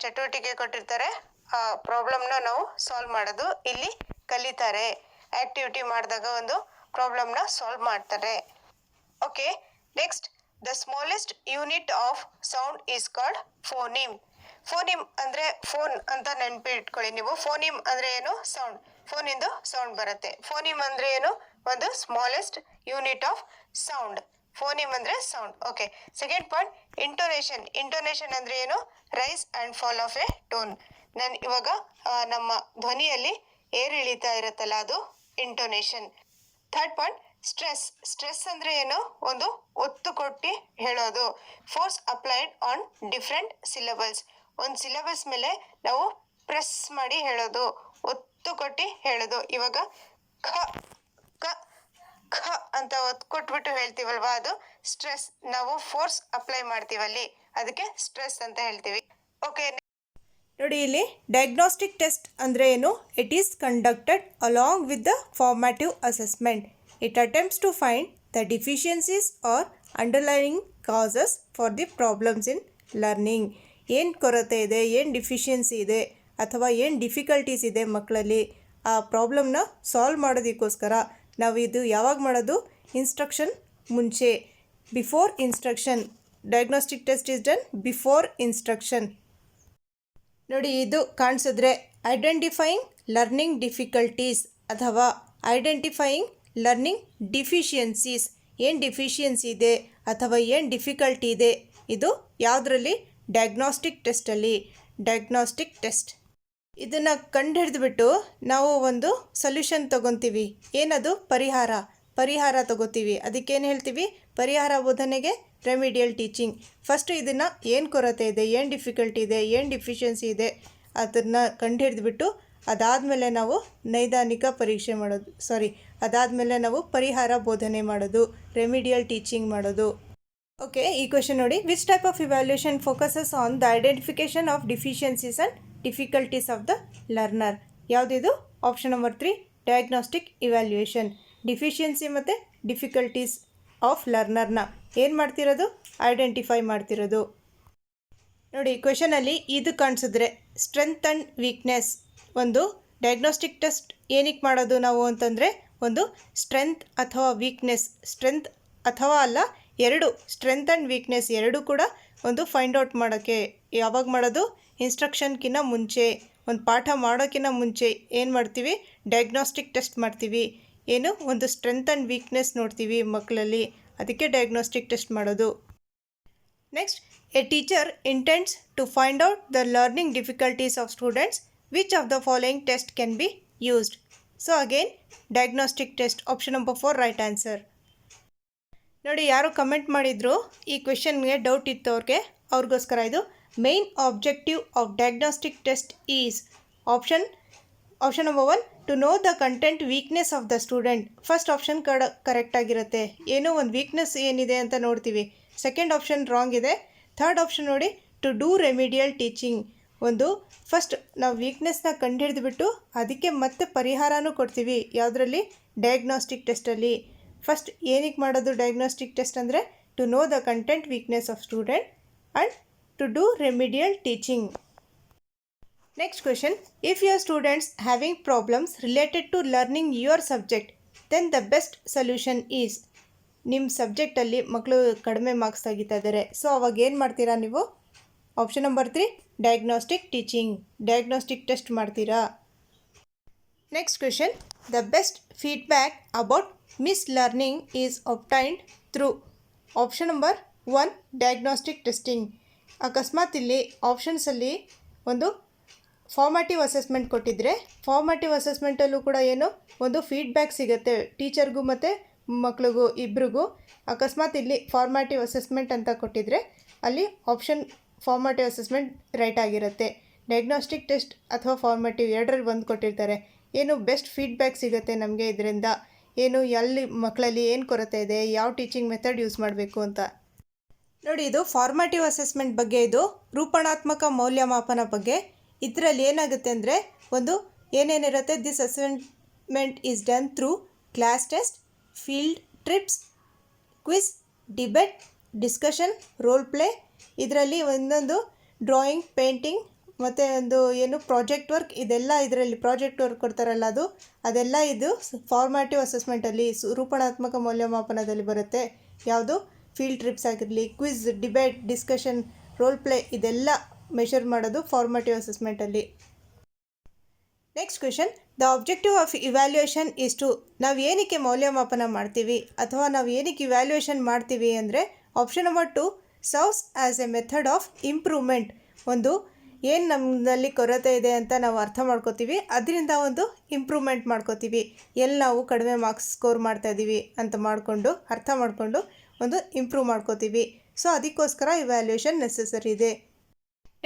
ಚಟುವಟಿಕೆ ಕೊಟ್ಟಿರ್ತಾರೆ, ಆ ಪ್ರಾಬ್ಲಮ್ನ ನಾವು ಸಾಲ್ವ್ ಮಾಡೋದು ಇಲ್ಲಿ ಕಲಿತಾರೆ. ಆಕ್ಟಿವಿಟಿ ಮಾಡಿದಾಗ ಒಂದು ಪ್ರಾಬ್ಲಮ್ನ ಸಾಲ್ವ್ ಮಾಡ್ತಾರೆ. Okay, next the smallest unit of sound is called phoneme. Phoneme ಅಂದರೆ ಫೋನ್ ಅಂತ ನೆನಪಿಟ್ಕೊಳ್ಳಿ ನೀವು. ಫೋನಿಮ್ ಅಂದರೆ ಏನು? ಸೌಂಡ್. ಫೋನಿಂದು ಸೌಂಡ್ ಬರುತ್ತೆ. ಫೋನಿಮ್ ಅಂದರೆ ಏನು? ಒಂದು smallest unit of sound. Phoneme ಅಂದರೆ sound. Okay. Second point, intonation. Intonation ಅಂದರೆ ಏನು? Rise and fall of a tone. ನಾನು ಇವಾಗ ನಮ್ಮ ಧ್ವನಿಯಲ್ಲಿ ಏರು ಇಳಿತಾ ಇರುತ್ತಲ್ಲ, ಅದು intonation. Third point, stress. Stress ಅಂದರೆ ಏನು? ಒಂದು ಒತ್ತು ಕೊಟ್ಟು ಹೇಳೋದು. Force applied on different syllables. ಒಂದು ಸಿಲಬಸ್ ಮೇಲೆ ನಾವು ಪ್ರೆಸ್ ಮಾಡಿ ಹೇಳೋದು, ಒತ್ತು ಕೊಟ್ಟು ಹೇಳೋದು. ಇವಾಗ ಖ ಕ ಖ ಅಂತ ಒತ್ತು ಕೊಟ್ಬಿಟ್ಟು ಹೇಳ್ತೀವಲ್ವಾ, ಅದು ಸ್ಟ್ರೆಸ್. ನಾವು ಫೋರ್ಸ್ ಅಪ್ಲೈ ಮಾಡ್ತೀವಲ್ಲಿ, ಅದಕ್ಕೆ ಸ್ಟ್ರೆಸ್ ಅಂತ ಹೇಳ್ತೀವಿ. ಓಕೆ. ನೋಡಿ ಇಲ್ಲಿ ಡಯಾಗ್ನೋಸ್ಟಿಕ್ ಟೆಸ್ಟ್ ಅಂದರೆ ಏನು? It is conducted along with the formative assessment. It attempts to find the deficiencies or underlying causes for the problems in learning. ಏನು ಕೊರತೆ ಇದೆ, ಏನು ಡಿಫಿಷಿಯನ್ಸಿ ಇದೆ, ಅಥವಾ ಏನು ಡಿಫಿಕಲ್ಟೀಸ್ ಇದೆ ಮಕ್ಕಳಲ್ಲಿ, ಆ ಪ್ರಾಬ್ಲಮ್ನ ಸಾಲ್ವ್ ಮಾಡೋದಕ್ಕೋಸ್ಕರ ನಾವು ಇದು ಯಾವಾಗ ಮಾಡೋದು? ಇನ್ಸ್ಟ್ರಕ್ಷನ್ ಮುಂಚೆ, before instruction. Diagnostic test is done before instruction. ನೋಡಿ ಇದು ಕಾಣಿಸಿದ್ರೆ ಐಡೆಂಟಿಫೈಯಿಂಗ್ ಲರ್ನಿಂಗ್ ಡಿಫಿಕಲ್ಟೀಸ್ ಅಥವಾ ಐಡೆಂಟಿಫೈಯಿಂಗ್ ಲರ್ನಿಂಗ್ ಡಿಫಿಷಿಯನ್ಸೀಸ್. ಏನು ಡಿಫಿಷಿಯನ್ಸಿ ಇದೆ ಅಥವಾ ಏನು ಡಿಫಿಕಲ್ಟಿ ಇದೆ, ಇದು ಯಾವುದರಲ್ಲಿ? ಡಯಾಗ್ನೋಸ್ಟಿಕ್ ಟೆಸ್ಟಲ್ಲಿ. ಡಯಾಗ್ನೋಸ್ಟಿಕ್ ಟೆಸ್ಟ್ ಇದನ್ನು ಕಂಡುಹಿಡಿದ್ಬಿಟ್ಟು ನಾವು ಒಂದು ಸೊಲ್ಯೂಷನ್ ತೊಗೊತೀವಿ. ಏನದು? ಪರಿಹಾರ ತೊಗೋತೀವಿ. ಅದಕ್ಕೇನು ಹೇಳ್ತೀವಿ? ಪರಿಹಾರ ಬೋಧನೆಗೆ ರೆಮಿಡಿಯಲ್ ಟೀಚಿಂಗ್. ಫಸ್ಟು ಇದನ್ನು ಏನು ಕೊರತೆ ಇದೆ, ಏನು ಡಿಫಿಕಲ್ಟಿ ಇದೆ, ಏನು ಡಿಫಿಷಿಯನ್ಸಿ ಇದೆ, ಅದನ್ನು ಕಂಡುಹಿಡಿದ್ಬಿಟ್ಟು ಅದಾದಮೇಲೆ ನಾವು ನೈದಾನಿಕ ಪರೀಕ್ಷೆ ಮಾಡೋದು, ಅದಾದಮೇಲೆ ನಾವು ಪರಿಹಾರ ಬೋಧನೆ ಮಾಡೋದು, ರೆಮಿಡಿಯಲ್ ಟೀಚಿಂಗ್ ಮಾಡೋದು. ಓಕೆ, ಈ ಕ್ವೆಶನ್ ನೋಡಿ. Which type of evaluation focuses on the identification of deficiencies and difficulties of the learner? ಯಾವುದಿದು? Option number 3, diagnostic evaluation. Deficiency ಮತ್ತು ಡಿಫಿಕಲ್ಟೀಸ್ ಆಫ್ ಲರ್ನರ್ನ ಏನು ಮಾಡ್ತಿರೋದು? ಐಡೆಂಟಿಫೈ ಮಾಡ್ತಿರೋದು. ನೋಡಿ ಕ್ವೆಶನಲ್ಲಿ ಇದು ಕಾಣಿಸಿದ್ರೆ ಸ್ಟ್ರೆಂತ್ ಆ್ಯಂಡ್ ವೀಕ್ನೆಸ್. ಒಂದು ಡಯಾಗ್ನೋಸ್ಟಿಕ್ ಟೆಸ್ಟ್ ಏನಕ್ಕೆ ಮಾಡೋದು ನಾವು ಅಂತಂದರೆ, ಒಂದು ಸ್ಟ್ರೆಂತ್ ಅಥವಾ ವೀಕ್ನೆಸ್, ಸ್ಟ್ರೆಂತ್ ಅಥವಾ ಅಲ್ಲ, ಎರಡು ಸ್ಟ್ರೆಂತ್ ಆ್ಯಂಡ್ ವೀಕ್ನೆಸ್ ಎರಡೂ ಕೂಡ ಒಂದು ಫೈಂಡ್ ಔಟ್ ಮಾಡೋಕ್ಕೆ. ಯಾವಾಗ ಮಾಡೋದು? ಇನ್ಸ್ಟ್ರಕ್ಷನ್ಕಿಂತ ಮುಂಚೆ, ಒಂದು ಪಾಠ ಮಾಡೋಕ್ಕಿಂತ ಮುಂಚೆ ಏನು ಮಾಡ್ತೀವಿ? ಡಯಾಗ್ನೋಸ್ಟಿಕ್ ಟೆಸ್ಟ್ ಮಾಡ್ತೀವಿ. ಏನು? ಒಂದು ಸ್ಟ್ರೆಂತ್ ಆ್ಯಂಡ್ ವೀಕ್ನೆಸ್ ನೋಡ್ತೀವಿ ಮಕ್ಕಳಲ್ಲಿ, ಅದಕ್ಕೆ ಡಯಾಗ್ನೋಸ್ಟಿಕ್ ಟೆಸ್ಟ್ ಮಾಡೋದು. Next, a teacher intends to find out the learning difficulties of students. Which of the following test can be used? So again diagnostic test. Option number 4 right answer. ನೋಡಿ ಯಾರು comment ಮಾಡಿದ್ರು ಈ ಕ್ವೆಶನ್ಗೆ doubt ಇತ್ತು ಅವ್ರಿಗೋಸ್ಕರ ಇದು. Main objective of diagnostic test is option number 1, to know the content weakness of the student. First option correct ಆಗಿರುತ್ತೆ. ಏನೋ ಒಂದು ವೀಕ್ನೆಸ್ ಏನಿದೆ ಅಂತ ನೋಡ್ತೀವಿ. ಸೆಕೆಂಡ್ ಆಪ್ಷನ್ ರಾಂಗ್ ಇದೆ. ಥರ್ಡ್ ಆಪ್ಷನ್ ನೋಡಿ, ಟು ಡೂ ರೆಮಿಡಿಯಲ್ ಟೀಚಿಂಗ್. ಒಂದು ಫಸ್ಟ್ ನಾವು ವೀಕ್ನೆಸ್ನ ಕಂಡುಹಿಡಿದ್ಬಿಟ್ಟು ಅದಕ್ಕೆ ಮತ್ತೆ ಪರಿಹಾರನೂ ಕೊಡ್ತೀವಿ. ಯಾವುದರಲ್ಲಿ? ಡಯಾಗ್ನೋಸ್ಟಿಕ್ ಟೆಸ್ಟಲ್ಲಿ. ಫಸ್ಟ್ ಏನಕ್ಕೆ ಮಾಡೋದು ಡಯಾಗ್ನೋಸ್ಟಿಕ್ ಟೆಸ್ಟ್ ಅಂದರೆ, to know the content weakness of student and to do remedial teaching. Next question, if your students having problems related to learning your subject, then the best solution is. ನಿಮ್ಮ ಸಬ್ಜೆಕ್ಟಲ್ಲಿ ಮಕ್ಕಳು ಕಡಿಮೆ marks ತೆಗಿತಾ ಇದ್ದಾರೆ, so ಅವಾಗ ಏನು ಮಾಡ್ತೀರಾ ನೀವು? Option number 3, diagnostic teaching. Diagnostic test ಮಾಡ್ತೀರಾ. Next question, the best feedback about miss learning is obtained through. Option number 1, diagnostic testing. ಅಕಸ್ಮಾತ್ ಇಲ್ಲಿ ಆಪ್ಷನ್ಸಲ್ಲಿ ಒಂದು ಫಾರ್ಮ್ಯಾಟಿವ್ ಅಸೆಸ್ಮೆಂಟ್ ಕೊಟ್ಟಿದ್ದರೆ, ಫಾರ್ಮ್ಯಾಟಿವ್ ಅಸೆಸ್ಮೆಂಟಲ್ಲೂ ಕೂಡ ಏನು ಒಂದು ಫೀಡ್ಬ್ಯಾಕ್ ಸಿಗುತ್ತೆ ಟೀಚರ್ಗೂ ಮತ್ತು ಮಕ್ಳಿಗೂ ಇಬ್ರಿಗೂ. ಅಕಸ್ಮಾತ್ ಇಲ್ಲಿ ಫಾರ್ಮ್ಯಾಟಿವ್ ಅಸೆಸ್ಮೆಂಟ್ ಅಂತ ಕೊಟ್ಟಿದ್ದರೆ ಅಲ್ಲಿ ಆಪ್ಷನ್ ಫಾರ್ಮ್ಯಾಟಿವ್ ಅಸೆಸ್ಮೆಂಟ್ ರೈಟ್ ಆಗಿರುತ್ತೆ. ಡಯಾಗ್ನೋಸ್ಟಿಕ್ ಟೆಸ್ಟ್ ಅಥವಾ ಫಾರ್ಮ್ಯಾಟಿವ್ ಎರಡರಲ್ಲಿ ಒಂದು ಕೊಟ್ಟಿರ್ತಾರೆ. ಏನು ಬೆಸ್ಟ್ ಫೀಡ್ಬ್ಯಾಕ್ ಸಿಗುತ್ತೆ ನಮಗೆ ಇದರಿಂದ, ಏನು ಎಲ್ಲಿ ಮಕ್ಕಳಲ್ಲಿ ಏನು ಕೊರತೆ ಇದೆ, ಯಾವ ಟೀಚಿಂಗ್ ಮೆಥಡ್ ಯೂಸ್ ಮಾಡಬೇಕು ಅಂತ. ನೋಡಿ ಇದು ಫಾರ್ಮ್ಯಾಟಿವ್ ಅಸೆಸ್ಮೆಂಟ್ ಬಗ್ಗೆ, ಇದು ರೂಪಣಾತ್ಮಕ ಮೌಲ್ಯಮಾಪನ ಬಗ್ಗೆ. ಇದರಲ್ಲಿ ಏನಾಗುತ್ತೆ ಅಂದರೆ ಒಂದು ಏನೇನಿರುತ್ತೆ, this assessment is done through class test, field trips, quiz, debate, discussion, role play. ಇದರಲ್ಲಿ ಒಂದೊಂದು ಡ್ರಾಯಿಂಗ್, ಪೇಂಟಿಂಗ್ ಮತ್ತು ಒಂದು ಏನು ಪ್ರಾಜೆಕ್ಟ್ ವರ್ಕ್, ಇದೆಲ್ಲ ಇದರಲ್ಲಿ ಪ್ರಾಜೆಕ್ಟ್ ವರ್ಕ್ ಕೊಡ್ತಾರಲ್ಲ ಅದೆಲ್ಲ ಇದು ಫಾರ್ಮ್ಯಾಟಿವ್ ಅಸೆಸ್ಮೆಂಟಲ್ಲಿ ರೂಪಣಾತ್ಮಕ ಮೌಲ್ಯಮಾಪನದಲ್ಲಿ ಬರುತ್ತೆ. ಯಾವುದು? ಫೀಲ್ಡ್ ಟ್ರಿಪ್ಸ್ ಆಗಿರಲಿ, quiz, debate, discussion, role play, ಇದೆಲ್ಲ ಮೆಷರ್ ಮಾಡೋದು ಫಾರ್ಮೇಟಿವ್ ಅಸೆಸ್ಮೆಂಟಲ್ಲಿ. Next question, the objective of evaluation is to. ನಾವು ಏನಕ್ಕೆ ಮೌಲ್ಯಮಾಪನ ಮಾಡ್ತೀವಿ ಅಥವಾ ನಾವು ಏನಕ್ಕೆ ಇವ್ಯಾಲ್ಯೂಯೇಷನ್ ಮಾಡ್ತೀವಿ ಅಂದರೆ option number 2 serves as A method of improvement. ಒಂದು ಏನು ನಮ್ಮಲ್ಲಿ ಕೊರತೆ ಇದೆ ಅಂತ ನಾವು ಅರ್ಥ ಮಾಡ್ಕೋತೀವಿ, ಅದರಿಂದ ಒಂದು ಇಂಪ್ರೂವ್ಮೆಂಟ್ ಮಾಡ್ಕೋತೀವಿ. ಎಲ್ಲಿ ನಾವು ಕಡಿಮೆ ಮಾರ್ಕ್ಸ್ ಸ್ಕೋರ್ ಮಾಡ್ತಾಯಿದ್ದೀವಿ ಅಂತ ಮಾಡಿಕೊಂಡು ಅರ್ಥ ಮಾಡಿಕೊಂಡು ಒಂದು ಇಂಪ್ರೂವ್ ಮಾಡ್ಕೋತೀವಿ. ಸೊ ಅದಕ್ಕೋಸ್ಕರ ಇವ್ಯಾಲ್ಯೂಯೇಷನ್ ನೆಸೆಸರಿ ಇದೆ.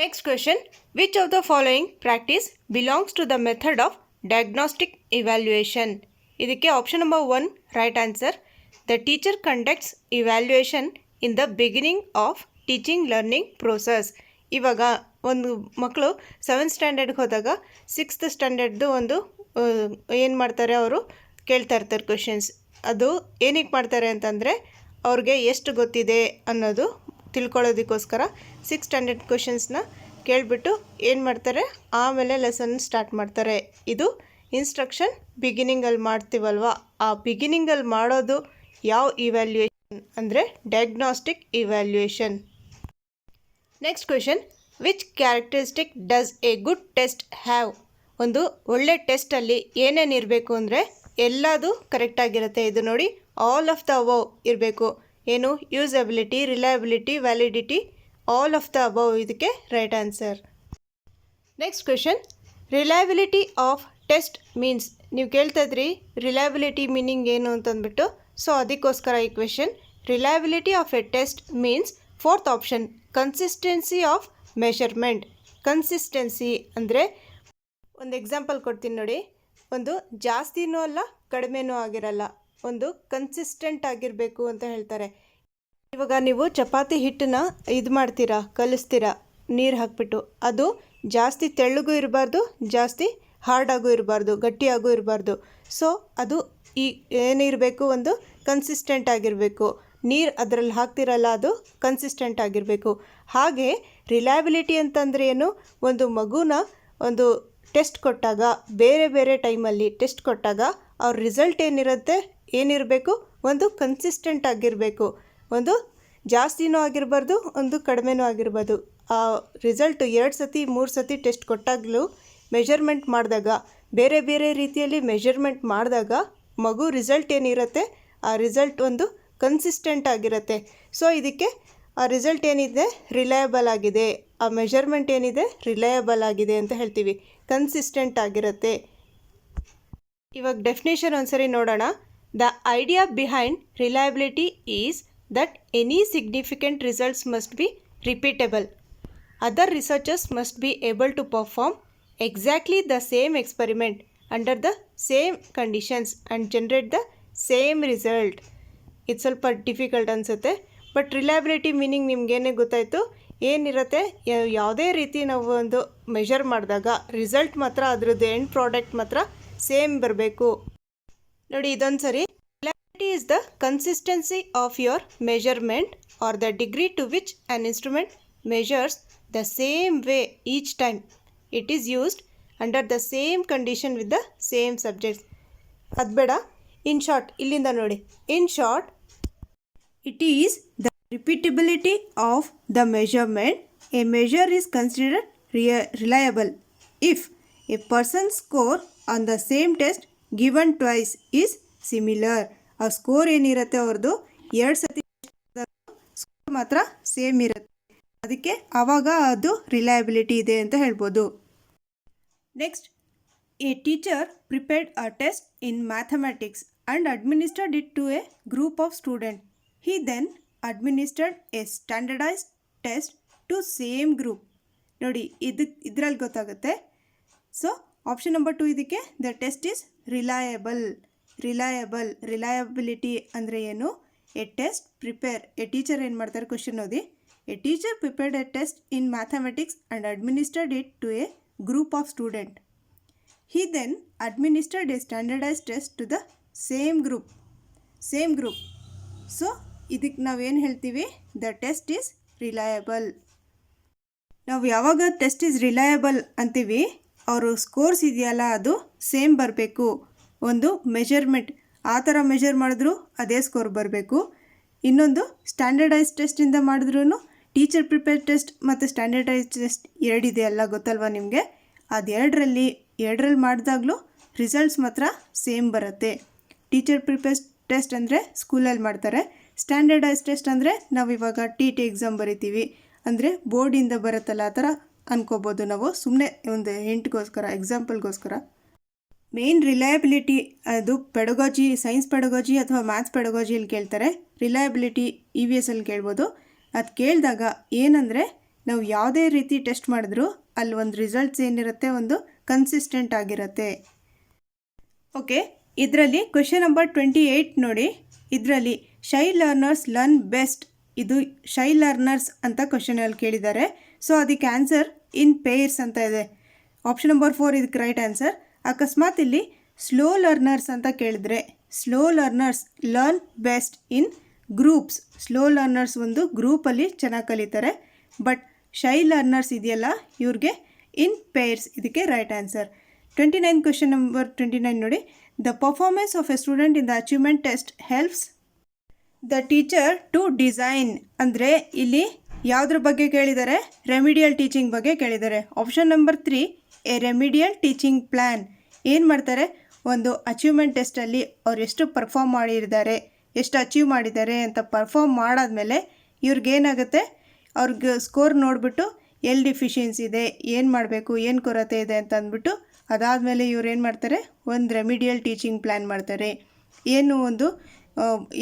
Next question, which of the following practice belongs to the method of diagnostic evaluation. ಇದಕ್ಕೆ option number 1 right answer. The teacher conducts evaluation in the beginning of teaching learning process. ಇವಾಗ ಒಂದು ಮಕ್ಕಳು 7th ಸ್ಟ್ಯಾಂಡರ್ಡ್ಗೆ ಹೋದಾಗ 6th ಸ್ಟ್ಯಾಂಡರ್ಡ್ದು ಒಂದು ಏನು ಮಾಡ್ತಾರೆ, ಅವರು ಕೇಳ್ತಾ ಇರ್ತಾರೆ ಕ್ವೆಶನ್ಸ್. ಅದು ಏನಕ್ಕೆ ಮಾಡ್ತಾರೆ ಅಂತಂದರೆ ಅವ್ರಿಗೆ ಎಷ್ಟು ಗೊತ್ತಿದೆ ಅನ್ನೋದು ತಿಳ್ಕೊಳ್ಳೋದಕ್ಕೋಸ್ಕರ 6th ಸ್ಟ್ಯಾಂಡರ್ಡ್ ಕ್ವೆಶನ್ಸ್ನ ಕೇಳಿಬಿಟ್ಟು ಏನು ಮಾಡ್ತಾರೆ, ಆಮೇಲೆ ಲೆಸನ್ ಸ್ಟಾರ್ಟ್ ಮಾಡ್ತಾರೆ. ಇದು ಇನ್ಸ್ಟ್ರಕ್ಷನ್ ಬಿಗಿನಿಂಗಲ್ಲಿ ಮಾಡ್ತೀವಲ್ವ, ಆ ಬಿಗಿನಿಂಗಲ್ಲಿ ಮಾಡೋದು ಯಾವ ಇವ್ಯಾಲ್ಯೂಯೇಷನ್ ಅಂದರೆ diagnostic evaluation. Next question, which characteristic does A good test have. ಒಂದು ಒಳ್ಳೆ ಟೆಸ್ಟಲ್ಲಿ ಏನೇನು ಇರಬೇಕು ಅಂದರೆ ಎಲ್ಲದು ಕರೆಕ್ಟಾಗಿರುತ್ತೆ. ಇದು ನೋಡಿ, ಆಲ್ ಆಫ್ ದ ಅಬೌವ್ ಇರಬೇಕು. ಏನು, usability, reliability, validity, all of the above ಇದಕ್ಕೆ right answer. Next question, reliability of test means. ನೀವು ಕೇಳ್ತಾ ಇದ್ರಿ ರಿಲಯಬಿಲಿಟಿ ಮೀನಿಂಗ್ ಏನು ಅಂತಂದ್ಬಿಟ್ಟು, ಸೊ ಅದಕ್ಕೋಸ್ಕರ ಈ question. Reliability of A test means 4th option consistency of measurement. Consistency ಅಂದರೆ ಒಂದು ಎಕ್ಸಾಂಪಲ್ ಕೊಡ್ತೀನಿ ನೋಡಿ. ಒಂದು ಜಾಸ್ತಿನೂ ಅಲ್ಲ ಕಡಿಮೆನೂ ಆಗಿರಲ್ಲ, ಒಂದು ಕನ್ಸಿಸ್ಟೆಂಟ್ ಆಗಿರಬೇಕು ಅಂತ ಹೇಳ್ತಾರೆ. ಇವಾಗ ನೀವು ಚಪಾತಿ ಹಿಟ್ಟನ್ನ ಇದು ಮಾಡ್ತೀರಾ, ಕಲಿಸ್ತೀರಾ ನೀರು ಹಾಕ್ಬಿಟ್ಟು, ಅದು ಜಾಸ್ತಿ ತೆಳ್ಳಗೂ ಇರಬಾರ್ದು, ಜಾಸ್ತಿ ಹಾರ್ಡಾಗೂ ಇರಬಾರ್ದು, ಗಟ್ಟಿಯಾಗೂ ಇರಬಾರ್ದು. ಸೊ ಅದು ಈ ಏನಿರಬೇಕು, ಒಂದು ಕನ್ಸಿಸ್ಟೆಂಟ್ ಆಗಿರಬೇಕು. ನೀರು ಅದರಲ್ಲಿ ಹಾಕ್ತಿರಲ್ಲ, ಅದು ಕನ್ಸಿಸ್ಟೆಂಟ್ ಆಗಿರಬೇಕು. ಹಾಗೆ ರಿಲಯಬಿಲಿಟಿ ಅಂತಂದರೆ ಏನು, ಒಂದು ಮಗುನ ಒಂದು ಟೆಸ್ಟ್ ಕೊಟ್ಟಾಗ, ಬೇರೆ ಬೇರೆ ಟೈಮಲ್ಲಿ ಟೆಸ್ಟ್ ಕೊಟ್ಟಾಗ ಅವ್ರ ರಿಸಲ್ಟ್ ಏನಿರಬೇಕು, ಒಂದು ಕನ್ಸಿಸ್ಟೆಂಟ್ ಆಗಿರಬೇಕು. ಒಂದು ಜಾಸ್ತಿನೂ ಆಗಿರಬಾರ್ದು, ಒಂದು ಕಡಿಮೆನೂ ಆಗಿರ್ಬೋದು. ಆ ರಿಸಲ್ಟ್ 2 ಸತಿ 3 ಸತಿ ಟೆಸ್ಟ್ ಕೊಟ್ಟಾಗಲೂ ಮೆಷರ್ಮೆಂಟ್ ಮಾಡಿದಾಗ, ಬೇರೆ ಬೇರೆ ರೀತಿಯಲ್ಲಿ ಮೆಷರ್ಮೆಂಟ್ ಮಾಡಿದಾಗ ಮಗು ರಿಸಲ್ಟ್ ಏನಿರುತ್ತೆ, ಆ ರಿಸಲ್ಟ್ ಒಂದು ಕನ್ಸಿಸ್ಟೆಂಟ್ ಆಗಿರುತ್ತೆ. ಸೊ ಇದಕ್ಕೆ ಆ ರಿಸಲ್ಟ್ ಏನಿದೆ ರಿಲಯಬಲ್ ಆಗಿದೆ, ಆ ಮೆಷರ್ಮೆಂಟ್ ಏನಿದೆ ರಿಲಯಬಲ್ ಆಗಿದೆ ಅಂತ ಹೇಳ್ತೀವಿ, ಕನ್ಸಿಸ್ಟೆಂಟ್ ಆಗಿರುತ್ತೆ. ಇವಾಗ ಡೆಫಿನೇಷನ್ ಒಂದ್ಸರಿ ನೋಡೋಣ. The idea behind reliability is that any significant results must be repeatable. Other researchers must be able to perform exactly the same experiment under the same conditions and generate the same result. ಇದು ಸ್ವಲ್ಪ difficult ಅನಿಸುತ್ತೆ, but reliability meaning ನಿಮಗೇನೇ ಗೊತ್ತಾಯಿತು. ಏನಿರುತ್ತೆ, ಯಾವುದೇ ರೀತಿ ನಾವು ಒಂದು measure ಮಾಡಿದಾಗ ರಿಸಲ್ಟ್ ಮಾತ್ರ ಅದರದ್ದು ಎಂಡ್ ಪ್ರಾಡಕ್ಟ್ ಮಾತ್ರ ಸೇಮ್ ಬರಬೇಕು. ನೋಡಿ ಇದೊಂದು ಸರಿ, reliability is the consistency of your measurement or the degree to which an instrument measures the same way each time it is used under the same condition with the same subjects. ಅದು ಬೇಡ, in short ಇಲ್ಲಿಂದ ನೋಡಿ. In short, it is the repeatability of the measurement. A measure is considered reliable if a person's score on the same test given twice is similar. ಆ score ಏನಿರುತ್ತೆ ಅವ್ರದ್ದು 2 ಸತಿ score ಮಾತ್ರ same ಇರುತ್ತೆ, ಅದಕ್ಕೆ ಆವಾಗ ಅದು ರಿಲಯಬಿಲಿಟಿ ಇದೆ ಅಂತ ಹೇಳ್ಬೋದು. Next, a teacher prepared a test in mathematics and administered it to a group of students. He then administered a standardized test to same group. ನೋಡಿ ಇದರಲ್ಲಿ ಗೊತ್ತಾಗುತ್ತೆ. ಸೊ ಆಪ್ಷನ್ ನಂಬರ್ 2 ಇದಕ್ಕೆ ದ ಟೆಸ್ಟ್ ಈಸ್ ರಿಲಯಬಿಲಿಟಿ ಅಂದರೆ ಏನು, a test prepare, a teacher ಏನು ಮಾಡ್ತಾರೆ question ಓದಿ. A teacher prepared a test in mathematics and administered it to a group of student. He then administered a standardized test to the same group. So ಇದಕ್ಕೆ ನಾವೇನು ಹೇಳ್ತೀವಿ, the test is reliable. ನಾವು ಯಾವಾಗ test is reliable ಅಂತೀವಿ, ಅವರು scores ಇದೆಯಲ್ಲ ಅದು same ಬರಬೇಕು. ಒಂದು ಮೆಷರ್ಮೆಂಟ್ ಆ ಥರ ಮೆಷರ್ ಮಾಡಿದ್ರು ಅದೇ ಸ್ಕೋರ್ ಬರಬೇಕು. ಇನ್ನೊಂದು ಸ್ಟ್ಯಾಂಡರ್ಡೈಸ್ ಟೆಸ್ಟಿಂದ ಮಾಡಿದ್ರೂ ಟೀಚರ್ ಪ್ರಿಪೇರ್ ಟೆಸ್ಟ್ ಮತ್ತು ಸ್ಟ್ಯಾಂಡರ್ಡೈಸ್ ಟೆಸ್ಟ್ ಎರಡಿದೆ ಅಲ್ಲ ಗೊತ್ತಲ್ವಾ ನಿಮಗೆ. ಅದು ಎರಡರಲ್ಲಿ ಮಾಡಿದಾಗಲೂ ರಿಸಲ್ಟ್ಸ್ ಮಾತ್ರ ಸೇಮ್ ಬರುತ್ತೆ. ಟೀಚರ್ ಪ್ರಿಪೇರ್ ಟೆಸ್ಟ್ ಅಂದರೆ ಸ್ಕೂಲಲ್ಲಿ ಮಾಡ್ತಾರೆ. ಸ್ಟ್ಯಾಂಡರ್ಡೈಸ್ ಟೆಸ್ಟ್ ಅಂದರೆ ನಾವು ಇವಾಗ TT ಎಕ್ಸಾಮ್ ಬರಿತೀವಿ ಅಂದರೆ ಬೋರ್ಡಿಂದ ಬರುತ್ತಲ್ಲ, ಆ ಥರ ಅನ್ಕೋಬೋದು ನಾವು. ಸುಮ್ಮನೆ ಒಂದು ಹಿಂಟ್ಗೋಸ್ಕರ, ಎಕ್ಸಾಂಪಲ್ಗೋಸ್ಕರ. ಮೇನ್ ರಿಲಯಬಿಲಿಟಿ ಅದು ಪೆಡಗಾಜಿ, ಸೈನ್ಸ್ ಪೆಡಗಾಜಿ ಅಥವಾ ಮ್ಯಾಥ್ಸ್ ಪೆಡಗಾಜಿಯಲ್ಲಿ ಕೇಳ್ತಾರೆ. ರಿಲಯಬಿಲಿಟಿ EVS ಅಲ್ಲಿ ಕೇಳ್ಬೋದು. ಅದು ಕೇಳಿದಾಗ ಏನಂದರೆ ನಾವು ಯಾವುದೇ ರೀತಿ ಟೆಸ್ಟ್ ಮಾಡಿದ್ರೂ ಅಲ್ಲಿ ಒಂದು ರಿಸಲ್ಟ್ಸ್ ಏನಿರುತ್ತೆ ಒಂದು ಕನ್ಸಿಸ್ಟೆಂಟ್ ಆಗಿರುತ್ತೆ. ಓಕೆ, ಇದರಲ್ಲಿ ಕ್ವೆಶನ್ ನಂಬರ್ 28 ನೋಡಿ. ಇದರಲ್ಲಿ ಶೈ ಲರ್ನರ್ಸ್ ಲರ್ನ್ ಬೆಸ್ಟ್, ಇದು ಶೈ ಲರ್ನರ್ಸ್ ಅಂತ ಕ್ವೆಶನಲ್ಲಿ ಕೇಳಿದ್ದಾರೆ. ಸೊ ಅದಕ್ಕೆ ಆನ್ಸರ್ ಇನ್ ಪೇರ್ಸ್ ಅಂತ ಇದೆ. ಆಪ್ಷನ್ ನಂಬರ್ 4 ಇದಕ್ಕೆ ರೈಟ್ ಆನ್ಸರ್. ಅಕಸ್ಮಾತ್ ಇಲ್ಲಿ ಸ್ಲೋ ಲರ್ನರ್ಸ್ ಅಂತ ಕೇಳಿದ್ರೆ, slow learners learn best in groups. Slow learners ಒಂದು ಗ್ರೂಪಲ್ಲಿ ಚೆನ್ನಾಗಿ ಕಲಿತಾರೆ. ಬಟ್ ಶೈ ಲರ್ನರ್ಸ್ ಇದೆಯಲ್ಲ ಇವ್ರಿಗೆ ಇನ್ ಪೇರ್ಸ್, ಇದಕ್ಕೆ ರೈಟ್ ಆನ್ಸರ್. 29 ಕ್ವೆಶನ್ ನಂಬರ್ 29 ನೋಡಿ. The performance of a student in the achievement test helps the teacher to design. ಅಂದರೆ ಇಲ್ಲಿ ಯಾವುದ್ರ ಬಗ್ಗೆ ಕೇಳಿದ್ದಾರೆ? ರೆಮಿಡಿಯಲ್ ಟೀಚಿಂಗ್ ಬಗ್ಗೆ ಕೇಳಿದ್ದಾರೆ. Option number 3 a remedial teaching plan. ಏನು ಮಾಡ್ತಾರೆ? ಒಂದು ಅಚೀವ್ಮೆಂಟ್ ಟೆಸ್ಟಲ್ಲಿ ಅವ್ರು ಎಷ್ಟು ಪರ್ಫಾರ್ಮ್ ಮಾಡಿದ್ದಾರೆ, ಎಷ್ಟು ಅಚೀವ್ ಮಾಡಿದ್ದಾರೆ ಅಂತ ಪರ್ಫಾರ್ಮ್ ಮಾಡಾದಮೇಲೆ ಇವ್ರಿಗೇನಾಗುತ್ತೆ, ಅವ್ರಿಗೆ ಸ್ಕೋರ್ ನೋಡಿಬಿಟ್ಟು ಎಲ್ಲಿ ಡಿಫಿಷಿಯನ್ಸಿ ಇದೆ, ಏನು ಮಾಡಬೇಕು, ಏನು ಕೊರತೆ ಇದೆ ಅಂತ ಅಂದ್ಬಿಟ್ಟು ಅದಾದಮೇಲೆ ಇವ್ರು ಏನು ಮಾಡ್ತಾರೆ? ಒಂದು ರೆಮಿಡಿಯಲ್ ಟೀಚಿಂಗ್ ಪ್ಲ್ಯಾನ್ ಮಾಡ್ತಾರೆ.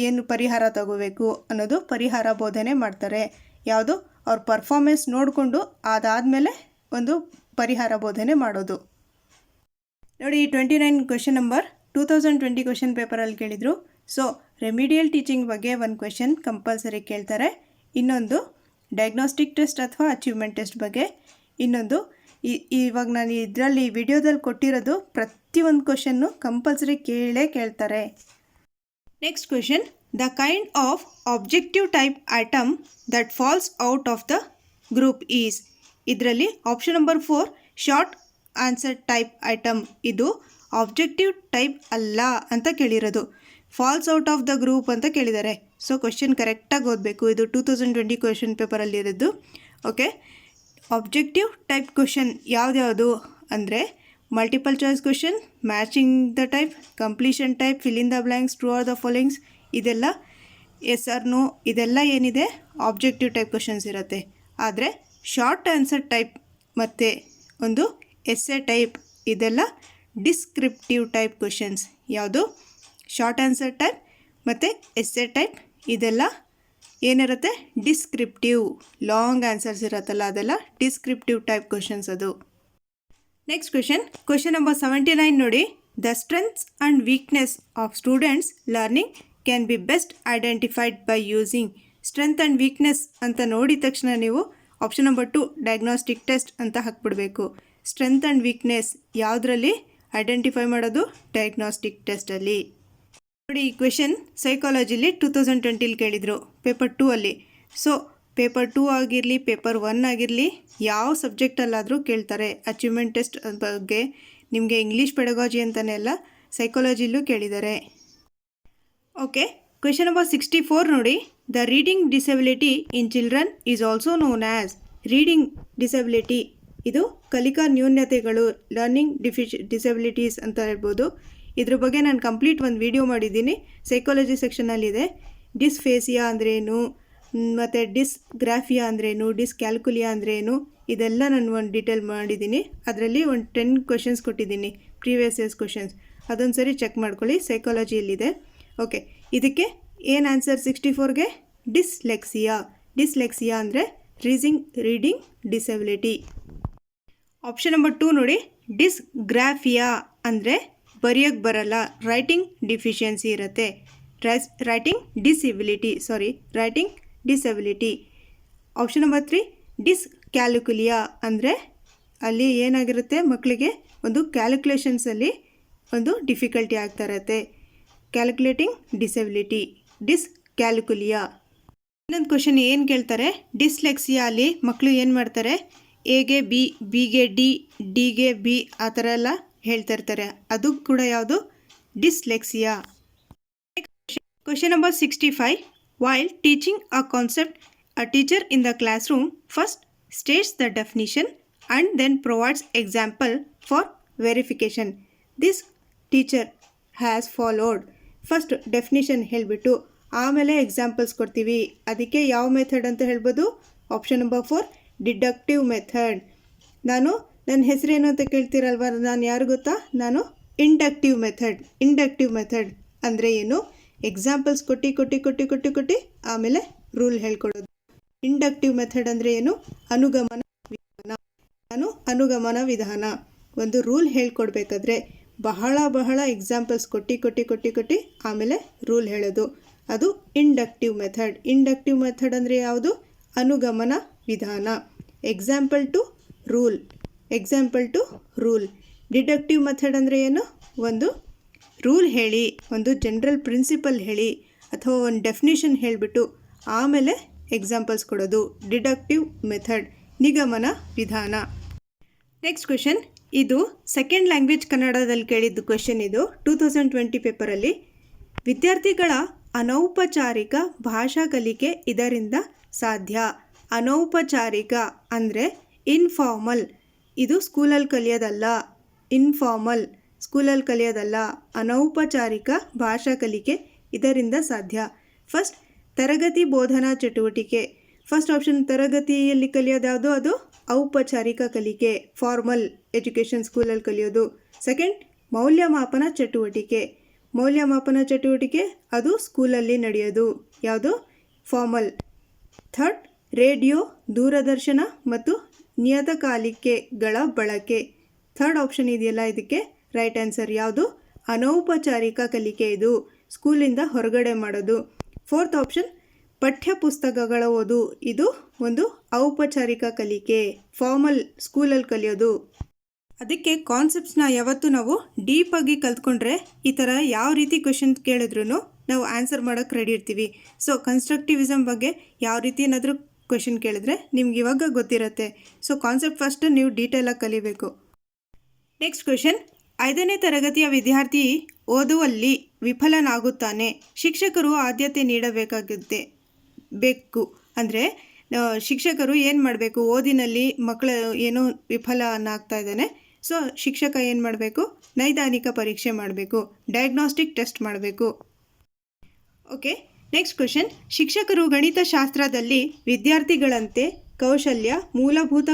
ಏನು ಪರಿಹಾರ ತಗೋಬೇಕು ಅನ್ನೋದು ಪರಿಹಾರ ಬೋಧನೆ ಮಾಡ್ತಾರೆ. ಯಾವುದು? ಅವ್ರ ಪರ್ಫಾರ್ಮೆನ್ಸ್ ನೋಡಿಕೊಂಡು ಅದಾದಮೇಲೆ ಒಂದು ಪರಿಹಾರ ಬೋಧನೆ ಮಾಡೋದು. ನೋಡಿ, 29 ಕ್ವೆಶನ್ ನಂಬರ್ 2020 ಕ್ವೆಶನ್ ಪೇಪರಲ್ಲಿ ಕೇಳಿದರು. ಸೊ ರೆಮಿಡಿಯಲ್ ಟೀಚಿಂಗ್ ಬಗ್ಗೆ ಒಂದು ಕ್ವೆಶನ್ ಕಂಪಲ್ಸರಿ ಕೇಳ್ತಾರೆ. ಇನ್ನೊಂದು ಡಯಾಗ್ನೋಸ್ಟಿಕ್ ಟೆಸ್ಟ್ ಅಥವಾ ಅಚೀವ್ಮೆಂಟ್ ಟೆಸ್ಟ್ ಬಗ್ಗೆ. ಇನ್ನೊಂದು ಇವಾಗ ನಾನು ಇದರಲ್ಲಿ ವಿಡಿಯೋದಲ್ಲಿ ಕೊಟ್ಟಿರೋದು ಪ್ರತಿಯೊಂದು ಕ್ವೆಶನ್ನು ಕಂಪಲ್ಸರಿ ಕೇಳ್ತಾರೆ. Next question, the kind of objective type item that falls out of the group is. ಇದರಲ್ಲಿ option number 4 short answer type item. ಇದು ಆಬ್ಜೆಕ್ಟಿವ್ ಟೈಪ್ ಅಲ್ಲ ಅಂತ ಕೇಳಿರೋದು. Falls out of the group ಅಂತ ಕೇಳಿದ್ದಾರೆ. ಸೊ ಕ್ವೆಶನ್ ಕರೆಕ್ಟಾಗಿ ಓದಬೇಕು. ಇದು 2020 ಕ್ವೆಶನ್ ಪೇಪರಲ್ಲಿರೋದು. ಓಕೆ, ಆಬ್ಜೆಕ್ಟಿವ್ ಟೈಪ್ ಕ್ವೆಶನ್ ಯಾವ್ದ್ಯಾವುದು ಅಂದರೆ multiple choice question, matching the type, completion type, fill in the blanks, true are the followings, ಇದೆಲ್ಲ ಎಸ್ ಆರ್ ನೋ, ಇದೆಲ್ಲ ಏನಿದೆ ಆಬ್ಜೆಕ್ಟಿವ್ ಟೈಪ್ ಕ್ವೆಶನ್ಸ್ ಇರುತ್ತೆ. ಆದರೆ ಶಾರ್ಟ್ ಆನ್ಸರ್ ಟೈಪ್ ಮತ್ತು ಒಂದು ಎಸ್ಸೆ ಟೈಪ್ ಇದೆಲ್ಲ ಡಿಸ್ಕ್ರಿಪ್ಟಿವ್ ಟೈಪ್ ಕ್ವೆಶನ್ಸ್. ಯಾವುದು? ಶಾರ್ಟ್ ಆನ್ಸರ್ ಟೈಪ್ ಮತ್ತು ಎಸ್ಸೆ ಟೈಪ್ ಇದೆಲ್ಲ ಏನಿರುತ್ತೆ? ಡಿಸ್ಕ್ರಿಪ್ಟಿವ್. ಲಾಂಗ್ ಆನ್ಸರ್ಸ್ ಇರುತ್ತಲ್ಲ ಅದೆಲ್ಲ ಡಿಸ್ಕ್ರಿಪ್ಟಿವ್ ಟೈಪ್ ಕ್ವೆಶನ್ಸ್ ಅದು. ನೆಕ್ಸ್ಟ್ ಕ್ವೆಶನ್ ನಂಬರ್ 79 ನೋಡಿ. The strengths and weakness of students learning can be best identified by using. Strength and weakness ಅಂತ ನೋಡಿದ ತಕ್ಷಣ ನೀವು ಆಪ್ಷನ್ ನಂಬರ್ 2 ಡಯಾಗ್ನೋಸ್ಟಿಕ್ ಟೆಸ್ಟ್ ಅಂತ ಹಾಕ್ಬಿಡಬೇಕು. ಸ್ಟ್ರೆಂತ್ ಆ್ಯಂಡ್ ವೀಕ್ನೆಸ್ ಯಾವುದರಲ್ಲಿ ಐಡೆಂಟಿಫೈ ಮಾಡೋದು? ಡಯಾಗ್ನೋಸ್ಟಿಕ್ ಟೆಸ್ಟಲ್ಲಿ. ನೋಡಿ, ಈ ಕ್ವೆಶನ್ ಸೈಕಾಲಜಿಲಿ 2020 ಕೇಳಿದರು ಪೇಪರ್ 2 ಅಲ್ಲಿ. ಸೊ ಪೇಪರ್ 2 ಆಗಿರಲಿ, ಪೇಪರ್ 1 ಆಗಿರಲಿ, ಯಾವ ಸಬ್ಜೆಕ್ಟಲ್ಲಾದರೂ ಕೇಳ್ತಾರೆ. ಅಚೀವ್ಮೆಂಟ್ ಟೆಸ್ಟ್ ಬಗ್ಗೆ ನಿಮಗೆ ಇಂಗ್ಲೀಷ್ ಪೆಡಗಾಜಿ ಅಂತಲೇ ಅಲ್ಲ, ಸೈಕಾಲಜಿಲೂ ಕೇಳಿದ್ದಾರೆ. ಓಕೆ, ಕ್ವೆಶನ್ ನಂಬರ್ 64 ನೋಡಿ. The reading disability in children is also known as. Reading disability ಇದು ಕಲಿಕಾ ನ್ಯೂನ್ಯತೆಗಳು, ಲರ್ನಿಂಗ್ ಡಿಸೆಬಿಲಿಟೀಸ್ ಅಂತ ಹೇಳ್ಬೋದು. ಇದ್ರ ಬಗ್ಗೆ ನಾನು ಕಂಪ್ಲೀಟ್ ಒಂದು ವಿಡಿಯೋ ಮಾಡಿದ್ದೀನಿ, ಸೈಕಾಲಜಿ ಸೆಕ್ಷನಲ್ಲಿದೆ. ಡಿಸ್ಫೇಸಿಯಾ ಅಂದ್ರೇನು, ಮತ್ತು ಡಿಸ್ಗ್ರಾಫಿಯಾ ಅಂದ್ರೇನು, ಡಿಸ್ಕ್ಯಾಲ್ಕುಲಿಯಾ ಅಂದ್ರೇನು, ಇದೆಲ್ಲ ನಾನು ಒಂದು ಡೀಟೇಲ್ ಮಾಡಿದ್ದೀನಿ. ಅದರಲ್ಲಿ ಒಂದು 10 ಕ್ವೆಶನ್ಸ್ ಕೊಟ್ಟಿದ್ದೀನಿ, ಪ್ರೀವಿಯಸ್ ಇಯರ್ಸ್ ಕ್ವೆಶನ್ಸ್. ಅದೊಂದು ಸರಿ ಚೆಕ್ ಮಾಡ್ಕೊಳ್ಳಿ, ಸೈಕಾಲಜಿಯಲ್ಲಿದೆ. ಓಕೆ, ಇದಕ್ಕೆ ಏನು ಆನ್ಸರ್ 64ಗೆ? ಡಿಸ್ಲೆಕ್ಸಿಯಾ. ಡಿಸ್ಲೆಕ್ಸಿಯಾ ಅಂದರೆ ರೀಡಿಂಗ್ ಡಿಸೆಬಿಲಿಟಿ. ಆಪ್ಷನ್ ನಂಬರ್ 2 ನೋಡಿ. ಡಿಸ್ಗ್ರಾಫಿಯಾ ಅಂದರೆ ಬರೆಯೋಕ್ಕೆ ಬರಲ್ಲ, ರೈಟಿಂಗ್ ಡಿಫಿಷಿಯನ್ಸಿ ಇರುತ್ತೆ. Writing disability. ಆಪ್ಷನ್ ನಂಬರ್ 3 ಡಿಸ್ಕ್ಯಾಲ್ಕುಲಿಯಾ ಅಂದರೆ ಅಲ್ಲಿ ಏನಾಗಿರುತ್ತೆ, ಮಕ್ಕಳಿಗೆ ಒಂದು ಕ್ಯಾಲ್ಕುಲೇಷನ್ಸಲ್ಲಿ ಒಂದು ಡಿಫಿಕಲ್ಟಿ ಆಗ್ತಾ ಇರುತ್ತೆ. Calculating disability, dyscalculia. ಇನ್ನೊಂದು ಕ್ವೆಶನ್ ಏನು ಕೇಳ್ತಾರೆ, ಡಿಸ್ಲೆಕ್ಸಿಯಾ ಅಲ್ಲಿ ಮಕ್ಕಳು ಏನು ಮಾಡ್ತಾರೆ, ಎಗೆ ಬಿ, ಬಿಗೆ ಡಿ, ಡಿಗೆ ಬಿ ಆ ಥರ ಎಲ್ಲ ಹೇಳ್ತಾ ಇರ್ತಾರೆ. ಅದು ಕೂಡ ಯಾವುದು? Dyslexia. Question number 65. While teaching a concept A teacher in the classroom first states the definition and then provides example for verification. This teacher has followed. First definition ಹೇಳಿಬಿಟ್ಟು ಆಮೇಲೆ ಎಕ್ಸಾಂಪಲ್ಸ್ ಕೊಡ್ತೀವಿ. ಅದಕ್ಕೆ ಯಾವ ಮೆಥಡ್ ಅಂತ ಹೇಳ್ಬೋದು? Option number 4 deductive method. ನಾನು ನನ್ನ ಹೆಸರೇನು ಅಂತ ಕೇಳ್ತೀರಲ್ವ, ನಾನು ಯಾರು ಗೊತ್ತಾ? ನಾನು ಇಂಡಕ್ಟಿವ್ ಮೆಥಡ್ ಅಂದರೆ ಏನು? ಎಕ್ಸಾಂಪಲ್ಸ್ ಕೊಟ್ಟು ಆಮೇಲೆ ರೂಲ್ ಹೇಳ್ಕೊಡೋದು. ಇಂಡಕ್ಟಿವ್ ಮೆಥಡ್ ಅಂದರೆ ಏನು? ಅನುಗಮನ ವಿಧಾನ. ಒಂದು ರೂಲ್ ಹೇಳ್ಕೊಡ್ಬೇಕಾದ್ರೆ ಬಹಳ ಎಕ್ಸಾಂಪಲ್ಸ್ ಕೊಟ್ಟು ಆಮೇಲೆ ರೂಲ್ ಹೇಳೋದು, ಅದು ಇಂಡಕ್ಟಿವ್ ಮೆಥಡ್ ಅಂದರೆ ಯಾವುದು? ಅನುಗಮನ ವಿಧಾನ. Example to rule. Deductive method ಅಂದರೆ ಏನು? ಒಂದು ರೂಲ್ ಹೇಳಿ, ಒಂದು ಜನರಲ್ ಪ್ರಿನ್ಸಿಪಲ್ ಹೇಳಿ ಅಥವಾ ಒಂದು ಡೆಫಿನಿಷನ್ ಹೇಳಿಬಿಟ್ಟು ಆಮೇಲೆ ಎಕ್ಸಾಂಪಲ್ಸ್ ಕೊಡೋದು ಡಿಡಕ್ಟಿವ್ ಮೆಥಡ್, ನಿಗಮನ ವಿಧಾನ. ನೆಕ್ಸ್ಟ್ ಕ್ವೆಶನ್, ಇದು ಸೆಕೆಂಡ್ ಲ್ಯಾಂಗ್ವೇಜ್ ಕನ್ನಡದಲ್ಲಿ ಕೇಳಿದ್ದು ಕ್ವೆಶನ್. ಇದು 2020 ಪೇಪರಲ್ಲಿ. ವಿದ್ಯಾರ್ಥಿಗಳ ಅನೌಪಚಾರಿಕ ಭಾಷಾ ಕಲಿಕೆ ಇದರಿಂದ ಸಾಧ್ಯ. ಅನೌಪಚಾರಿಕ ಅಂದರೆ ಇನ್ಫಾರ್ಮಲ್. ಇದು ಸ್ಕೂಲಲ್ಲಿ ಕಲಿಯೋದಲ್ಲ. ಅನೌಪಚಾರಿಕ ಭಾಷಾ ಕಲಿಕೆ ಇದರಿಂದ ಸಾಧ್ಯ. ಫಸ್ಟ್, ತರಗತಿ ಬೋಧನಾ ಚಟುವಟಿಕೆ. ಫಸ್ಟ್ ಆಪ್ಷನ್ ತರಗತಿಯಲ್ಲಿ ಕಲಿಯೋದು ಯಾವುದು? ಅದು ಔಪಚಾರಿಕ ಕಲಿಕೆ, ಫಾರ್ಮಲ್ ಎಜುಕೇಷನ್, ಸ್ಕೂಲಲ್ಲಿ ಕಲಿಯೋದು. ಸೆಕೆಂಡ್, ಮೌಲ್ಯಮಾಪನ ಚಟುವಟಿಕೆ ಅದು ಸ್ಕೂಲಲ್ಲಿ ನಡೆಯೋದು, ಯಾವುದು? ಫಾರ್ಮಲ್. ಥರ್ಡ್, ರೇಡಿಯೋ, ದೂರದರ್ಶನ ಮತ್ತು ನಿಯತಕಾಲಿಕೆಗಳ ಬಳಕೆ. ಥರ್ಡ್ ಆಪ್ಷನ್ ಇದೆಯಲ್ಲ, ಇದಕ್ಕೆ ರೈಟ್ ಆನ್ಸರ್ ಯಾವುದು? ಅನೌಪಚಾರಿಕ ಕಲಿಕೆ, ಇದು ಸ್ಕೂಲಿಂದ ಹೊರಗಡೆ ಮಾಡೋದು. ಫೋರ್ತ್ ಆಪ್ಷನ್, ಪಠ್ಯಪುಸ್ತಕಗಳ ಓದು. ಇದು ಒಂದು ಔಪಚಾರಿಕ ಕಲಿಕೆ, ಫಾರ್ಮಲ್, ಸ್ಕೂಲಲ್ಲಿ ಕಲಿಯೋದು. ಅದಕ್ಕೆ ಕಾನ್ಸೆಪ್ಟ್ಸ್ನ ಯಾವತ್ತೂ ನಾವು ಡೀಪಾಗಿ ಕಲ್ತ್ಕೊಂಡ್ರೆ ಈ ಥರ ಯಾವ ರೀತಿ ಕ್ವೆಶನ್ ಕೇಳಿದ್ರು ನಾವು ಆನ್ಸರ್ ಮಾಡೋಕ್ಕೆ ರೆಡಿ ಇರ್ತೀವಿ. ಸೊ ಕನ್ಸ್ಟ್ರಕ್ಟಿವಿಸಮ್ ಬಗ್ಗೆ ಯಾವ ರೀತಿ ಏನಾದರೂ ಕ್ವೆಶನ್ ಕೇಳಿದ್ರೆ ನಿಮ್ಗೆ ಇವಾಗ ಗೊತ್ತಿರುತ್ತೆ. ಸೊ ಕಾನ್ಸೆಪ್ಟ್ ಫಸ್ಟ್ ನೀವು ಡೀಟೇಲಾಗಿ ಕಲಿಬೇಕು. ನೆಕ್ಸ್ಟ್ ಕ್ವೆಶನ್, 5ನೇ ತರಗತಿಯ ವಿದ್ಯಾರ್ಥಿ ಓದುವಲ್ಲಿ ವಿಫಲನಾಗುತ್ತಾನೆ. ಶಿಕ್ಷಕರು ಆದ್ಯತೆ ಬೇಕು ಅಂದರೆ ಶಿಕ್ಷಕರು ಏನು ಮಾಡಬೇಕು? ಓದಿನಲ್ಲಿ ಮಕ್ಕಳು ಏನೋ ವಿಫಲನಾಗ್ತಾ ಇದ್ದಾನೆ. ಸೊ ಶಿಕ್ಷಕ ಏನು ಮಾಡಬೇಕು? ನೈದಾನಿಕ ಪರೀಕ್ಷೆ ಮಾಡಬೇಕು, ಡಯಾಗ್ನೋಸ್ಟಿಕ್ ಟೆಸ್ಟ್ ಮಾಡಬೇಕು. ಓಕೆ, ನೆಕ್ಸ್ಟ್ ಕ್ವೆಶನ್, ಶಿಕ್ಷಕರು ಗಣಿತಶಾಸ್ತ್ರದಲ್ಲಿ ವಿದ್ಯಾರ್ಥಿಗಳಂತೆ ಕೌಶಲ್ಯ, ಮೂಲಭೂತ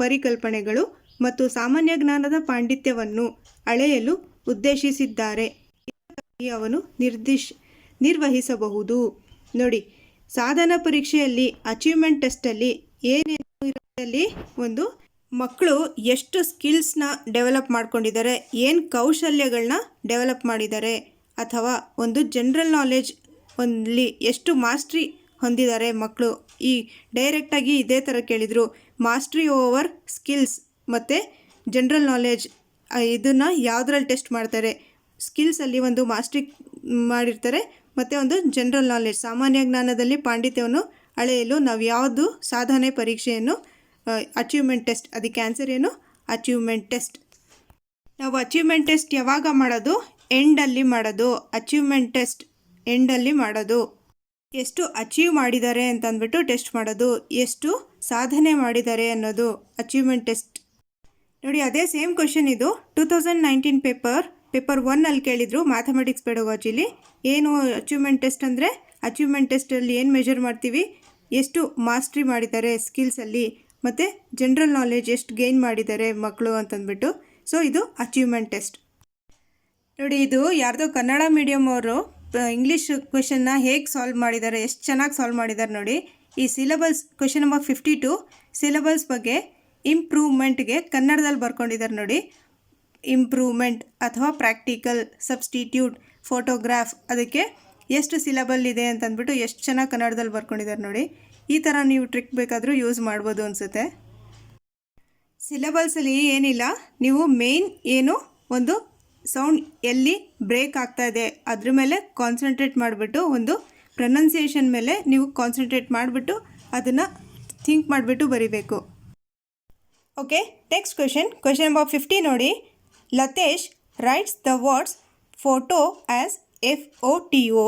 ಪರಿಕಲ್ಪನೆಗಳು ಮತ್ತು ಸಾಮಾನ್ಯ ಜ್ಞಾನದ ಪಾಂಡಿತ್ಯವನ್ನು ಅಳೆಯಲು ಉದ್ದೇಶಿಸಿದ್ದಾರೆ. ಅವನು ನಿರ್ವಹಿಸಬಹುದು. ನೋಡಿ, ಸಾಧನ ಪರೀಕ್ಷೆಯಲ್ಲಿ, ಅಚೀವ್ಮೆಂಟ್ ಟೆಸ್ಟಲ್ಲಿ ಏನೇನು ಇರೋದ್ರಲ್ಲಿ ಒಂದು ಮಕ್ಕಳು ಎಷ್ಟು ಸ್ಕಿಲ್ಸ್ನ ಡೆವಲಪ್ ಮಾಡ್ಕೊಂಡಿದ್ದಾರೆ, ಏನು ಕೌಶಲ್ಯಗಳನ್ನ ಡೆವಲಪ್ ಮಾಡಿದ್ದಾರೆ, ಅಥವಾ ಒಂದು ಜನರಲ್ ನಾಲೆಜ್ ಒಂದಲ್ಲಿ ಎಷ್ಟು ಮಾಸ್ಟ್ರಿ ಹೊಂದಿದ್ದಾರೆ ಮಕ್ಕಳು. ಈ ಡೈರೆಕ್ಟಾಗಿ ಇದೇ ಥರ ಕೇಳಿದರು, ಮಾಸ್ಟ್ರಿ ಓವರ್ ಸ್ಕಿಲ್ಸ್ ಮತ್ತು ಜನರಲ್ ನಾಲೆಜ್ ಇದನ್ನು ಯಾವುದ್ರಲ್ಲಿ ಟೆಸ್ಟ್ ಮಾಡ್ತಾರೆ? ಸ್ಕಿಲ್ಸಲ್ಲಿ ಒಂದು ಮಾಸ್ಟ್ರಿ ಮಾಡಿರ್ತಾರೆ ಮತ್ತು ಒಂದು ಜನರಲ್ ನಾಲೆಜ್, ಸಾಮಾನ್ಯ ಜ್ಞಾನದಲ್ಲಿ ಪಾಂಡಿತ್ಯವನ್ನು ಅಳೆಯಲು ನಾವು ಯಾವುದು ಸಾಧನೆ ಪರೀಕ್ಷೆಯನ್ನು ಅಚೀವ್ಮೆಂಟ್ ಟೆಸ್ಟ್. ಅದಕ್ಕೆ ಆನ್ಸರ್ ಏನು? Achievement test. ನಾವು ಅಚೀವ್ಮೆಂಟ್ ಟೆಸ್ಟ್ ಯಾವಾಗ ಮಾಡೋದು? ಎಂಡಲ್ಲಿ ಮಾಡೋದು. ಅಚೀವ್ಮೆಂಟ್ ಟೆಸ್ಟ್ ಎಂಡಲ್ಲಿ ಮಾಡೋದು. ಎಷ್ಟು ಅಚೀವ್ ಮಾಡಿದ್ದಾರೆ ಅಂತಂದ್ಬಿಟ್ಟು ಟೆಸ್ಟ್ ಮಾಡೋದು, ಎಷ್ಟು ಸಾಧನೆ ಮಾಡಿದ್ದಾರೆ ಅನ್ನೋದು ಅಚೀವ್ಮೆಂಟ್ ಟೆಸ್ಟ್. ನೋಡಿ, ಅದೇ ಸೇಮ್ ಕ್ವೆಶನ್ ಇದು 2019 ಪೇಪರ್ 1 ಕೇಳಿದರು, ಮ್ಯಾಥಮೆಟಿಕ್ಸ್ ಪೆಡಗಾಜಿಲಿ. ಏನು ಅಚೀವ್ಮೆಂಟ್ ಟೆಸ್ಟ್ ಅಂದರೆ, ಅಚೀವ್ಮೆಂಟ್ ಟೆಸ್ಟಲ್ಲಿ ಏನು ಮೆಷರ್ ಮಾಡ್ತೀವಿ? ಎಷ್ಟು ಮಾಸ್ಟ್ರಿ ಮಾಡಿದ್ದಾರೆ ಸ್ಕಿಲ್ಸಲ್ಲಿ, ಮತ್ತು ಜನರಲ್ ನಾಲೆಜ್ ಎಷ್ಟು ಗೇನ್ ಮಾಡಿದ್ದಾರೆ ಮಕ್ಕಳು ಅಂತಂದ್ಬಿಟ್ಟು. ಸೊ ಇದು ಅಚೀವ್ಮೆಂಟ್ ಟೆಸ್ಟ್. ನೋಡಿ, ಇದು ಯಾರ್ದೋ ಕನ್ನಡ ಮೀಡಿಯಮ್ ಅವರು ಇಂಗ್ಲೀಷ್ ಕ್ವೆಶನ್ನ ಹೇಗೆ ಸಾಲ್ವ್ ಮಾಡಿದ್ದಾರೆ, ಎಷ್ಟು ಚೆನ್ನಾಗಿ ಸಾಲ್ವ್ ಮಾಡಿದ್ದಾರೆ ನೋಡಿ. ಈ ಸಿಲೆಬಸ್ ಕ್ವೆಶನ್ ನಂಬರ್ 52 ಸಿಲೆಬಸ್ ಬಗ್ಗೆ ಇಂಪ್ರೂವ್ಮೆಂಟ್ಗೆ ಕನ್ನಡದಲ್ಲಿ ಬರ್ಕೊಂಡಿದ್ದಾರೆ ನೋಡಿ. ಇಂಪ್ರೂವ್ಮೆಂಟ್ ಅಥವಾ ಪ್ರಾಕ್ಟಿಕಲ್, ಸಬ್ಸ್ಟಿಟ್ಯೂಟ್, ಫೋಟೋಗ್ರಾಫ್, ಅದಕ್ಕೆ ಎಷ್ಟು ಸಿಲೆಬಲ್ ಇದೆ ಅಂತಂದ್ಬಿಟ್ಟು ಎಷ್ಟು ಚೆನ್ನಾಗಿ ಕನ್ನಡದಲ್ಲಿ ಬರ್ಕೊಂಡಿದ್ದಾರೆ ನೋಡಿ. ಈ ಥರ ನೀವು ಟ್ರಿಕ್ ಬೇಕಾದರೂ ಯೂಸ್ ಮಾಡ್ಬೋದು ಅನಿಸುತ್ತೆ. ಸಿಲೆಬಲ್ಸಲ್ಲಿ ಏನಿಲ್ಲ, ನೀವು ಮೇಯ್ನ್ ಏನು ಒಂದು ಸೌಂಡ್ ಎಲ್ಲಿ ಬ್ರೇಕ್ ಆಗ್ತಾ ಇದೆ ಅದ್ರ ಮೇಲೆ ಕಾನ್ಸಂಟ್ರೇಟ್ ಮಾಡಿಬಿಟ್ಟು, ಒಂದು ಪ್ರೊನೌನ್ಸಿಯೇಷನ್ ಮೇಲೆ ನೀವು ಕಾನ್ಸಂಟ್ರೇಟ್ ಮಾಡಿಬಿಟ್ಟು ಅದನ್ನು ಥಿಂಕ್ ಮಾಡಿಬಿಟ್ಟು ಬರೀಬೇಕು. ಓಕೆ, ನೆಕ್ಸ್ಟ್ ಕ್ವೆಶನ್ ನಂಬರ್ 50 ನೋಡಿ. Latesh rights the words photo as FOTO,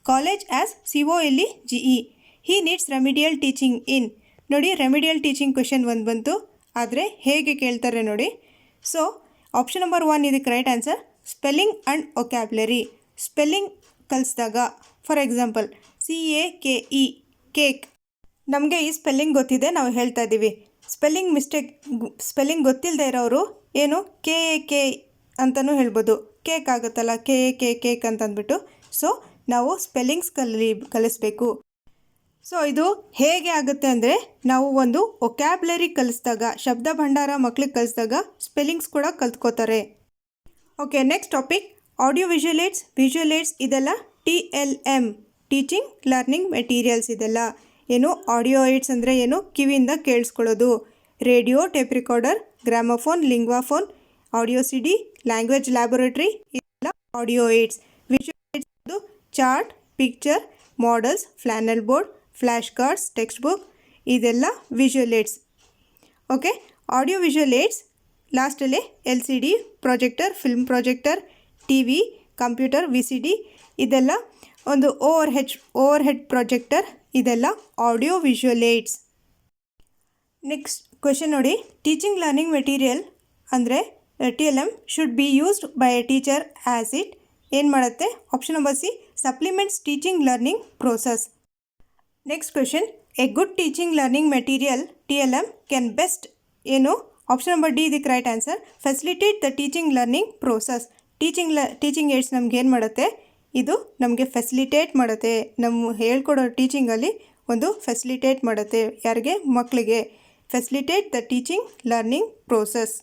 college as COLGE. He needs remedial teaching in. ನೋಡಿ, ರೆಮಿಡಿಯಲ್ ಟೀಚಿಂಗ್ ಕ್ವೆಶನ್ ಒಂದು ಬಂತು, ಆದರೆ ಹೇಗೆ ಕೇಳ್ತಾರೆ ನೋಡಿ. ಸೊ ಆಪ್ಷನ್ ನಂಬರ್ 1 ಇದಕ್ಕೆ right answer. Spelling and vocabulary. Spelling ಕಲಿಸಿದಾಗ ಫಾರ್ ಎಕ್ಸಾಂಪಲ್ CAKE ಕೇಕ್. ನಮಗೆ ಈ ಸ್ಪೆಲ್ಲಿಂಗ್ ಗೊತ್ತಿದೆ, ನಾವು ಹೇಳ್ತಾ ಇದ್ದೀವಿ. ಸ್ಪೆಲ್ಲಿಂಗ್ ಗೊತ್ತಿಲ್ಲದೆ ಇರೋರು ಏನು KAK ಅಂತಲೂ ಹೇಳ್ಬೋದು. ಕೇಕ್ ಆಗುತ್ತಲ್ಲ, KAK ಕೇಕ್ ಅಂತಂದ್ಬಿಟ್ಟು. ಸೊ ನಾವು ಸ್ಪೆಲ್ಲಿಂಗ್ಸ್ ಕಲಿಸ್ಬೇಕು. ಸೊ ಇದು ಹೇಗೆ ಆಗುತ್ತೆ ಅಂದರೆ, ನಾವು ಒಂದು ಒಕ್ಯಾಬ್ಲರಿ ಕಲಿಸಿದಾಗ, ಶಬ್ದ ಭಂಡಾರ ಮಕ್ಳಿಗೆ ಕಲಿಸಿದಾಗ ಸ್ಪೆಲ್ಲಿಂಗ್ಸ್ ಕೂಡ ಕಲ್ತ್ಕೋತಾರೆ. Okay, next topic audio visual aids. ಇದೆಲ್ಲ TLM ಟೀಚಿಂಗ್ ಲರ್ನಿಂಗ್ ಮೆಟೀರಿಯಲ್ಸ್. ಇದೆಲ್ಲ ಏನು ಆಡಿಯೋ ಏಡ್ಸ್ ಅಂದರೆ ಏನು, ಕಿವಿಯಿಂದ ಕೇಳಿಸ್ಕೊಳ್ಳೋದು. Radio, tape recorder, gramophone, linguaphone, audio CD, language laboratory, ಇದೆಲ್ಲ ಆಡಿಯೋ ಏಡ್ಸ್. ವಿಜುವಲ್ ಏಡ್ಸ್ ಅದು chart, picture, models, flannel board, flash cards, text book, ಇದೆಲ್ಲ visual aids. Okay, audio visual aids ಲಾಸ್ಟಲ್ಲಿ LCD, projector, film projector, TV, computer, VCD, ಇದೆಲ್ಲ ಒಂದು over head projector, ಇದೆಲ್ಲ audio visual AIDS. Next question ನೋಡಿ, teaching learning material ಅಂದರೆ TLM should be used by A teacher as it ಏನು ಮಾಡುತ್ತೆ. Option number C supplements teaching learning process. Next question, A good teaching learning material TLM can best ಏನು. Option number D ಇದಕ್ಕೆ right answer. Facilitate the teaching learning process. Teaching AIDS ನಮ್ಗೆ ಏನು ಮಾಡುತ್ತೆ, ಇದು ನಮಗೆ facilitate ಮಾಡುತ್ತೆ. ನಮ್ಮ ಹೇಳ್ಕೊಡೋ ಟೀಚಿಂಗಲ್ಲಿ ಒಂದು ಫೆಸಿಲಿಟೇಟ್ ಮಾಡುತ್ತೆ. ಯಾರಿಗೆ, ಮಕ್ಕಳಿಗೆ. Facilitate the teaching learning process.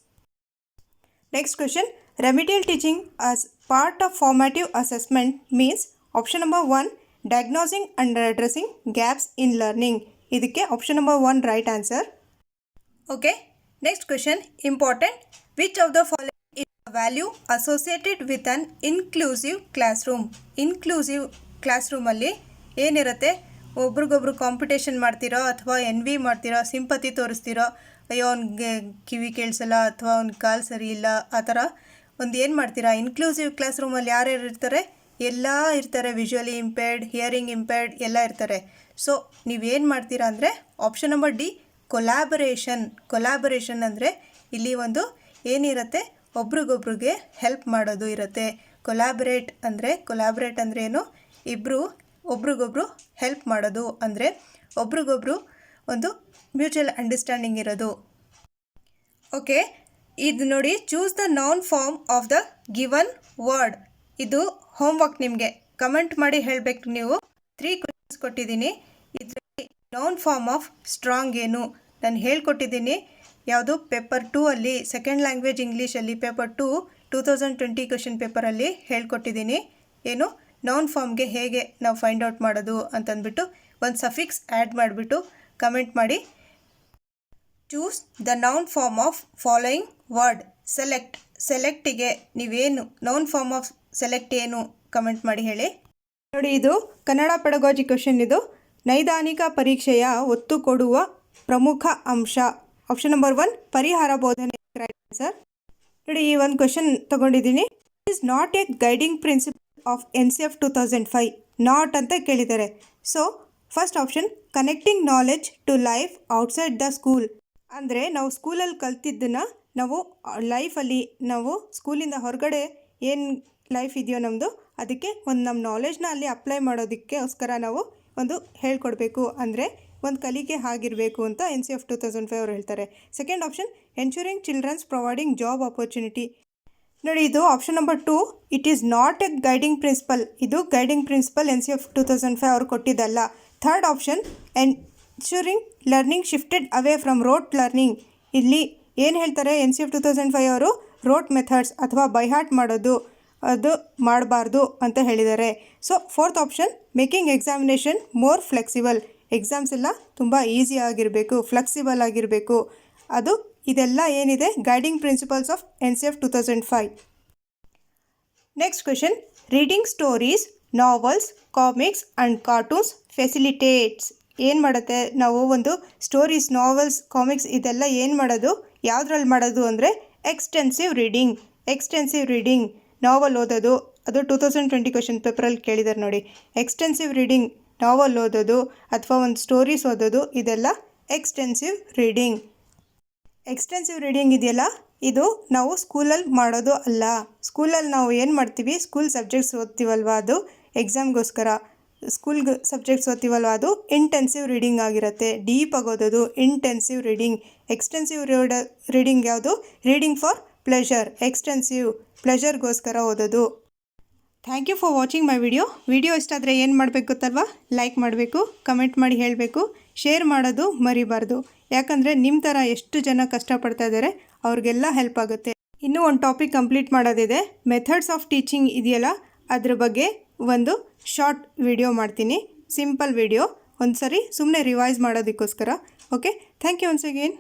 Next question, remedial teaching as part of formative assessment means. Option number 1 diagnosing and addressing gaps in learning. ಇದಕ್ಕೆ option number 1 right answer. Okay, next question important. Which of the following is a value associated with an inclusive classroom. Inclusive ಕ್ಲಾಸ್ರೂಮಲ್ಲಿ ಏನಿರುತ್ತೆ, ಒಬ್ರಿಗೊಬ್ರು competition ಮಾಡ್ತಿರೋ ಅಥವಾ NV ಮಾಡ್ತಿರೋ, sympathy ತೋರಿಸ್ತಿರೋ, ಅಯ್ಯೋ ಅವ್ನಿಗೆ ಕಿವಿ ಕೇಳಿಸಲ್ಲ ಅಥವಾ ಅವ್ನ ಕಾಲು ಸರಿ ಇಲ್ಲ, ಆ ಥರ ಒಂದು ಏನು ಮಾಡ್ತೀರಾ. ಇನ್ಕ್ಲೂಸಿವ್ ಕ್ಲಾಸ್ರೂಮಲ್ಲಿ ಯಾರ್ಯಾರು ಇರ್ತಾರೆ, ಎಲ್ಲ ಇರ್ತಾರೆ. ವಿಜುವಲಿ ಇಂಪೇರ್ಡ್, ಹಿಯರಿಂಗ್ ಇಂಪೇರ್ಡ್ ಎಲ್ಲ ಇರ್ತಾರೆ. ಸೊ ನೀವೇನು ಮಾಡ್ತೀರಾ ಅಂದರೆ ಆಪ್ಷನ್ ನಂಬರ್ D ಕೊಲಾಬರೇಷನ್ ಅಂದರೆ ಇಲ್ಲಿ ಒಂದು ಏನಿರುತ್ತೆ, ಒಬ್ರಿಗೊಬ್ರಿಗೆ ಹೆಲ್ಪ್ ಮಾಡೋದು ಇರುತ್ತೆ. ಕೊಲಾಬ್ರೇಟ್ ಅಂದರೆ ಏನು, ಇಬ್ಬರು ಒಬ್ರಿಗೊಬ್ರು ಹೆಲ್ಪ್ ಮಾಡೋದು ಅಂದರೆ ಒಬ್ರಿಗೊಬ್ರು ಒಂದು ಮ್ಯೂಚುವಲ್ ಅಂಡರ್ಸ್ಟ್ಯಾಂಡಿಂಗ್ ಇರೋದು. ಓಕೆ, ಇದು ನೋಡಿ, choose the noun form of the given word. ಇದು ಹೋಮ್ವರ್ಕ್, ನಿಮಗೆ ಕಮೆಂಟ್ ಮಾಡಿ ಹೇಳಬೇಕು. ನೀವು 3 ಕ್ವೆಶನ್ಸ್ ಕೊಟ್ಟಿದ್ದೀನಿ. ಇದರಲ್ಲಿ ನೌನ್ ಫಾರ್ಮ್ ಆಫ್ ಸ್ಟ್ರಾಂಗ್ ಏನು ನಾನು ಹೇಳ್ಕೊಟ್ಟಿದ್ದೀನಿ. ಯಾವುದು ಪೇಪರ್ 2 ಅಲ್ಲಿ ಸೆಕೆಂಡ್ ಲ್ಯಾಂಗ್ವೇಜ್ ಇಂಗ್ಲೀಷಲ್ಲಿ ಪೇಪರ್ 2 2020 ಕ್ವೆಶನ್ ಪೇಪರಲ್ಲಿ ಹೇಳ್ಕೊಟ್ಟಿದ್ದೀನಿ. ಏನು ನೌನ್ ಫಾರ್ಮ್ಗೆ ಹೇಗೆ ನಾವು ಫೈಂಡ್ ಔಟ್ ಮಾಡೋದು ಅಂತಂದ್ಬಿಟ್ಟು ಒಂದು ಸಫಿಕ್ಸ್ ಆ್ಯಡ್ ಮಾಡಿಬಿಟ್ಟು ಕಮೆಂಟ್ ಮಾಡಿ. Choose the noun form of following word. ಸೆಲೆಕ್ಟಿಗೆ ನೀವೇನು ನೌನ್ ಫಾರ್ಮ್ ಆಫ್ ಸೆಲೆಕ್ಟ್ ಏನು ಕಮೆಂಟ್ ಮಾಡಿ ಹೇಳಿ. ನೋಡಿ, ಇದು ಕನ್ನಡ ಪೆಡಗಾಜಿ ಕ್ವೆಶನ್. ಇದು ನೈದಾನಿಕ ಪರೀಕ್ಷೆಯ ಒತ್ತು ಕೊಡುವ ಪ್ರಮುಖ ಅಂಶ. ಆಪ್ಷನ್ ನಂಬರ್ 1 ಪರಿಹಾರ ಬೋಧನೆ ರೈಟ್ ಆನ್ಸರ್. ನೋಡಿ, ಈ ಒಂದು ಕ್ವೆಶನ್ ತೊಗೊಂಡಿದ್ದೀನಿ. Is not a guiding principle of NCF 2005. Not ಅಂತ ಕೇಳಿದ್ದಾರೆ. So first option connecting knowledge to life outside the school. ಅಂದರೆ ನಾವು ಸ್ಕೂಲಲ್ಲಿ ಕಲ್ತಿದ್ದನ್ನು ನಾವು ಲೈಫಲ್ಲಿ, ನಾವು ಸ್ಕೂಲಿಂದ ಹೊರಗಡೆ ಏನು ಲೈಫ್ ಇದೆಯೋ ನಮ್ಮದು, ಅದಕ್ಕೆ ಒಂದು ನಮ್ಮ ನಾಲೆಡ್ಜ್ನ ಅಲ್ಲಿ ಅಪ್ಲೈ ಮಾಡೋದಕ್ಕೋಸ್ಕರ ನಾವು ಒಂದು ಹೇಳ್ಕೊಡ್ಬೇಕು. ಅಂದರೆ ಒಂದು ಕಲಿಕೆ ಆಗಿರಬೇಕು ಅಂತ NCF 2005 ಅವರು ಹೇಳ್ತಾರೆ. Second option ensuring childrens providing job opportunity. ನೋಡಿ, ಇದು option number 2 it is not a guiding principle. ಇದು ಗೈಡಿಂಗ್ ಪ್ರಿನ್ಸಿಪಲ್ NCF 2005 ಅವರು ಕೊಟ್ಟಿದ್ದಲ್ಲ. Third option ensuring learning shifted away from rote learning. ಇಲ್ಲಿ ಏನು ಹೇಳ್ತಾರೆ NCF 2005 ಅವರು, ರೋಟ್ ಮೆಥಡ್ಸ್ ಅಥವಾ ಬೈಹಾರ್ಟ್ ಮಾಡೋದು ಅದು ಮಾಡಬಾರ್ದು ಅಂತ ಹೇಳಿದ್ದಾರೆ. So fourth option making examination more flexible. Exams ಎಲ್ಲ ತುಂಬ ಈಸಿ ಆಗಿರಬೇಕು, ಫ್ಲೆಕ್ಸಿಬಲ್ ಆಗಿರಬೇಕು. ಅದು ಇದೆಲ್ಲ ಏನಿದೆ guiding principles of NCF 2005. Next question, reading stories, novels, comics and cartoons facilitates. ಏನು ಮಾಡುತ್ತೆ, ನಾವು ಒಂದು ಸ್ಟೋರೀಸ್, ನಾವೆಲ್ಸ್, ಕಾಮಿಕ್ಸ್ ಇದೆಲ್ಲ ಏನು ಮಾಡೋದು, ಯಾವುದ್ರಲ್ಲಿ ಮಾಡೋದು ಅಂದರೆ ಎಕ್ಸ್ಟೆನ್ಸಿವ್ ರೀಡಿಂಗ್. ನಾವೆಲ್ ಓದೋದು, ಅದು 2020 ಕ್ವೆಶನ್ ಪೇಪರಲ್ಲಿ ಕೇಳಿದ್ದಾರೆ ನೋಡಿ. ಎಕ್ಸ್ಟೆನ್ಸಿವ್ ರೀಡಿಂಗ್ ನಾವಲ್ ಓದೋದು ಅಥವಾ ಒಂದು ಸ್ಟೋರೀಸ್ ಓದೋದು ಇದೆಲ್ಲ ಎಕ್ಸ್ಟೆನ್ಸಿವ್ ರೀಡಿಂಗ್. ಎಕ್ಸ್ಟೆನ್ಸಿವ್ ರೀಡಿಂಗ್ ಇದೆಯಲ್ಲ ಇದು ನಾವು ಸ್ಕೂಲಲ್ಲಿ ಮಾಡೋದು ಅಲ್ಲ. ಸ್ಕೂಲಲ್ಲಿ ನಾವು ಏನು ಮಾಡ್ತೀವಿ, ಸ್ಕೂಲ್ ಸಬ್ಜೆಕ್ಟ್ಸ್ ಓದ್ತೀವಲ್ವ ಅದು ಎಕ್ಸಾಮ್ಗೋಸ್ಕರ ಸ್ಕೂಲ್ ಸಬ್ಜೆಕ್ಟ್ಸ್ ಓದ್ತೀವಲ್ವ ಅದು ಇಂಟೆನ್ಸಿವ್ ರೀಡಿಂಗ್ ಆಗಿರುತ್ತೆ. ಡೀಪಾಗಿ ಓದೋದು ಇಂಟೆನ್ಸಿವ್ ರೀಡಿಂಗ್. ಎಕ್ಸ್ಟೆನ್ಸಿವ್ ರೀಡಿಂಗ್ ಯಾವುದು? Reading for pleasure. ಎಕ್ಸ್ಟೆನ್ಸಿವ್ ಪ್ಲೆಷರ್ಗೋಸ್ಕರ ಓದೋದು. Thank you for watching my video ಇಷ್ಟ ಆದರೆ ಏನು ಮಾಡಬೇಕು ಗೊತ್ತಲ್ವಾ? ಲೈಕ್ ಮಾಡಬೇಕು, ಕಮೆಂಟ್ ಮಾಡಿ ಹೇಳಬೇಕು, ಶೇರ್ ಮಾಡೋದು ಮರಿಬಾರ್ದು. ಯಾಕಂದರೆ ನಿಮ್ಮ ಥರ ಎಷ್ಟು ಜನ ಕಷ್ಟಪಡ್ತಾ ಇದ್ದಾರೆ ಅವ್ರಿಗೆಲ್ಲ ಹೆಲ್ಪ್ ಆಗುತ್ತೆ. ಇನ್ನೂ ಒಂದು ಟಾಪಿಕ್ ಕಂಪ್ಲೀಟ್ ಮಾಡೋದಿದೆ. ಮೆಥಡ್ಸ್ ಆಫ್ ಟೀಚಿಂಗ್ ಇದೆಯಲ್ಲ ಅದ್ರ ಬಗ್ಗೆ ಒಂದು ಶಾರ್ಟ್ ವಿಡಿಯೋ ಮಾಡ್ತೀನಿ, ಸಿಂಪಲ್ ವಿಡಿಯೋ. ಒಂದು ಸರಿ ಸುಮ್ಮನೆ ರಿವೈಸ್ ಮಾಡೋದಕ್ಕೋಸ್ಕರ. Okay, thank you once again.